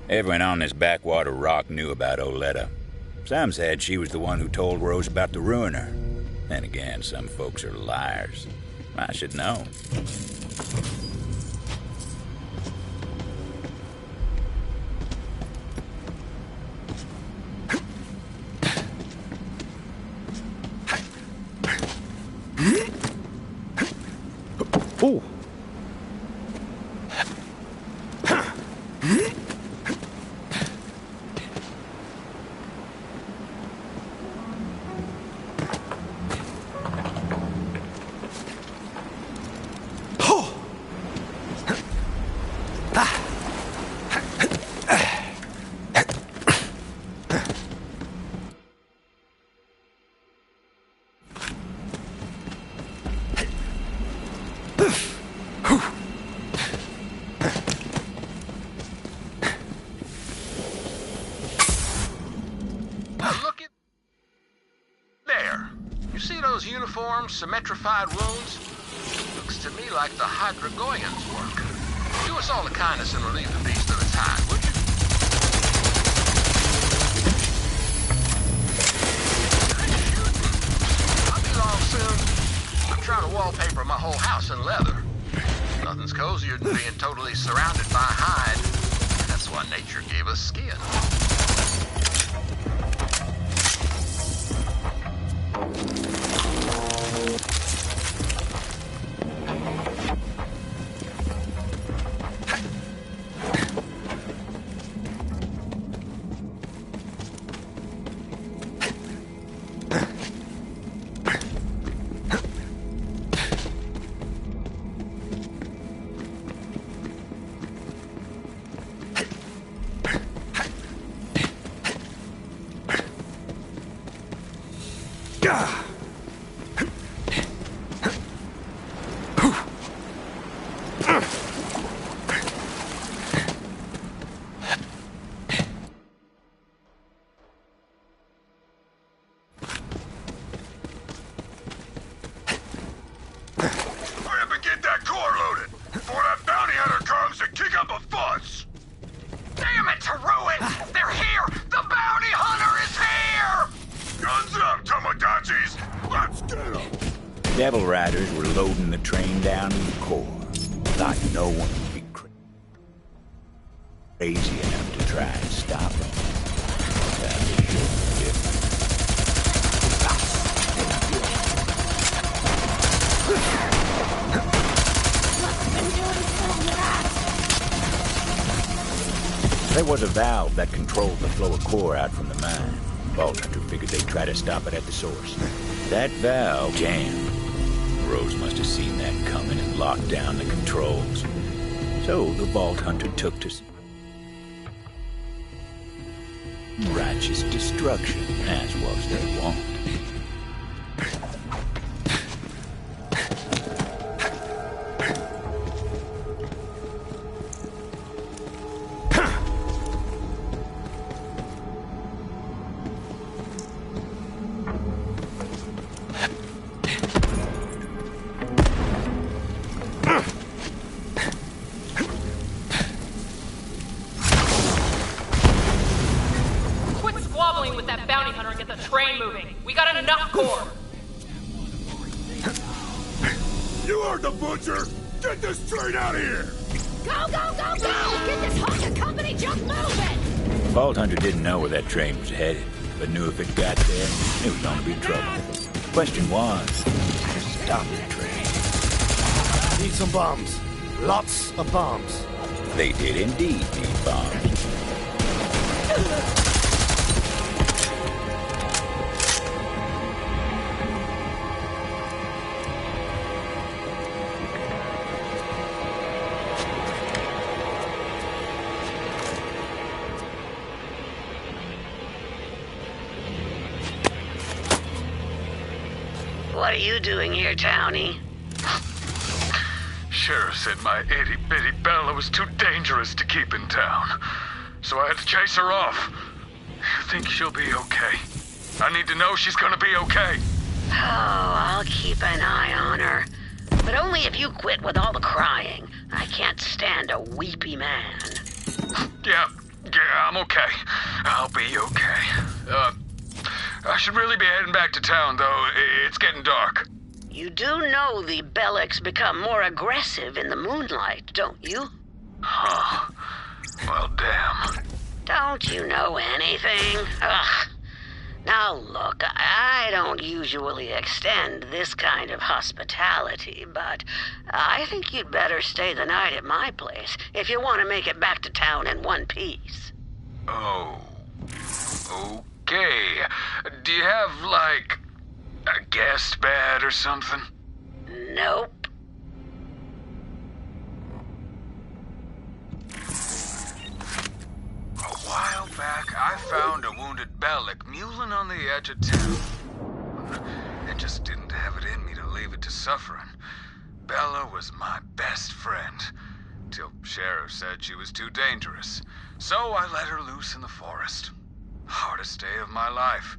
Everyone on this backwater rock knew about Oletta. Some said she was the one who told Rose about the ruiner. Then again, some folks are liars. I should know. Oh. Uniforms, symmetrified wounds. Looks to me like the Hydragoyans' work. Do us all a kindness and relieve the beast of its hide, would you? I'll be long soon. I'm trying to wallpaper my whole house in leather. Nothing's cozier than being totally surrounded by hide. That's why nature gave us skin. Devil Riders were loading the train down to the core. Thought no one would be crazy enough to try and stop them. That was sure different. There was a valve that controlled the flow of core out from the mine. Vault Hunter figured they'd try to stop it at the source. That valve jammed. Rose must have seen that coming and locked down the controls. So the Vault Hunter took to righteous destruction, as was their wont. Vault Hunter didn't know where that train was headed, but knew if it got there, it was going to be trouble. The question was, how to stop the train. Need some bombs. Lots of bombs. They did indeed need bombs. What are you doing here, Townie? Sheriff said my itty-bitty Bella was too dangerous to keep in town. So I had to chase her off. You think she'll be okay? I need to know she's gonna be okay. Oh, I'll keep an eye on her. But only if you quit with all the crying. I can't stand a weepy man. Yeah, I'm okay. I'll be okay. I should really be heading back to town, though. It's getting dark. You do know the Bellics become more aggressive in the moonlight, don't you? Huh. Well, damn. Don't you know anything? Ugh. Now look, I don't usually extend this kind of hospitality, but I think you'd better stay the night at my place if you want to make it back to town in one piece. Oh. Okay. Do you have, like, a guest bed or something? Nope. A while back, I found a wounded Bellic mewling on the edge of town. I just didn't have it in me to leave it to suffering. Bella was my best friend, till Sheriff said she was too dangerous. So I let her loose in the forest. Hardest day of my life.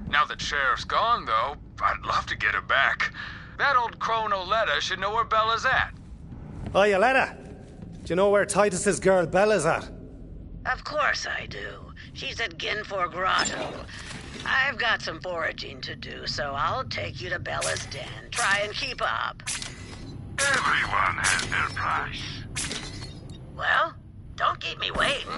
Now that Sheriff's gone, though, I'd love to get her back. That old crone Oletta should know where Bella's at. Oh, Yoletta, do you know where Titus's girl Bella's at? Of course I do. She's at Ginfor Grotto. I've got some foraging to do, so I'll take you to Bella's den. Try and keep up. Everyone has their price. Well, don't keep me waiting.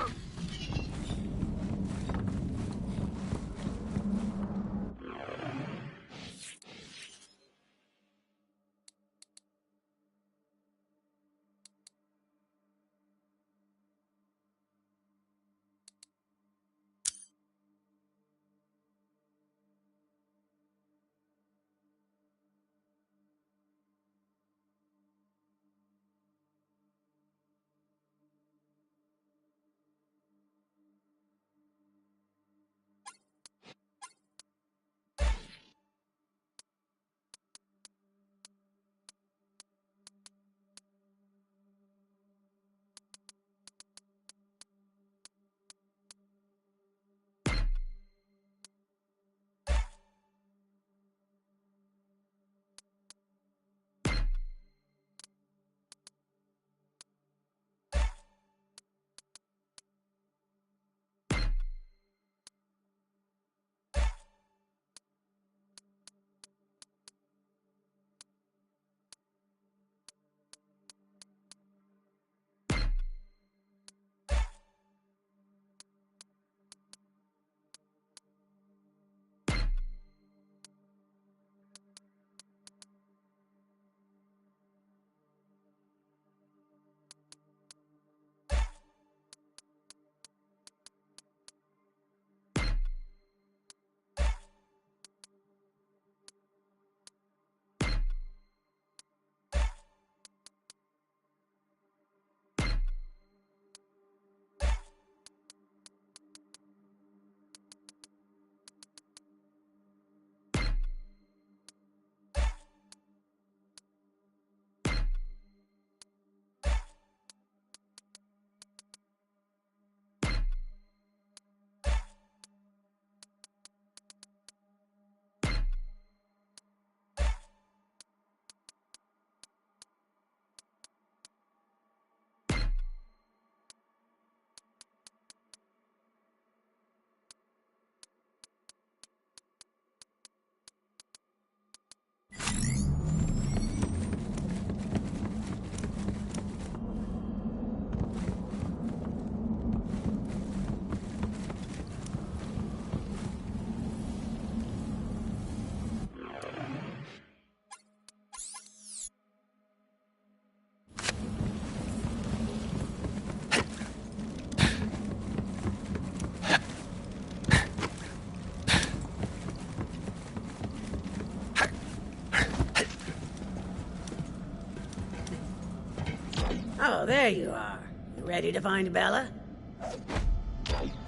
Oh, there you are. You ready to find Bella?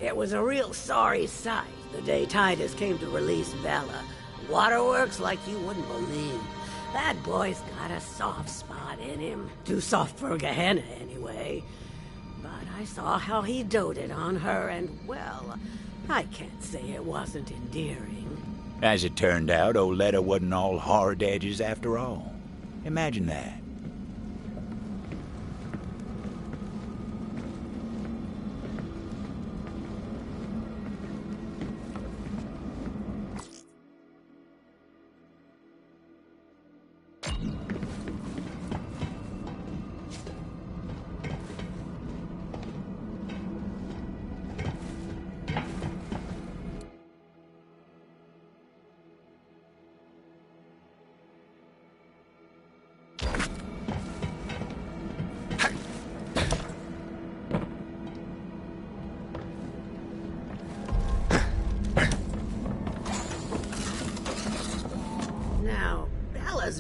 It was a real sorry sight the day Titus came to release Bella. Waterworks like you wouldn't believe. That boy's got a soft spot in him. Too soft for Gehenna, anyway. But I saw how he doted on her, and, well, I can't say it wasn't endearing. As it turned out, Oletta wasn't all hard edges after all. Imagine that.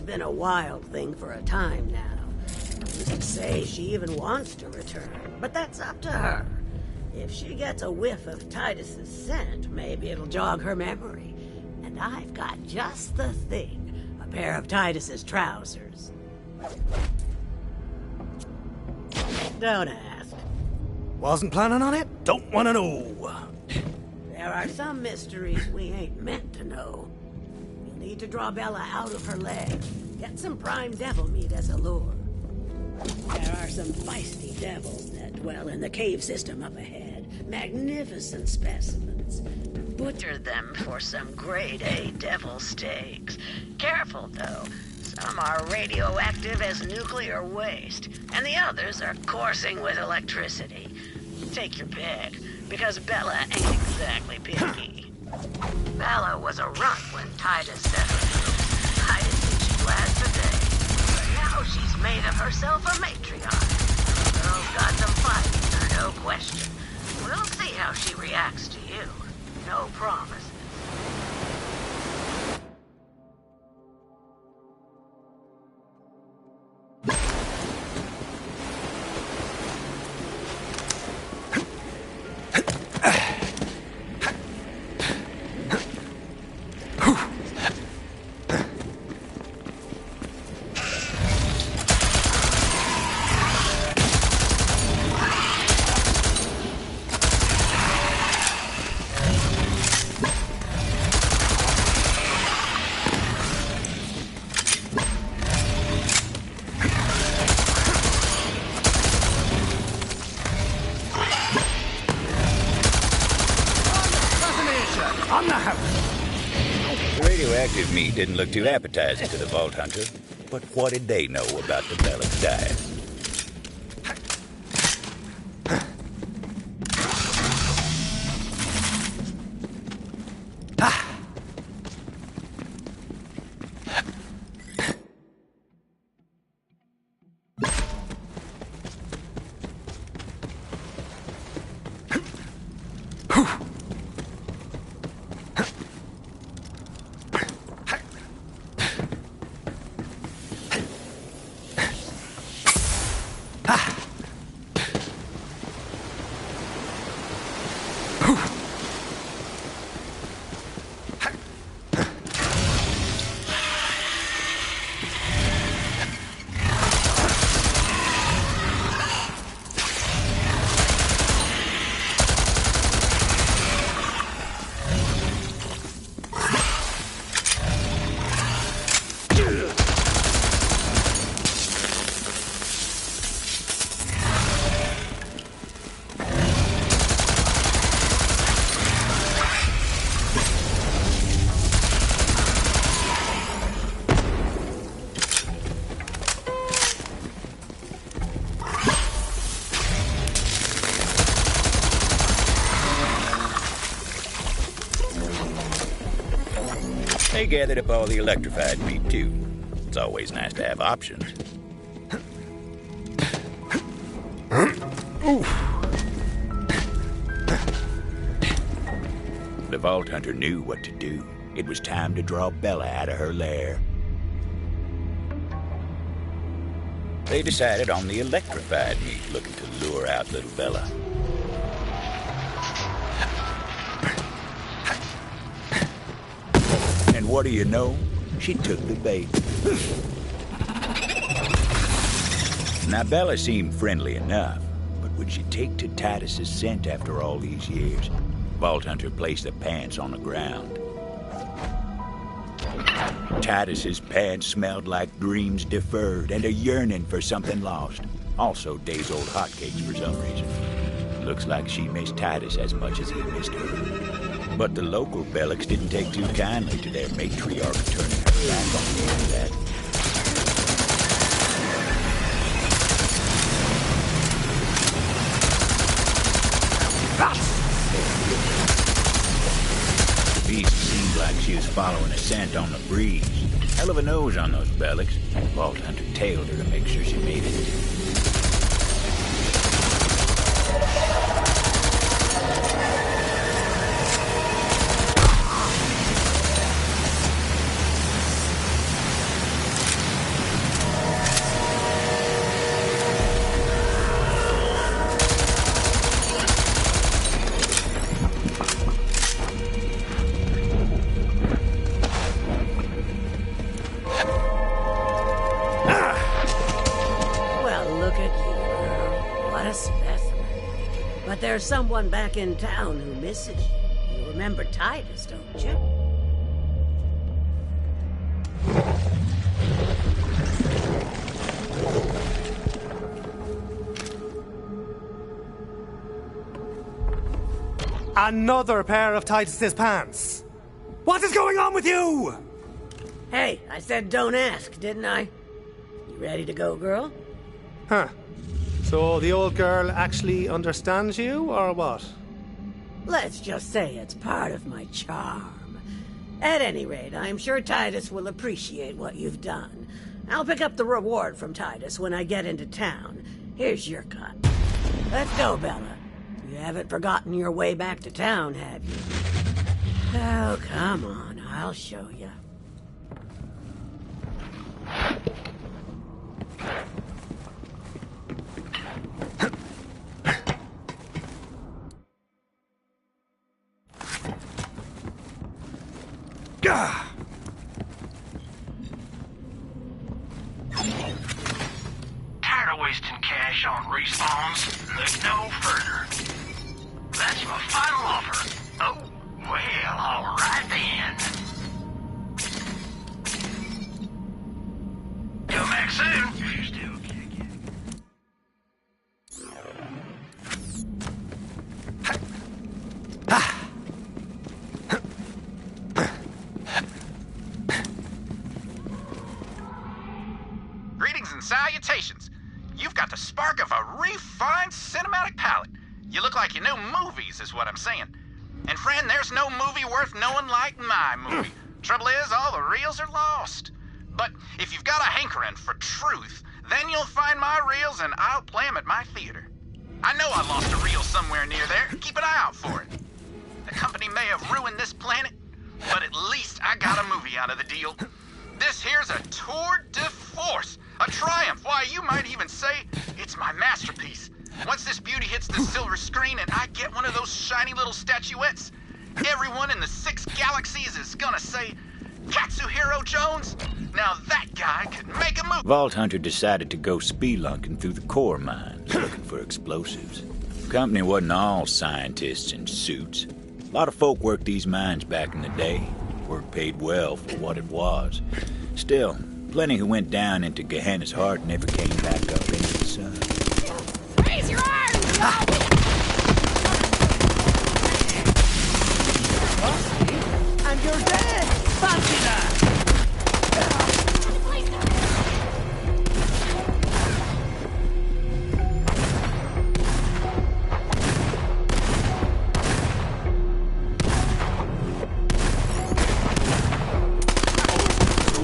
been a wild thing for a time now. Who's to say she even wants to return? But that's up to her. If she gets a whiff of Titus's scent, maybe it'll jog her memory. And I've got just the thing. A pair of Titus's trousers. Don't ask. Wasn't planning on it? Don't want to know. There are some mysteries we ain't meant to know. You'll need to draw Bella out of her leg. Get some prime devil meat as a lure. There are some feisty devils that dwell in the cave system up ahead. Magnificent specimens. Butcher them for some grade A devil steaks. Careful, though. Some are radioactive as nuclear waste, and the others are coursing with electricity. Take your pick, because Bella ain't exactly picky. Bella was a runt when Titus set her loose. I didn't think she'd last a day. But now she's made of herself a matriarch. The girl's got some fight in her, no question. We'll see how she reacts to you. No promises. Radioactive meat didn't look too appetizing to the Vault Hunter, but what did they know about the Bellic's diet? They gathered up all the electrified meat, too. It's always nice to have options. The Vault Hunter knew what to do. It was time to draw Bella out of her lair. They decided on the electrified meat, looking to lure out little Bella. And what do you know? She took the bait. Now, Bella seemed friendly enough, but would she take to Titus's scent after all these years? Vault Hunter placed the pants on the ground. Titus's pants smelled like dreams deferred and a yearning for something lost. Also, days-old hotcakes for some reason. Looks like she missed Titus as much as he missed her. But the local Bellics didn't take too kindly to their matriarch turning her back on the end of that. The beast seemed like she was following a scent on the breeze. Hell of a nose on those Bellics. Vault Hunter tailed her to make sure she made it. There's someone back in town who misses you. You remember Titus, don't you? Another pair of Titus's pants. What is going on with you? Hey, I said don't ask, didn't I? You ready to go, girl? Huh. So the old girl actually understands you, or what? Let's just say it's part of my charm. At any rate, I'm sure Titus will appreciate what you've done. I'll pick up the reward from Titus when I get into town. Here's your cut. Let's go, Bella. You haven't forgotten your way back to town, have you? Oh, come on, I'll show you. Tired of wasting cash on respawns? Look no further. That's my final offer. Oh, well, all right then. Come back soon if you're still kicking. Greetings and salutations. You've got the spark of a refined cinematic palette. You look like you know movies, is what I'm saying. And friend, there's no movie worth knowing like my movie. Trouble is, all the reels are lost. But if you've got a hankering for truth, then you'll find my reels and I'll play them at my theater. I know I lost a reel somewhere near there. Keep an eye out for it. The company may have ruined this planet, but at least I got a movie out of the deal. This here's a tour de force, a triumph. Why, you might even say it's my masterpiece. Once this beauty hits the silver screen and I get one of those shiny little statuettes, everyone in the 6 galaxies is gonna say, Katsuhiro Jones, now that guy could make a move. Vault Hunter decided to go spelunking through the core mines, looking for explosives. The company wasn't all scientists in suits. A lot of folk worked these mines back in the day. Work paid well for what it was. Still, plenty who went down into Gehenna's heart never came back up into the sun. Raise your arms! And you're dead! Fancy that!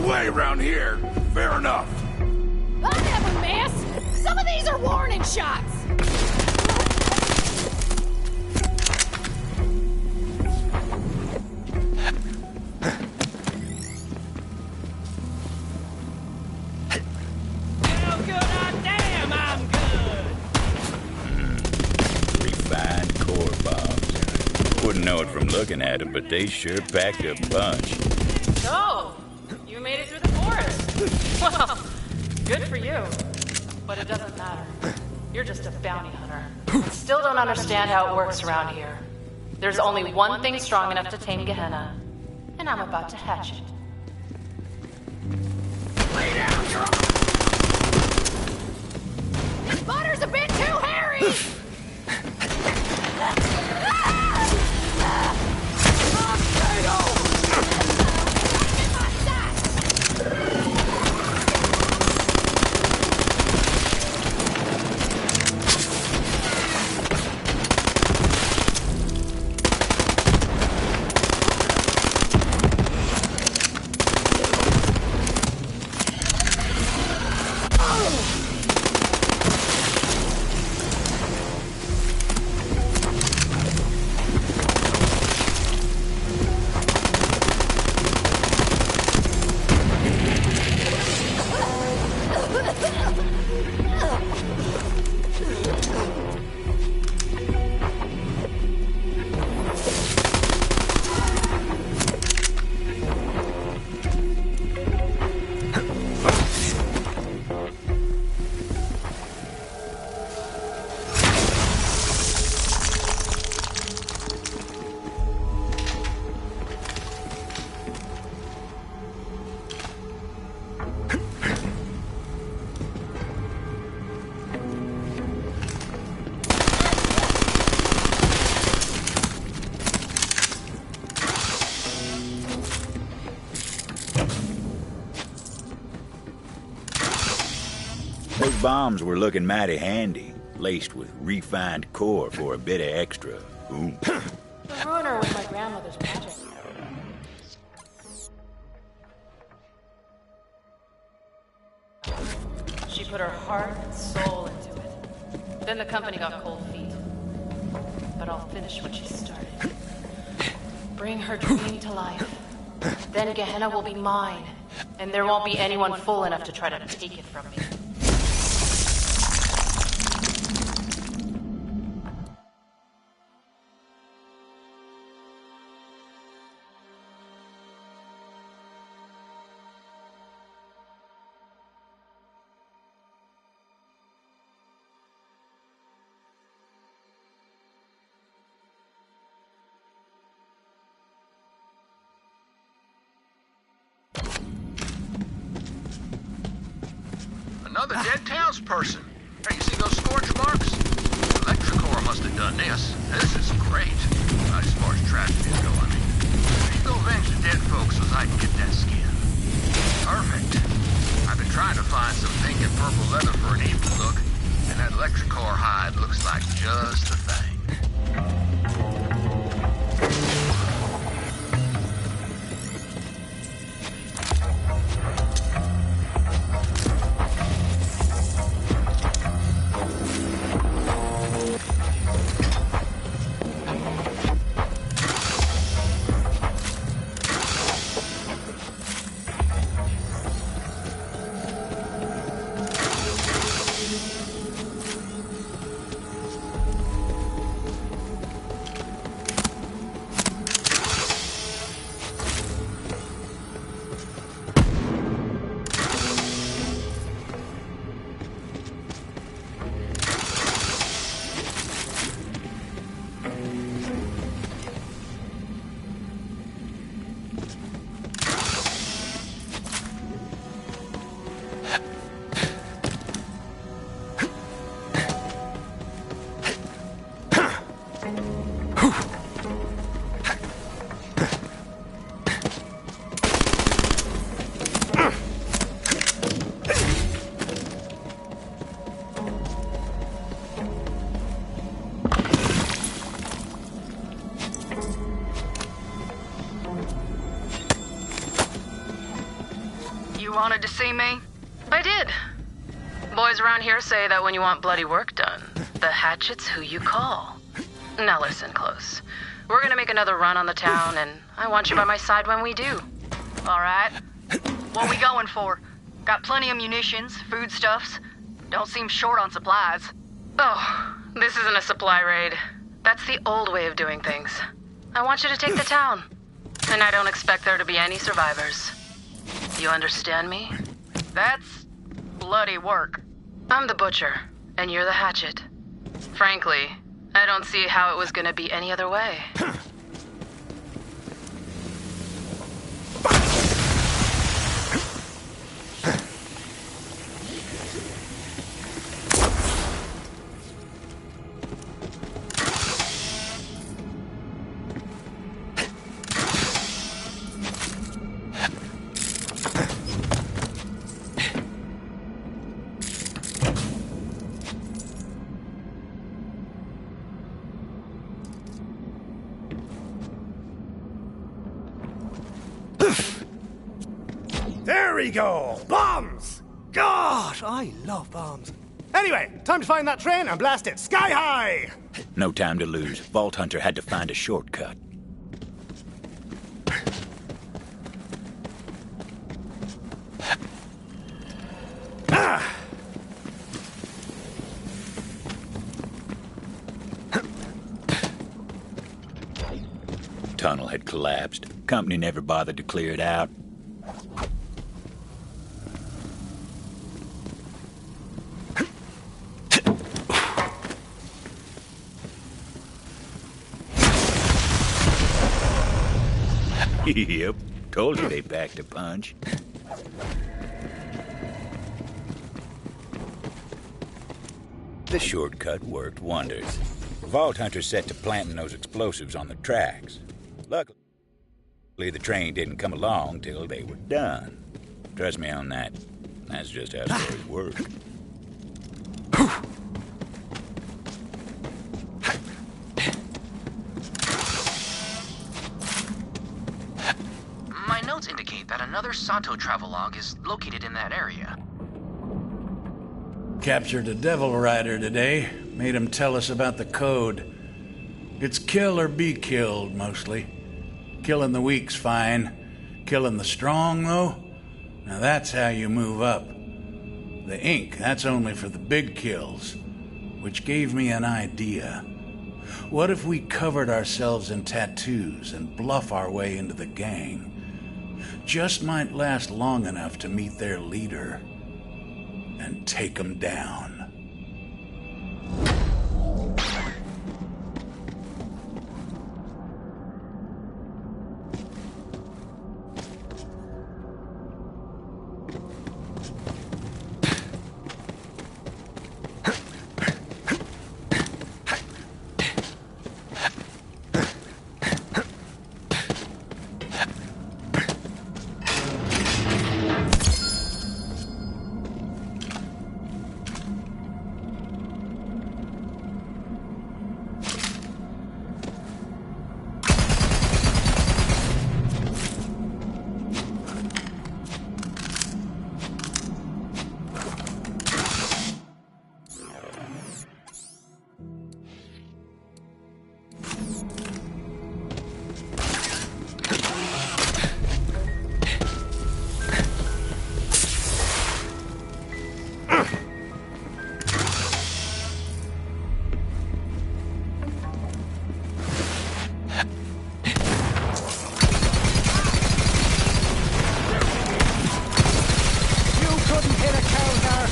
Way around here. Fair enough. I'll never miss! Some of these are warning shots! How good I damn I'm good! Refined core bombs. Wouldn't know it from looking at them, but they sure packed a punch. So, you made it through the forest. Well, good for you. But it doesn't matter. You're just a bounty hunter. Still don't understand how it works around here. There's only one thing strong enough to tame Gehenna, and I'm about to hatch it. Lay down, girl! This butter's a bit too hairy! bombs were looking mighty handy, laced with refined core for a bit of extra oomph. The ruiner was my grandmother's project. She put her heart and soul into it. Then the company got cold feet. But I'll finish what she started. Bring her dream to life. Then Gehenna will be mine, and there won't be anyone fool enough to try to take it from me. Another dead townsperson. Hey, you see those scorch marks? Electricore must have done this. This is great. As far as tragedies go, I mean. You go avenge the dead folks so I can get that skin. Perfect. I've been trying to find some pink and purple leather for an even look, and that electricore hide looks like just the thing. You wanted to see me? I did. Boys around here say that when you want bloody work done, the hatchet's who you call. Now listen close. We're gonna make another run on the town, and I want you by my side when we do. All right? What we going for? Got plenty of munitions, foodstuffs. Don't seem short on supplies. Oh, this isn't a supply raid. That's the old way of doing things. I want you to take the town. And I don't expect there to be any survivors. You understand me? That's bloody work. I'm the butcher, and you're the hatchet. Frankly, I don't see how it was gonna be any other way. There we go! Bombs! Gosh, I love bombs. Anyway, time to find that train and blast it sky high! No time to lose. Vault Hunter had to find a shortcut. Tunnel had collapsed. Company never bothered to clear it out. Yep, told you they packed a punch. The shortcut worked wonders. Vault Hunter set to planting those explosives on the tracks. Luckily, the train didn't come along till they were done. Trust me on that. That's just how stories work. another Sato travelogue is located in that area. Captured a devil rider today. Made him tell us about the code. It's kill or be killed, mostly. Killing the weak's fine. Killing the strong, though? Now that's how you move up. The ink, that's only for the big kills. Which gave me an idea. What if we covered ourselves in tattoos and bluff our way into the gang? Just might last long enough to meet their leader and take them down.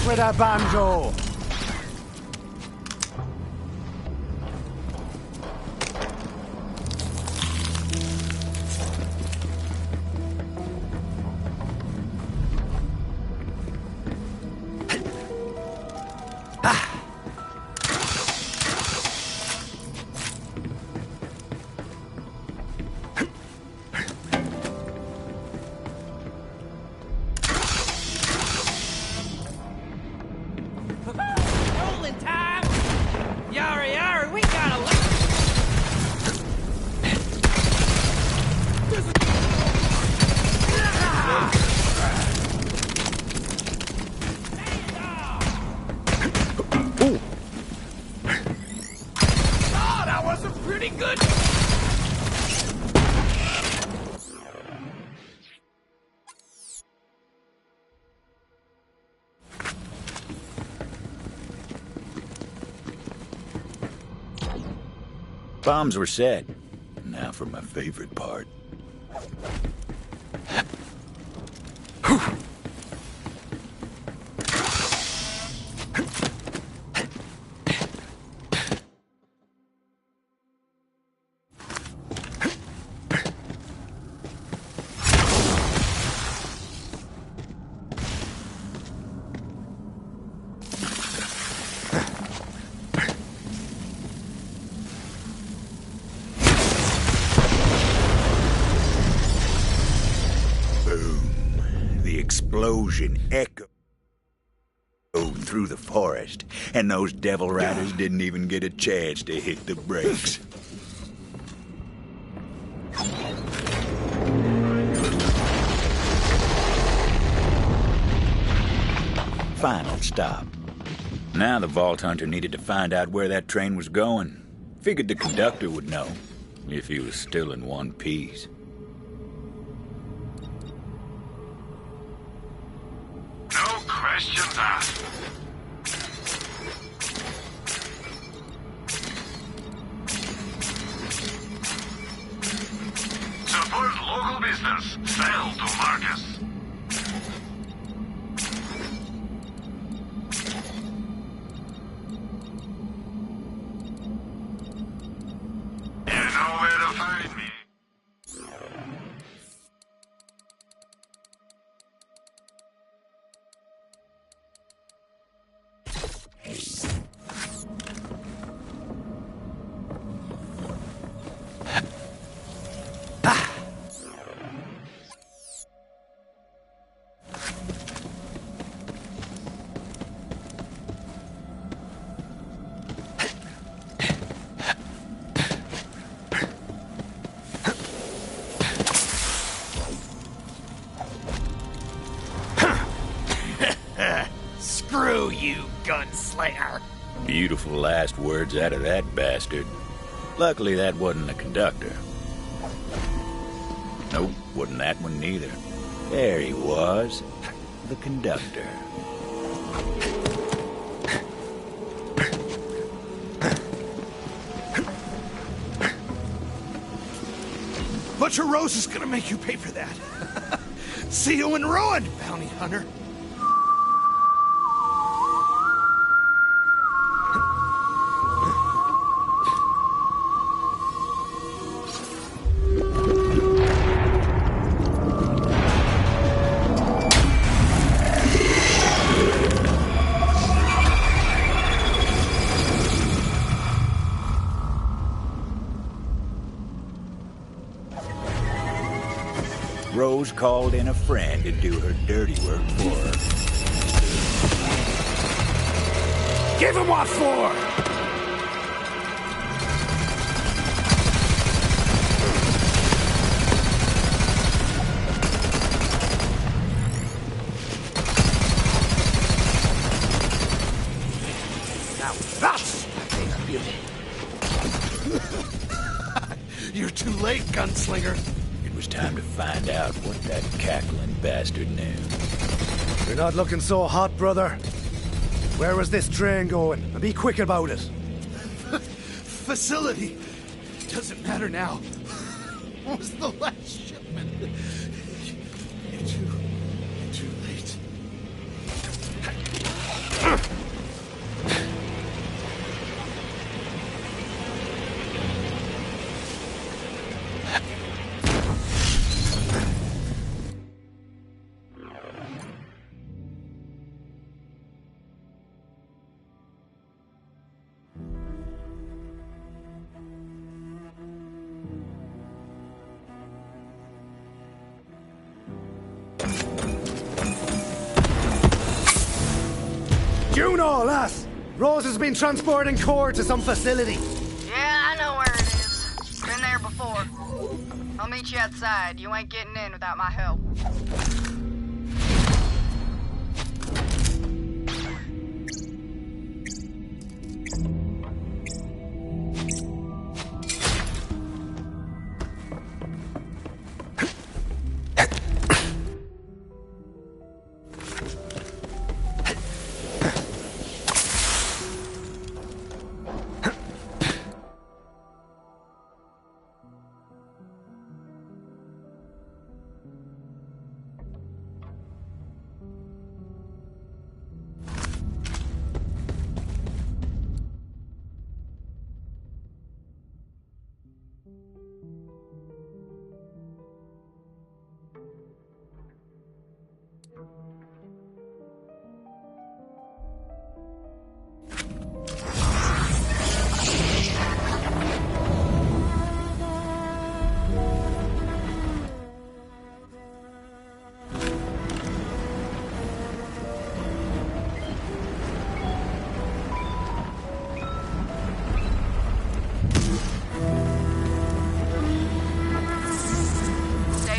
With a banjo! Bombs were set. Now for my favorite part. Explosion echoed through the forest, and those devil riders didn't even get a chance to hit the brakes. Final stop. Now the Vault Hunter needed to find out where that train was going. Figured the conductor would know, if he was still in one piece. No questions asked. Support local business. Sell to Marcus. You know where to find me. gunslinger. Beautiful last words out of that bastard. Luckily, that wasn't the conductor. Nope, wasn't that one neither. There he was, the conductor. Butcher Rose is gonna make you pay for that. See you in ruin, bounty hunter. Rose called in a friend to do her dirty work for her. Give him what for! Now that's paying a bill. You're too late, gunslinger. It was time to find out what that cackling bastard knew. You're not looking so hot, brother. Where was this train going? And be quick about it. Facility. Doesn't matter now. What was the last shipment? You're too late. You know, lass! Rose has been transporting core to some facility. Yeah, I know where it is. Been there before. I'll meet you outside. You ain't getting in without my help.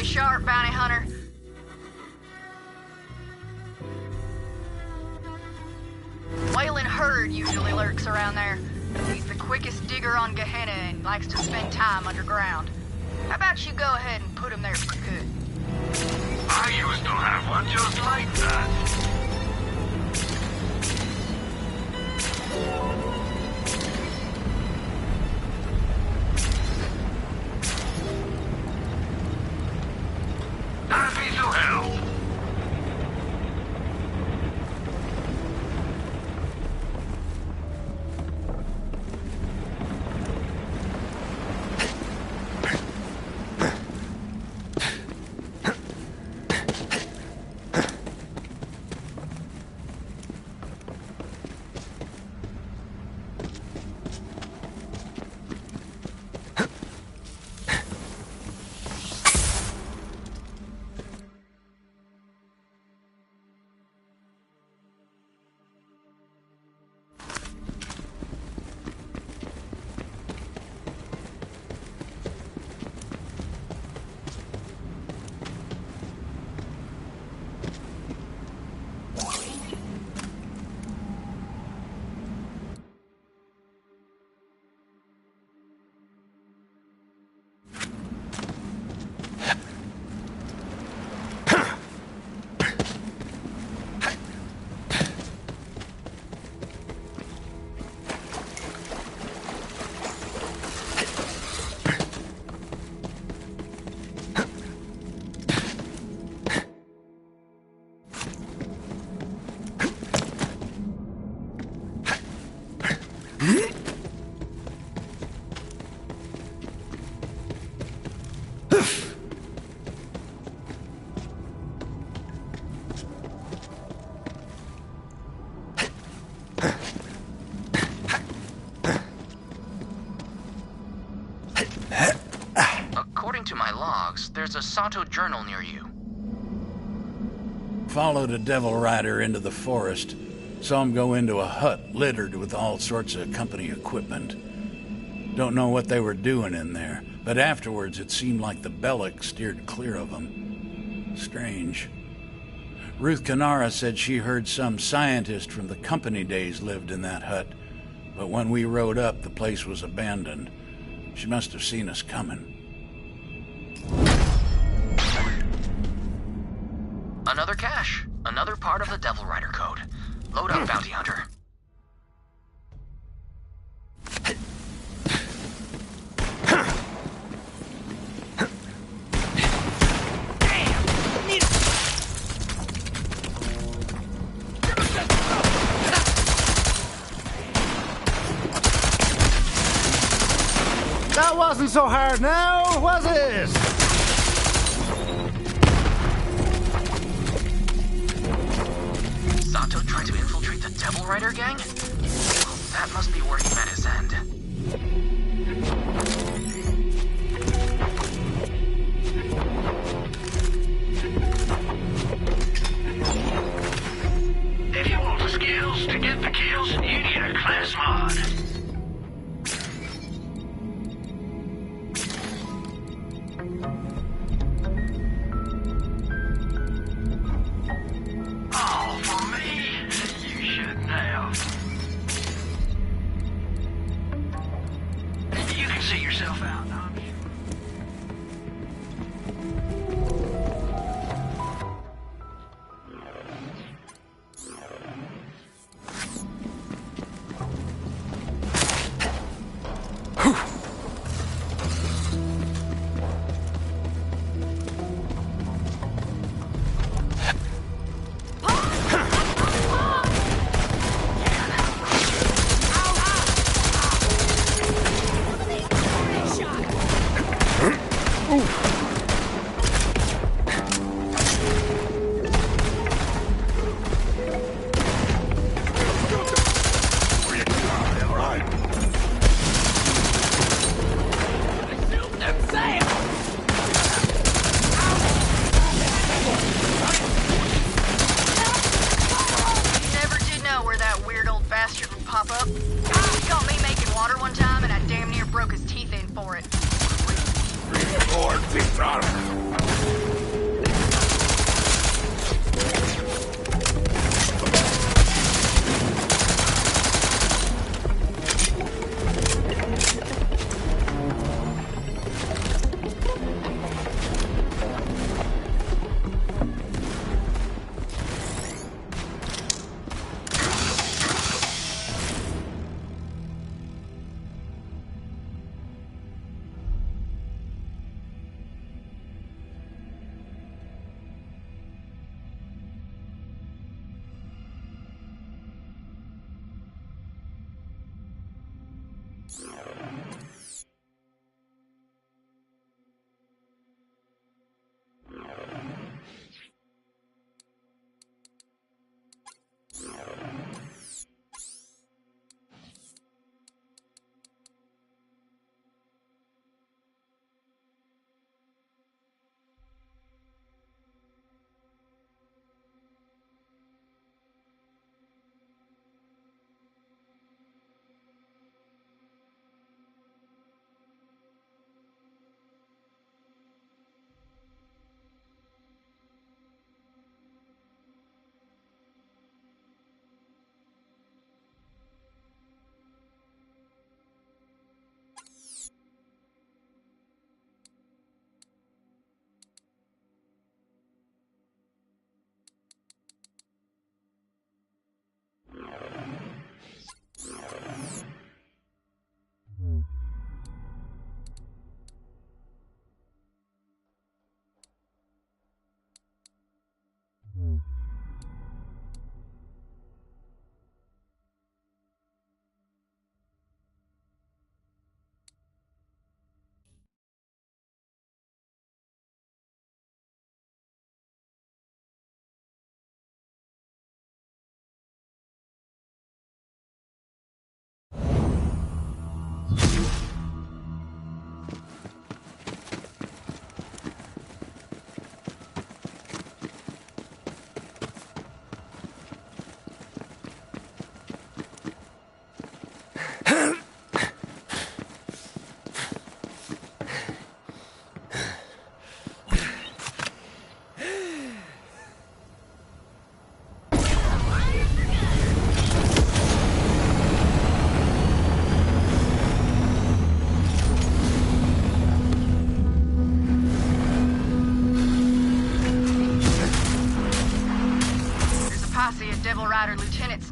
Sharp, bounty hunter. Waylon Hurd usually lurks around there. He's the quickest digger on Gehenna and likes to spend time underground. How about you go ahead and put him there if you could? I used to have one just like that. Happy to help. According to my logs, there's a Sato journal near you. Followed a devil rider into the forest. Saw him go into a hut littered with all sorts of company equipment. Don't know what they were doing in there, but afterwards it seemed like the Bellic steered clear of them. Strange. Ruth Canara said she heard some scientist from the company days lived in that hut, but when we rode up, the place was abandoned. She must have seen us coming. Another cache. Another part of the Devil Rider code. Load up, Bounty Hunter. That wasn't so hard now, was it? Sato tried to infiltrate the Devil Rider gang? Well, that must be where he met his end. If you want the skills to get the kills, you need a class mod. Oh, for me? You shouldn't have. You can see yourself out, I'm sure.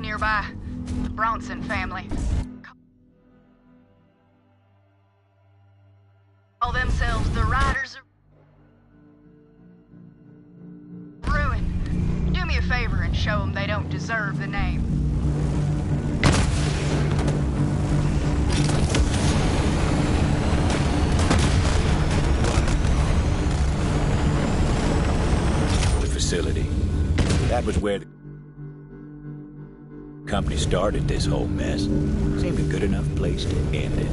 nearby. The Bronson family. Call themselves the Riders of Ruin. Do me a favor and show them they don't deserve the name. The facility. That was where the company started this whole mess. Seemed a good enough place to end it.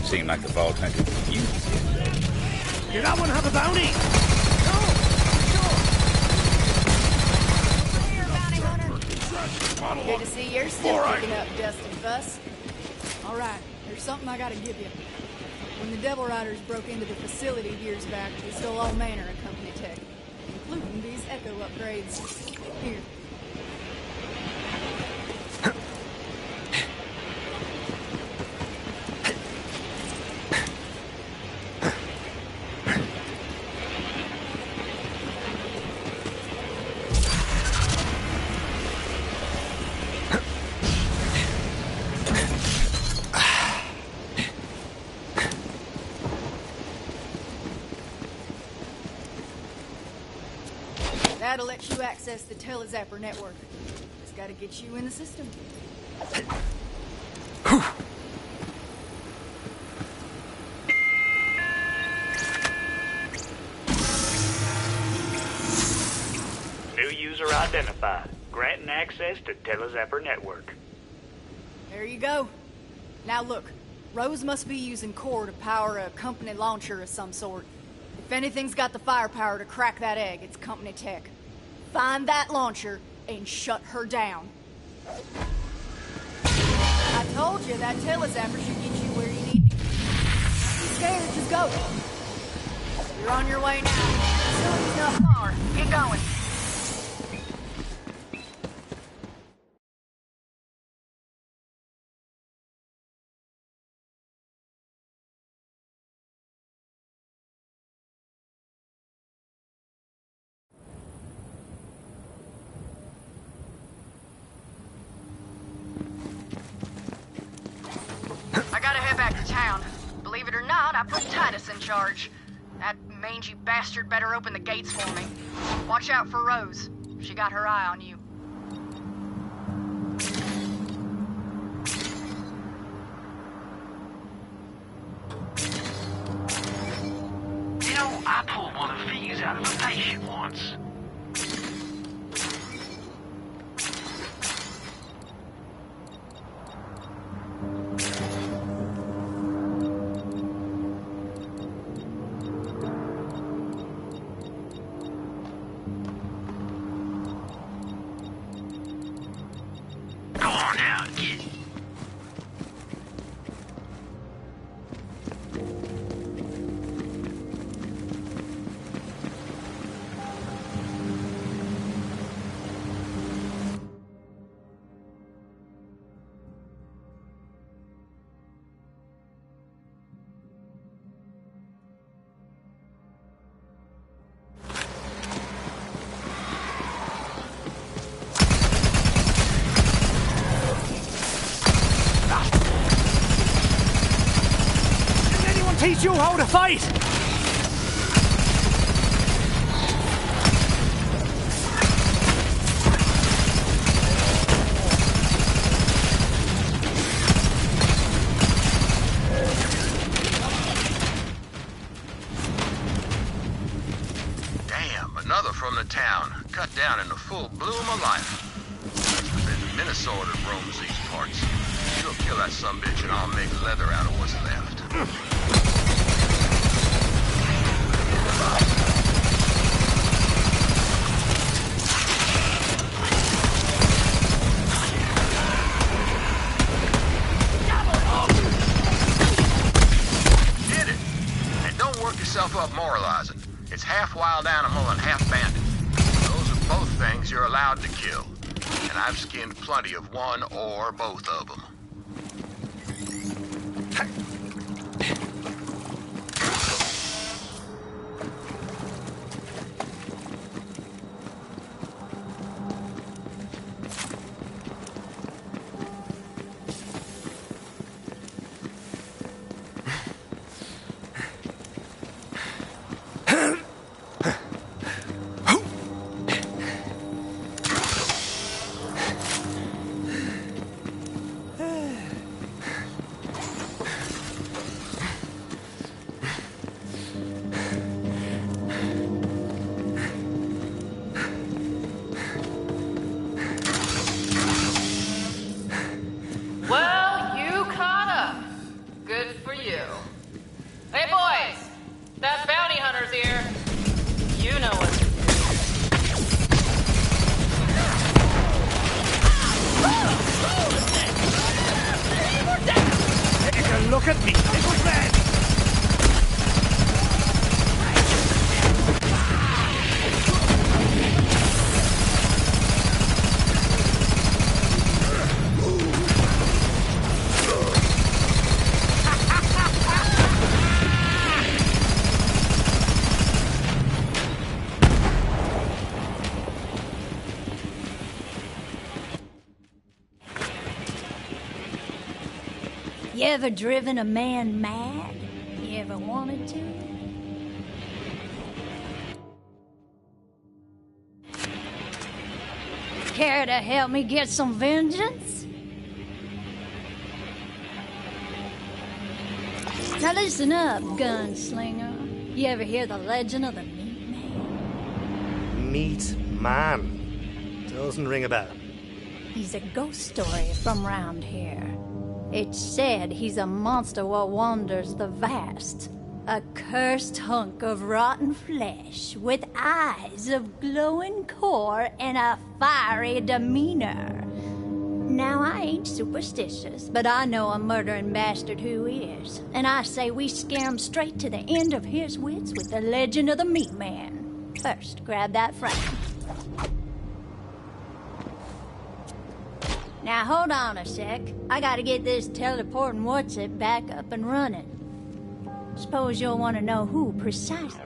Seemed like the vault hunter could use it. Did that one have a bounty? Good to see you're still picking up dust and fuss. All right, there's something I gotta give you. When the Devil Riders broke into the facility years back, they stole all manner of company tech, including these Echo upgrades. Here. That'll let you access the Telezapper network. Just gotta get you in the system. New user identified. Granting access to Telezapper network. There you go. Now look, Rose must be using core to power a company launcher of some sort. If anything's got the firepower to crack that egg, it's company tech. Find that launcher and shut her down. I told you that Telezapper should get you where you need to. Be scared, just go. You're on your way now. Facility's not far. Get going. I gotta head back to town. Believe it or not, I put Titus in charge. That mangy bastard better open the gates for me. Watch out for Rose. She got her eye on you. You know, I pulled one of these out of a patient once. Go on now, kid. Teach you how to fight! Damn, another from the town. Cut down in the full bloom of life. Then Minnesota roams these parts. She'll kill that sumbitch and I'll make leather out of what's left. Did it! And don't work yourself up moralizing. It's half wild animal and half bandit. Those are both things you're allowed to kill. And I've skinned plenty of one or both of them. Well, you caught up. Good for you. Hey, boys! That bounty hunter's here. You know what to Take a look at me, little man! You ever driven a man mad? You ever wanted to? Care to help me get some vengeance? Now listen up, gunslinger. You ever hear the legend of the Meat Man? Meat Man. Doesn't ring a bell. He's a ghost story from round here. It's said he's a monster what wanders the vast. A cursed hunk of rotten flesh with eyes of glowing core and a fiery demeanor. Now, I ain't superstitious, but I know a murdering bastard who is. And I say we scare him straight to the end of his wits with the legend of the Meat Man. First, grab that frame. Now, hold on a sec. I gotta get this teleporting what's-it back up and running. Suppose you'll want to know who precisely.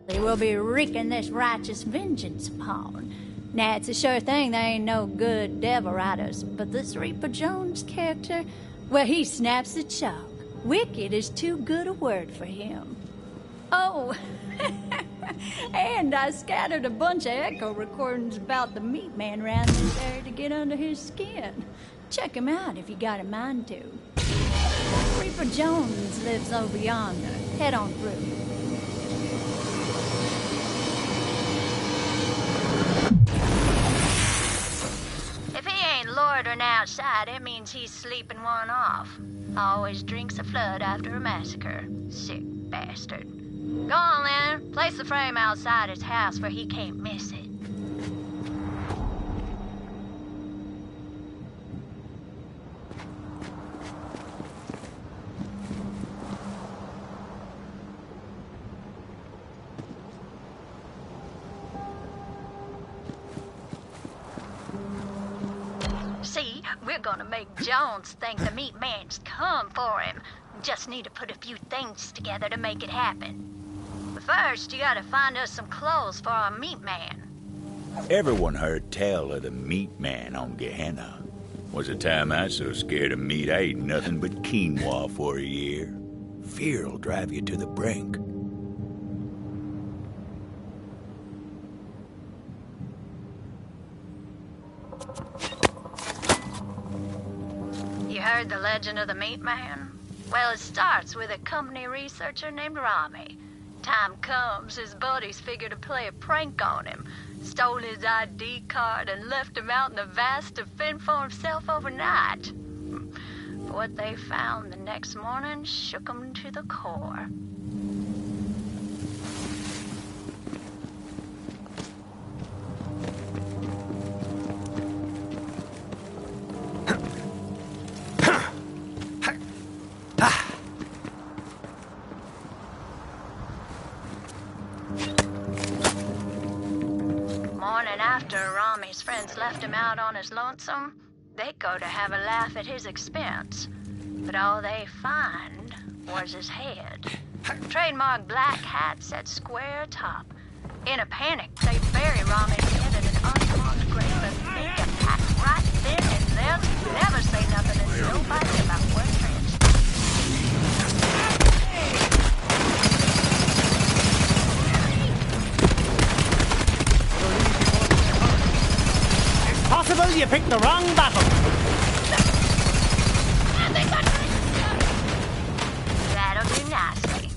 They will be wreaking this righteous vengeance upon. Now, it's a sure thing there ain't no good devil riders, but this Reaper Jones character, well, he snaps the chalk. Wicked is too good a word for him. Oh, and I scattered a bunch of echo recordings about the Meat Man around this area to get under his skin. Check him out if you got a mind to. Reaper Jones lives over yonder. Head on through. Loitering outside, it means he's sleeping one off. Always drinks a flood after a massacre. Sick bastard. Go on then, place the frame outside his house where he can't miss it. See, we're gonna make Jones think the Meat Man's come for him. Just need to put a few things together to make it happen. But first, you gotta find us some clothes for our Meat Man. Everyone heard tell of the Meat Man on Gehenna. Was a time I so scared of meat I ate nothing but quinoa for a year. Fear'll drive you to the brink. You heard the legend of the Meat Man? Well, it starts with a company researcher named Rami. Time comes, his buddies figure to play a prank on him. Stole his ID card and left him out in the vast to fend for himself overnight. But what they found the next morning shook him to the core. After Rami's friends left him out on his lonesome, they go to have a laugh at his expense. But all they find was his head. Trademark black hat set square atop. In a panic, they bury Rami's head in an unmarked grave and make a pact right then and there to never say nothing to nobody about what transpired. possible you picked the wrong battle. That'll do nicely.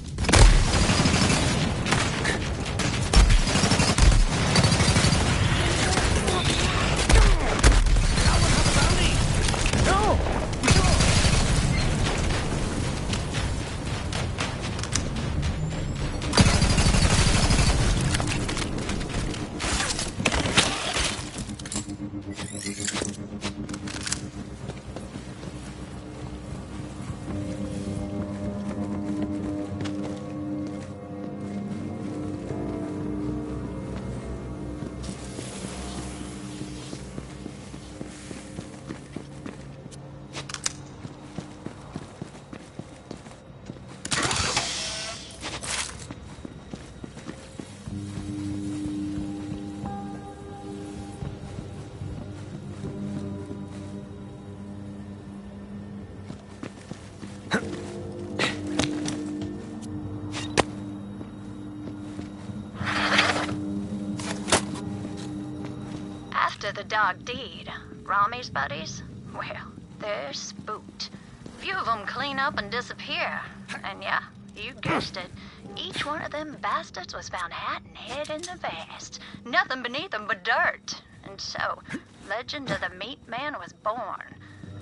After the dog deed, Rami's buddies, well, they're spooked. Few of them clean up and disappear. And yeah, you guessed it, each one of them bastards was found hat and head in the vast. Nothing beneath them but dirt. And so, legend of the Meat Man was born.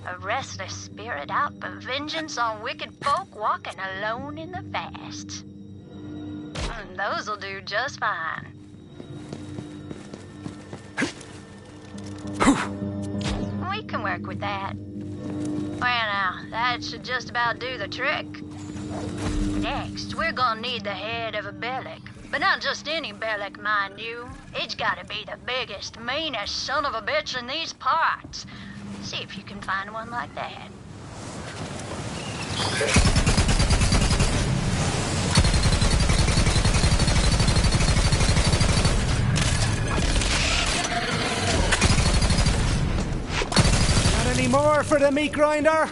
A restless spirit out for vengeance on wicked folk walking alone in the vast. And those'll do just fine. We can work with that. Well now, that should just about do the trick. Next, we're gonna need the head of a Bellic. But not just any Bellic, mind you. It's gotta be the biggest, meanest son of a bitch in these parts. See if you can find one like that. Any more for the meat grinder?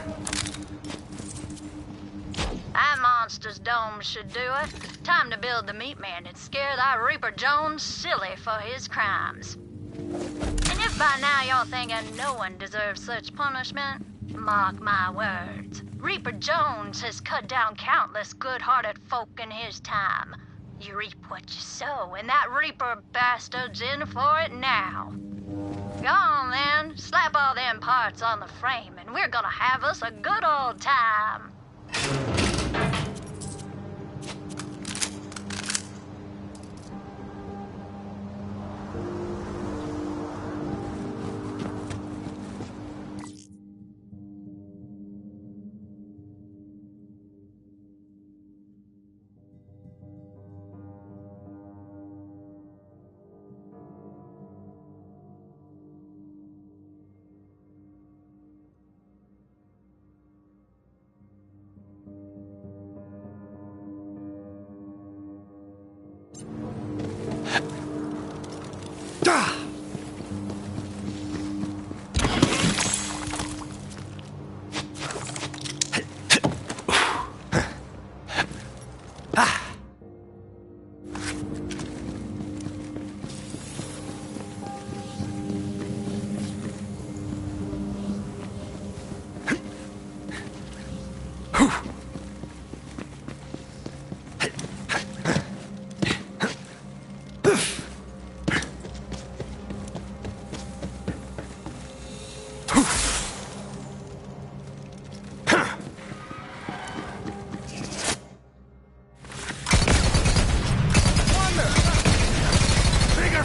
That monster's dome should do it. Time to build the Meat Man and scare that Reaper Jones silly for his crimes. And if by now you're thinking no one deserves such punishment, mark my words. Reaper Jones has cut down countless good-hearted folk in his time. You reap what you sow, and that Reaper bastard's in for it now. Go on, then. Slap all them parts on the frame, and we're gonna have us a good old time.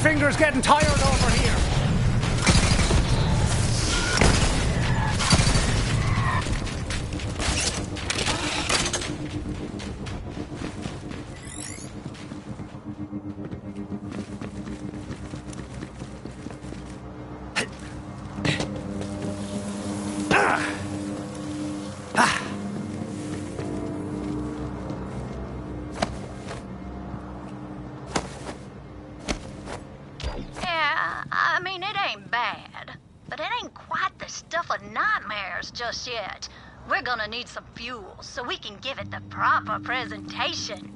Finger's getting tired over here. Just yet. We're gonna need some fuel so we can give it the proper presentation.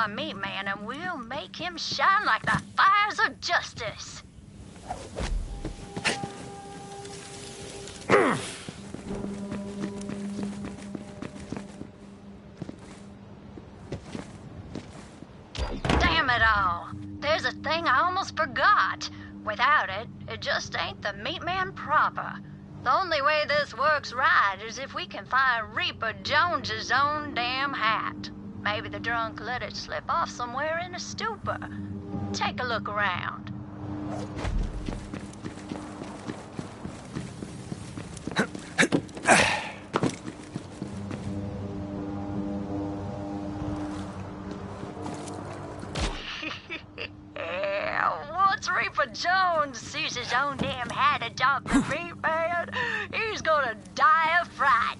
our meat man and we'll make him shine like the fires of justice. Damn it all. There's a thing I almost forgot. Without it, it just ain't the meat man proper. The only way this works right is if we can find Reaper Jones's own damn hat. Maybe the drunk let it slip off somewhere in a stupor. Take a look around. Once Reaper Jones sees his own damn hat atop the meat man, he's gonna die of fright.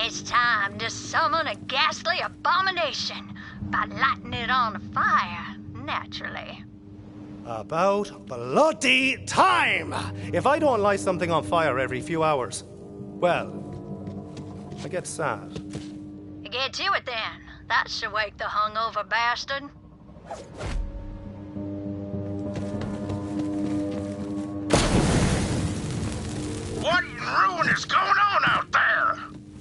It's time to summon a ghastly abomination by lighting it on fire, naturally. About bloody time! If I don't light something on fire every few hours, well, I get sad. Get to it then. That should wake the hungover bastard. What in ruin is going on out there?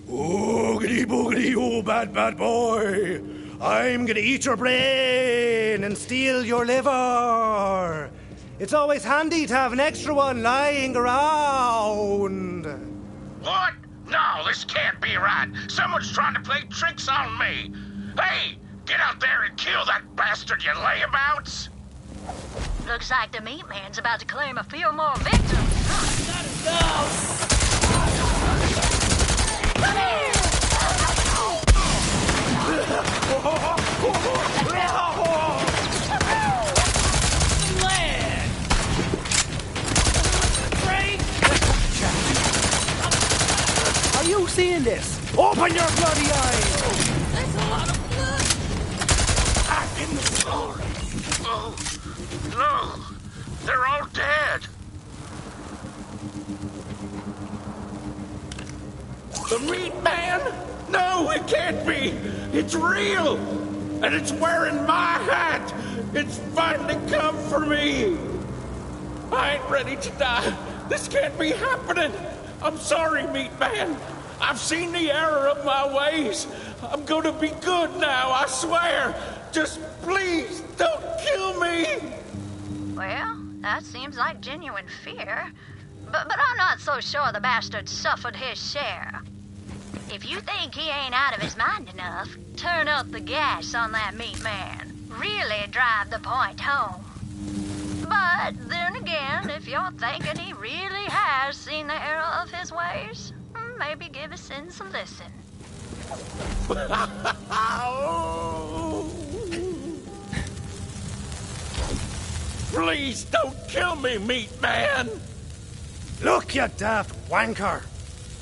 Oogity boogity, oh bad boy! I'm gonna eat your brain and steal your liver! It's always handy to have an extra one lying around! What? No, this can't be right. Someone's trying to play tricks on me. Hey, get out there and kill that bastard, you layabouts! Looks like the meat man's about to claim a few more victims. Come here! Are you seeing this? Open your bloody eyes! There's a lot of blood! I'm in the floor! Oh, no! They're all dead! The meat man? No, it can't be! It's real! And it's wearing my hat! It's finally come for me! I ain't ready to die. This can't be happening! I'm sorry, meat man. I've seen the error of my ways. I'm gonna be good now, I swear. Just please don't kill me. Well, that seems like genuine fear. But I'm not so sure the bastard suffered his share. If you think he ain't out of his mind enough, turn up the gas on that meat man. Really drive the point home. But then again, if you're thinking he really has seen the error of his ways, maybe give his sins a listen. Please don't kill me, meat man. Look, you daft wanker!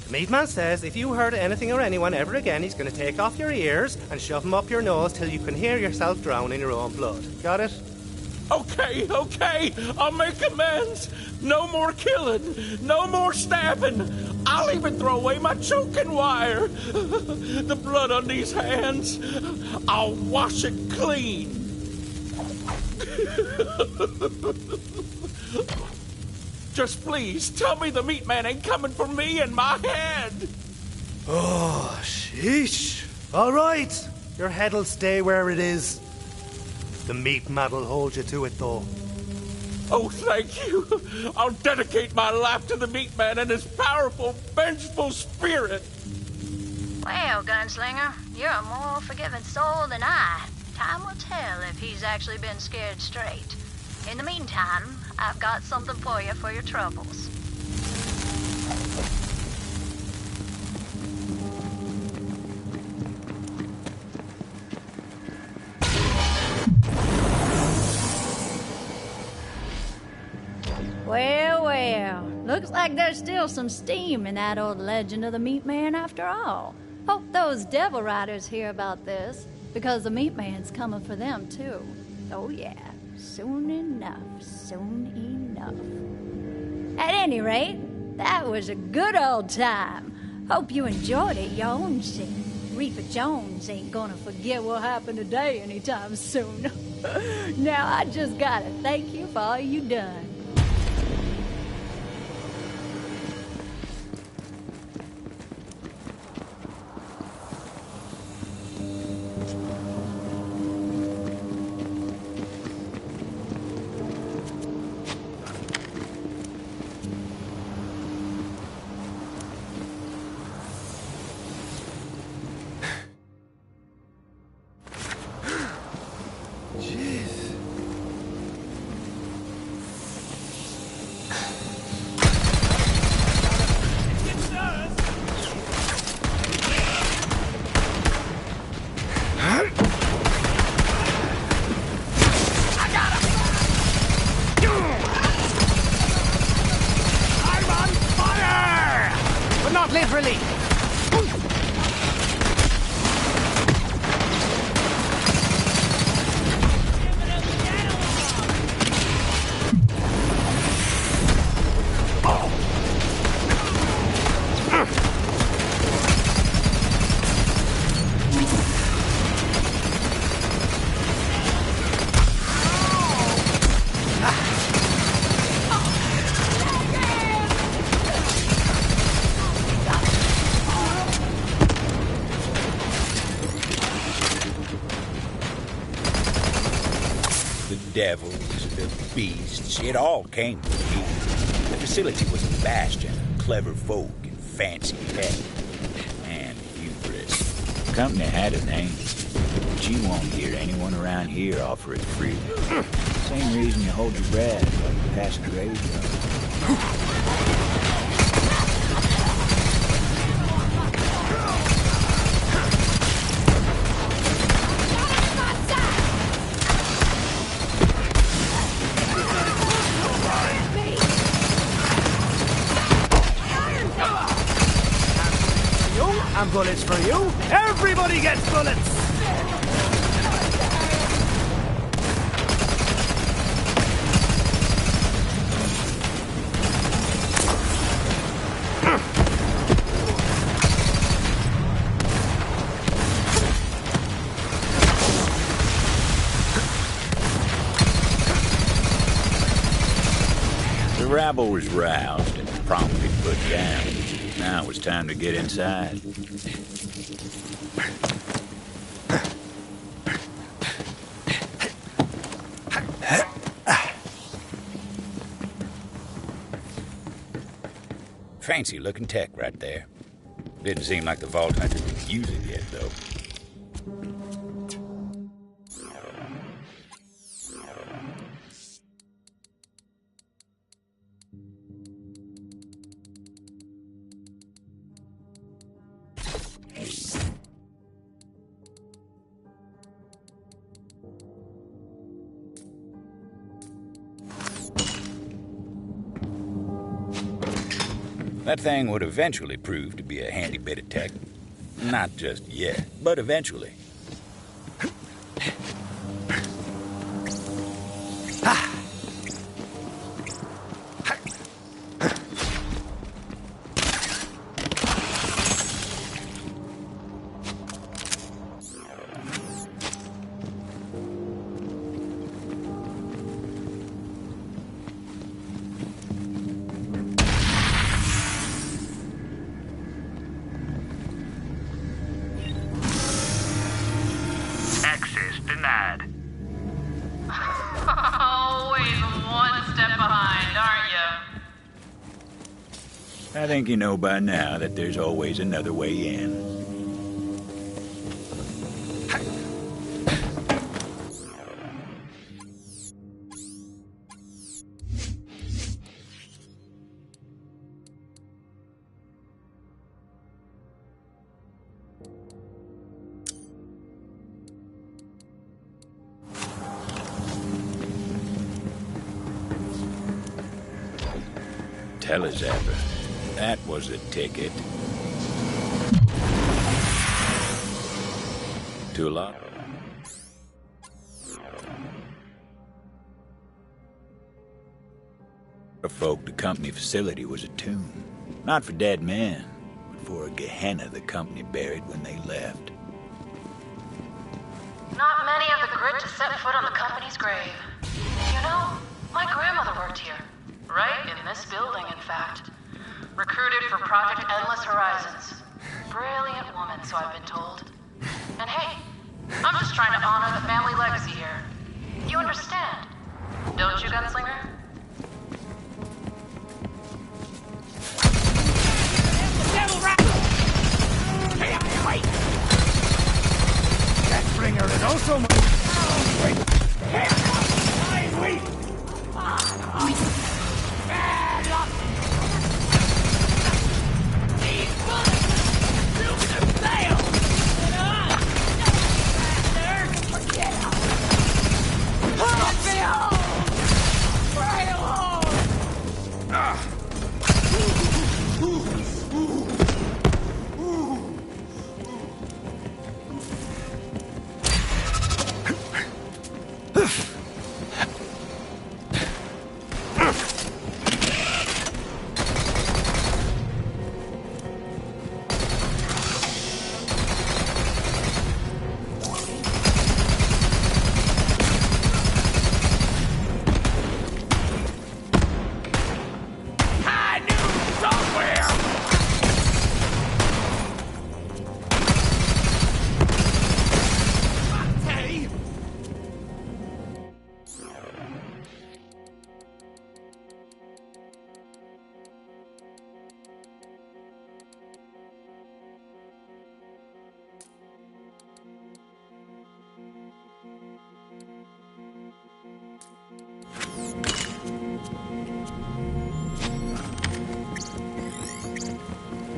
The meat man says if you hurt anything or anyone ever again, he's going to take off your ears and shove them up your nose till you can hear yourself drown in your own blood. Got it? Okay, I'll make amends. No more killing, no more stabbing. I'll even throw away my choking wire. The blood on these hands, I'll wash it clean. Just please, tell me the meat man ain't coming for me and my head. Oh, sheesh. All right, your head'll stay where it is. The meat man'll hold you to it, though. Oh, thank you. I'll dedicate my life to the meat man and his powerful, vengeful spirit. Well, gunslinger, you're a more forgiving soul than I. Time will tell if he's actually been scared straight. In the meantime, I've got something for you for your troubles. Well, looks like there's still some steam in that old legend of the meat man after all. Hope those devil riders hear about this, because the meat man's coming for them too. Oh yeah, soon enough. At any rate, that was a good old time. Hope you enjoyed it, Jonesy. Reaper Jones ain't gonna forget what happened today anytime soon. Now I just gotta thank you for all you done. Not literally! Devils, the beasts, it all came from here. The facility was a bastion of clever folk and fancy tech. And hubris. The company had a name, but you won't hear anyone around here offer it free. Same reason you hold your breath while you pass the graveyard. And bullets for you. Everybody gets bullets! The rabble was roused and promptly put down. Now it was time to get inside. Fancy looking tech right there. Didn't seem like the Vault Hunter could use it yet, though. That thing would eventually prove to be a handy bit of tech. Not just yet, but eventually. Denied. Always one step behind, aren't you? I think you know by now that there's always another way in. Tell us, Ever. That was a ticket. To a lot of folk, the company facility was a tomb. Not for dead men, but for a Gehenna the company buried when they left. Not many have the grit to set foot on the company's grave. You know, my grandmother worked here. Right in this building, in fact. Recruited for Project Endless Horizons. Brilliant woman, so I've been told. And hey, I'm just trying to honor the family legacy here. You understand, don't you, Gunslinger? Wait! That bringer is also my... Wait! Wait! Bad luck! These bullets are doomed to fail! Get out! Let me home! Right alone!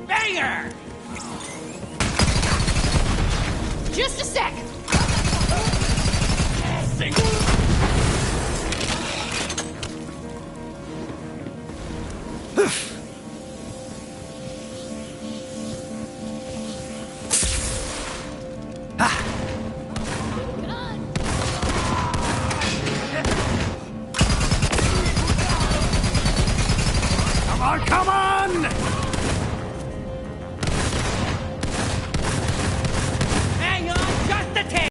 Banger! Just a sec! Come on, come on! Hang on just a tick!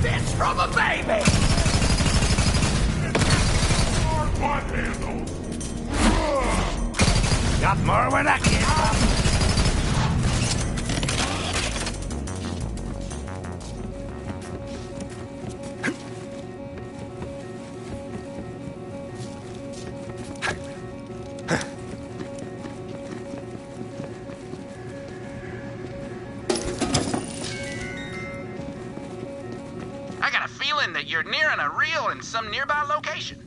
This from a baby! More butt handle! Got more where that came from! I got a feeling that you're nearing a reel in some nearby location.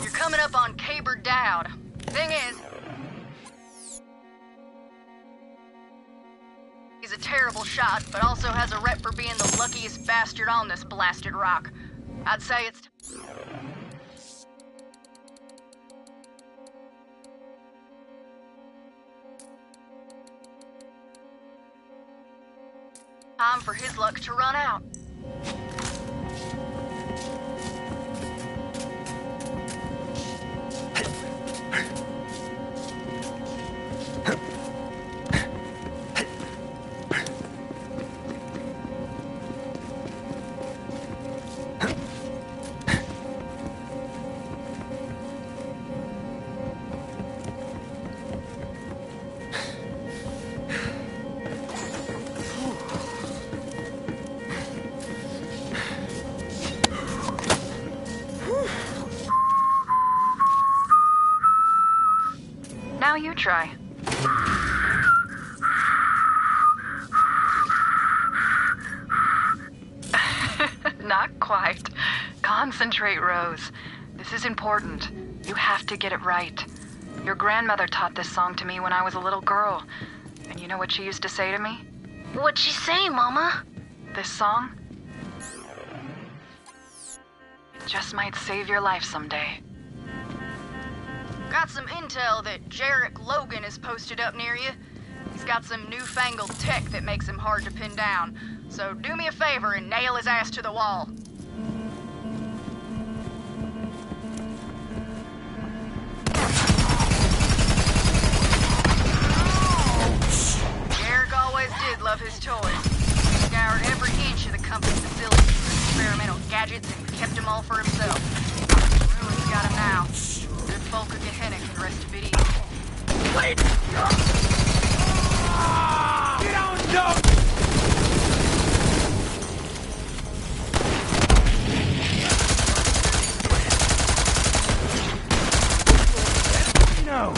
You're coming up on Caber Dowd. Thing is, he's a terrible shot, but also has a rep for being the luckiest bastard on this blasted rock. I'd say it's time for his luck to run out. Now you try. Not quite. Concentrate, Rose. This is important. You have to get it right. Your grandmother taught this song to me when I was a little girl. And you know what she used to say to me? What'd she say, Mama? This song? Just might save your life someday. Got some intel that Jarek Logan is posted up near you. He's got some newfangled tech that makes him hard to pin down. So do me a favor and nail his ass to the wall. Jarek always did love his toys. He scoured every inch of the company facility for experimental gadgets and kept them all for himself. Ruin's got him now. Good folk of Gehenna can rest a bit easy. Wait! Get on, dog! No!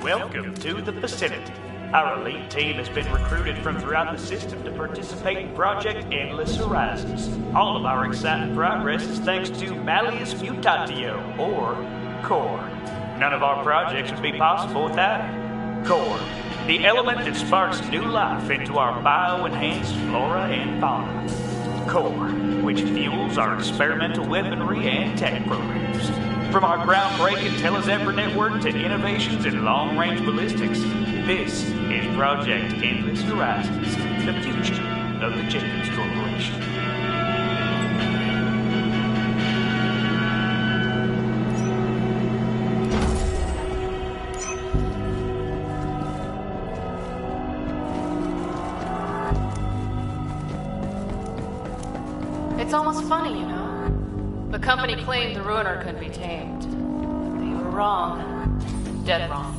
Welcome to the vicinity. Our elite team has been recruited from throughout the system to participate in Project Endless Horizons. All of our exciting progress is thanks to Malleus Mutatio, or Core. None of our projects would be possible without it. Core, the element that sparks new life into our bio-enhanced flora and fauna. Core, which fuels our experimental weaponry and tech programs. From our groundbreaking Telezebra network to innovations in long-range ballistics, this is Project Endless Horizons, the future of the Jenkins Corporation. It's almost funny, you know? The company claimed the Ruiner couldn't be tamed. They were wrong. Dead wrong.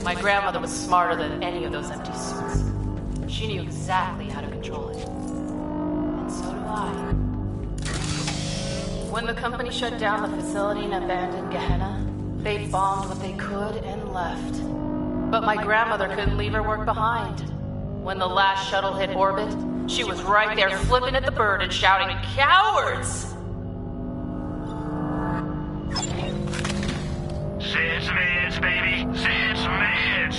My grandmother was smarter than any of those empty suits. She knew exactly how to control it. And so do I. When the company shut down the facility and abandoned Gehenna, they bombed what they could and left. But my grandmother couldn't leave her work behind. When the last shuttle hit orbit, she was right there flipping at the bird and shouting, "Cowards!" Sid's meds, baby. Sid's meds.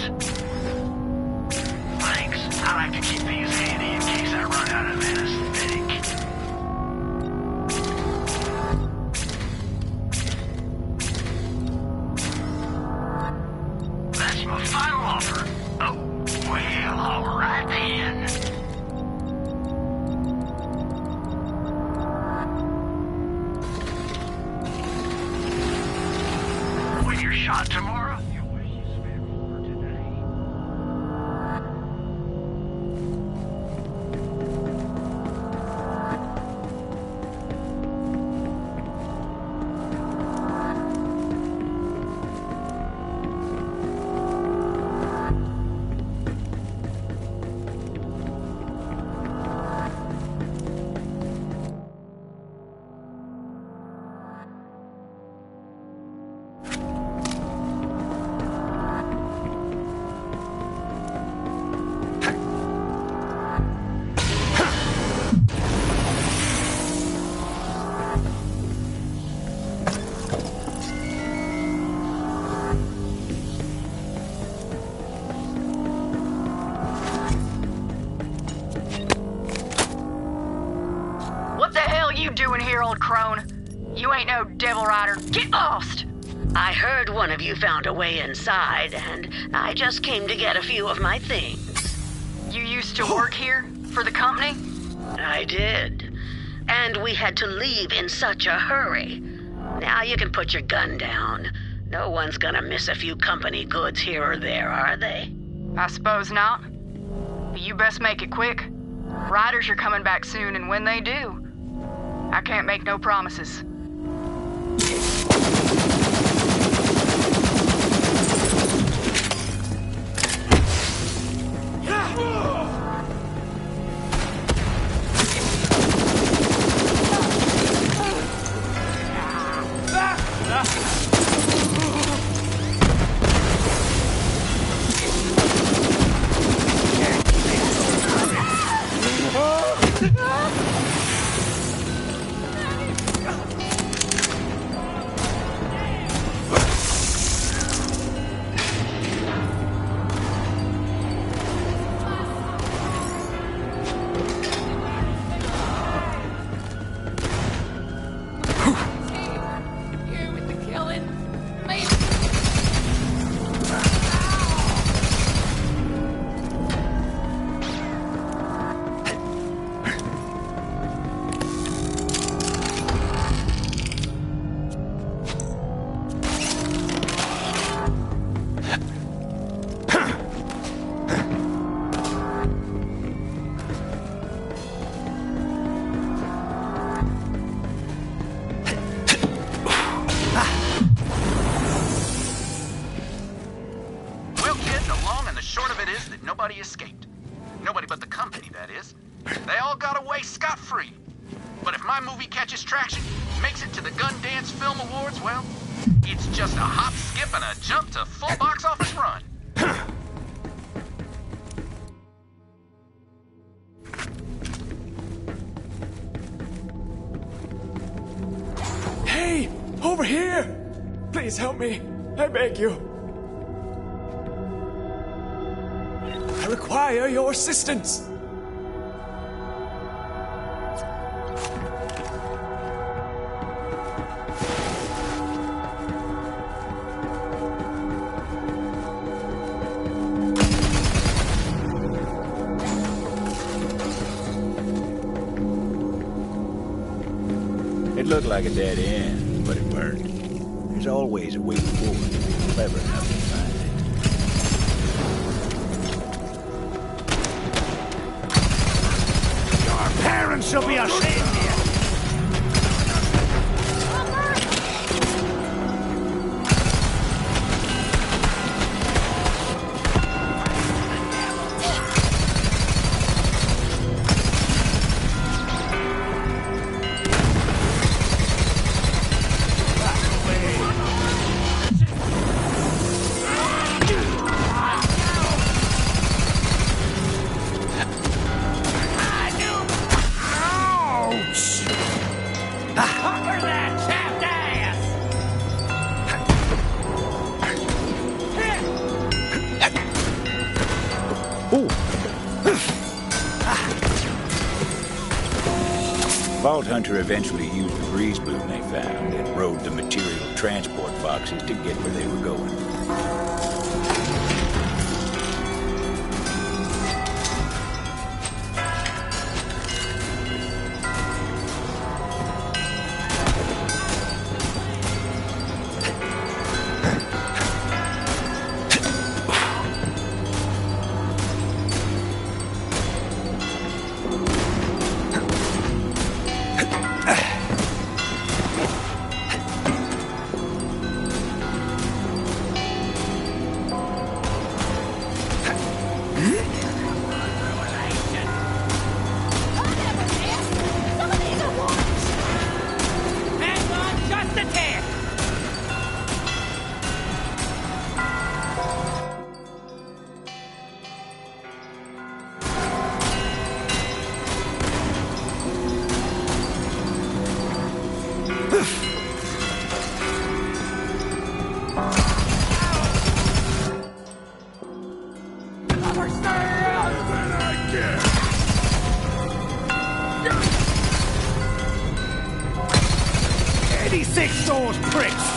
Thanks. I like to keep these handy in case I run out of anesthetic. That's my final offer. Oh, well, all right then. When you're shot tomorrow, your wish is very for today. old crone. You ain't no devil rider. Get lost! I heard one of you found a way inside, and I just came to get a few of my things. You used to work here? For the company? I did. And we had to leave in such a hurry. Now you can put your gun down. No one's gonna miss a few company goods here or there, are they? I suppose not. But you best make it quick. Riders are coming back soon, and when they do, I can't make no promises. Nobody escaped. Nobody but the company, that is. They all got away scot-free. But if my movie catches traction, makes it to the Gun Dance Film Awards, well, it's just a hop, skip, and a jump to full box office run. Hey! Over here! Please help me. I beg you. I require your assistance. It looked like a dead end, but it weren't. There's always a way forward if you're clever enough to find it. Your parents shall be ashamed of you. Vault Hunter eventually used the breeze boom they found and rode the material transport boxes to get where they were going. 96 doors, pricks!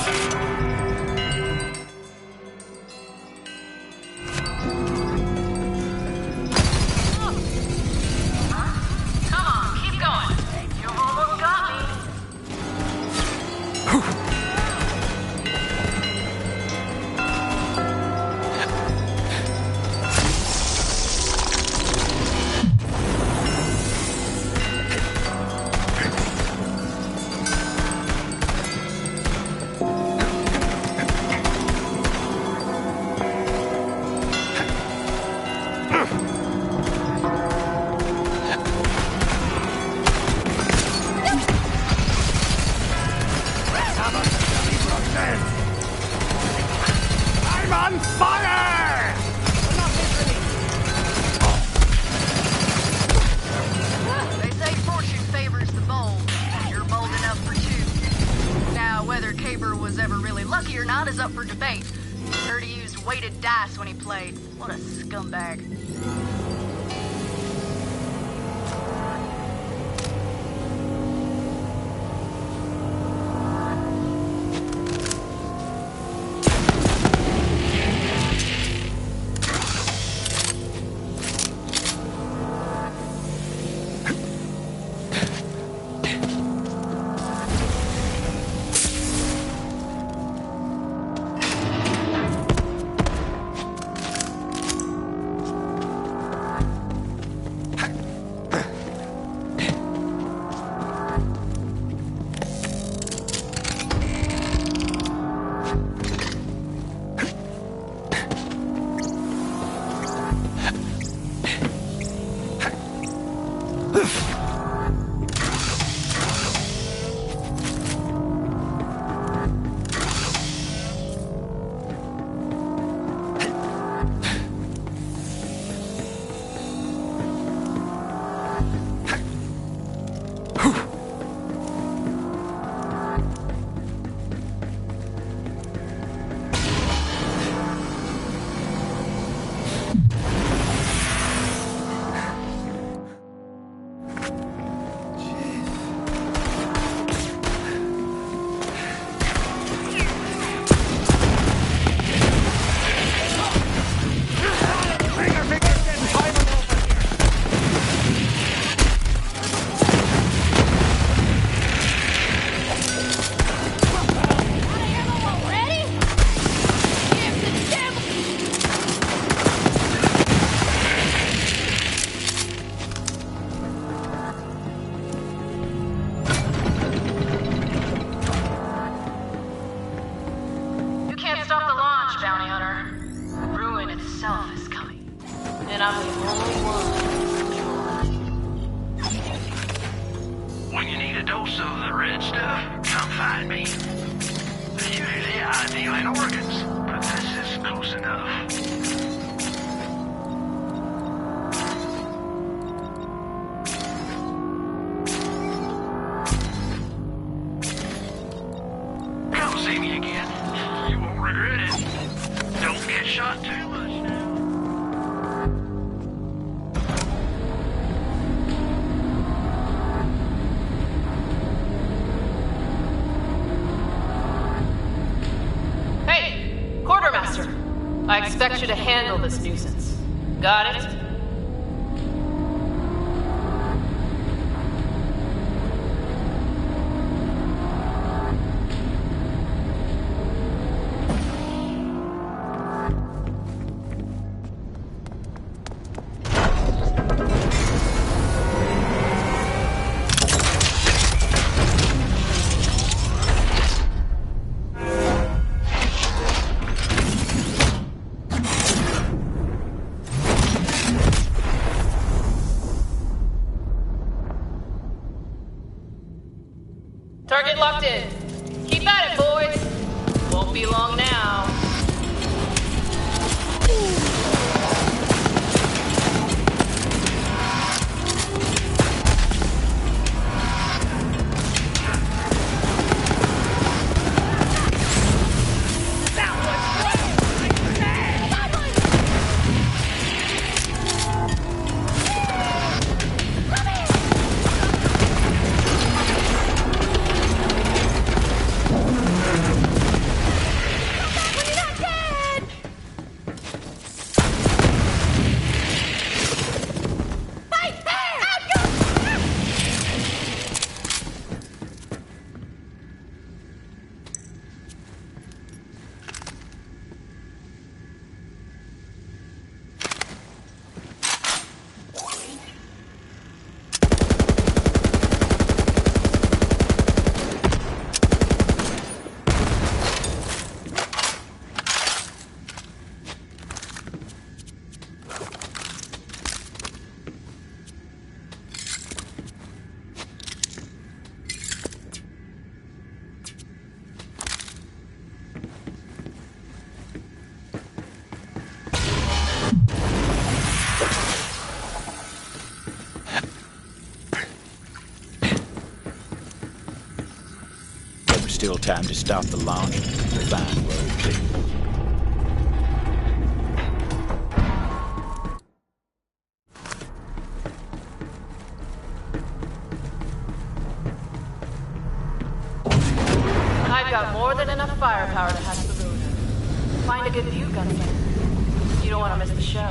Come on, keep going. You've almost got me. I'm on fire! They say fortune favors the bold. You're bold enough for two. Now, whether Caber was ever really lucky or not is up for debate. Heard he used weighted dice when he played. What a scumbag. And I'm the only one. When you need a dose of the red stuff, come find me. Usually I deal in organs, but this is close enough. Come see me again. You won't regret it. Don't get shot too much now. Hey, Quartermaster. I expect you to handle this nuisance. Got it? Target locked in. Keep at it, boys. Won't be long now. still time to stop the launch and find road signals. I've got more than enough firepower to hatch the ruiner. Find a good view, Gunslinger. You don't want to miss the show.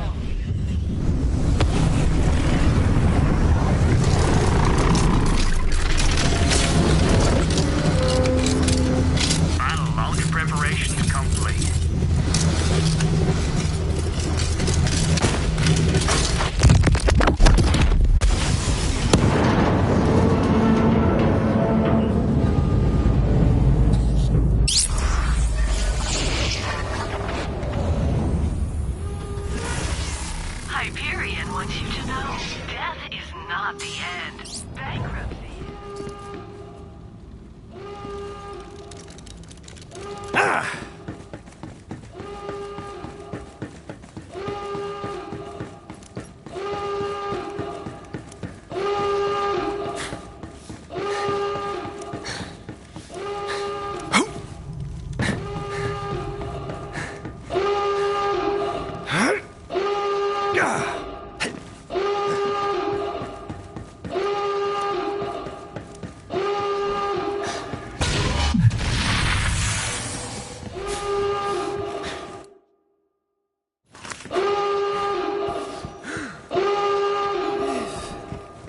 Final launch preparations complete. Hyperion wants you to know, death is not the end. Bankruptcy is. Ah!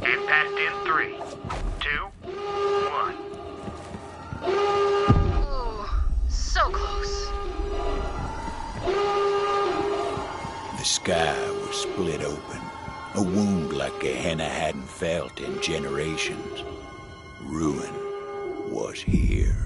Impact in 3, 2, 1. Ooh, so close. The sky was split open, a wound like Gehenna hadn't felt in generations. Ruin was here.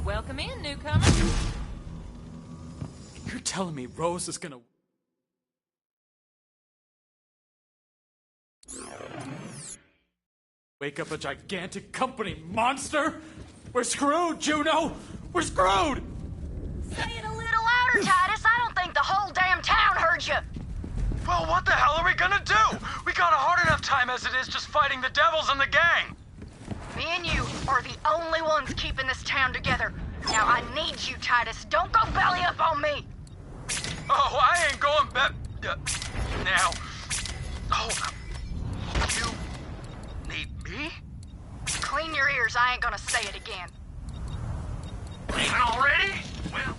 Welcome in, newcomer. You're telling me Rose is gonna... wake up a gigantic company monster? We're screwed, Juno! We're screwed! Say it a little louder, Titus. I don't think the whole damn town heard you. Well, what the hell are we gonna do? We got a hard enough time as it is just fighting the devils and the gang. Me and you are the only ones keeping this town together. Now I need you, Titus. Don't go belly up on me. Oh, I ain't going back now. Hold up. You need me? Clean your ears. I ain't gonna say it again. Leaving already? Well,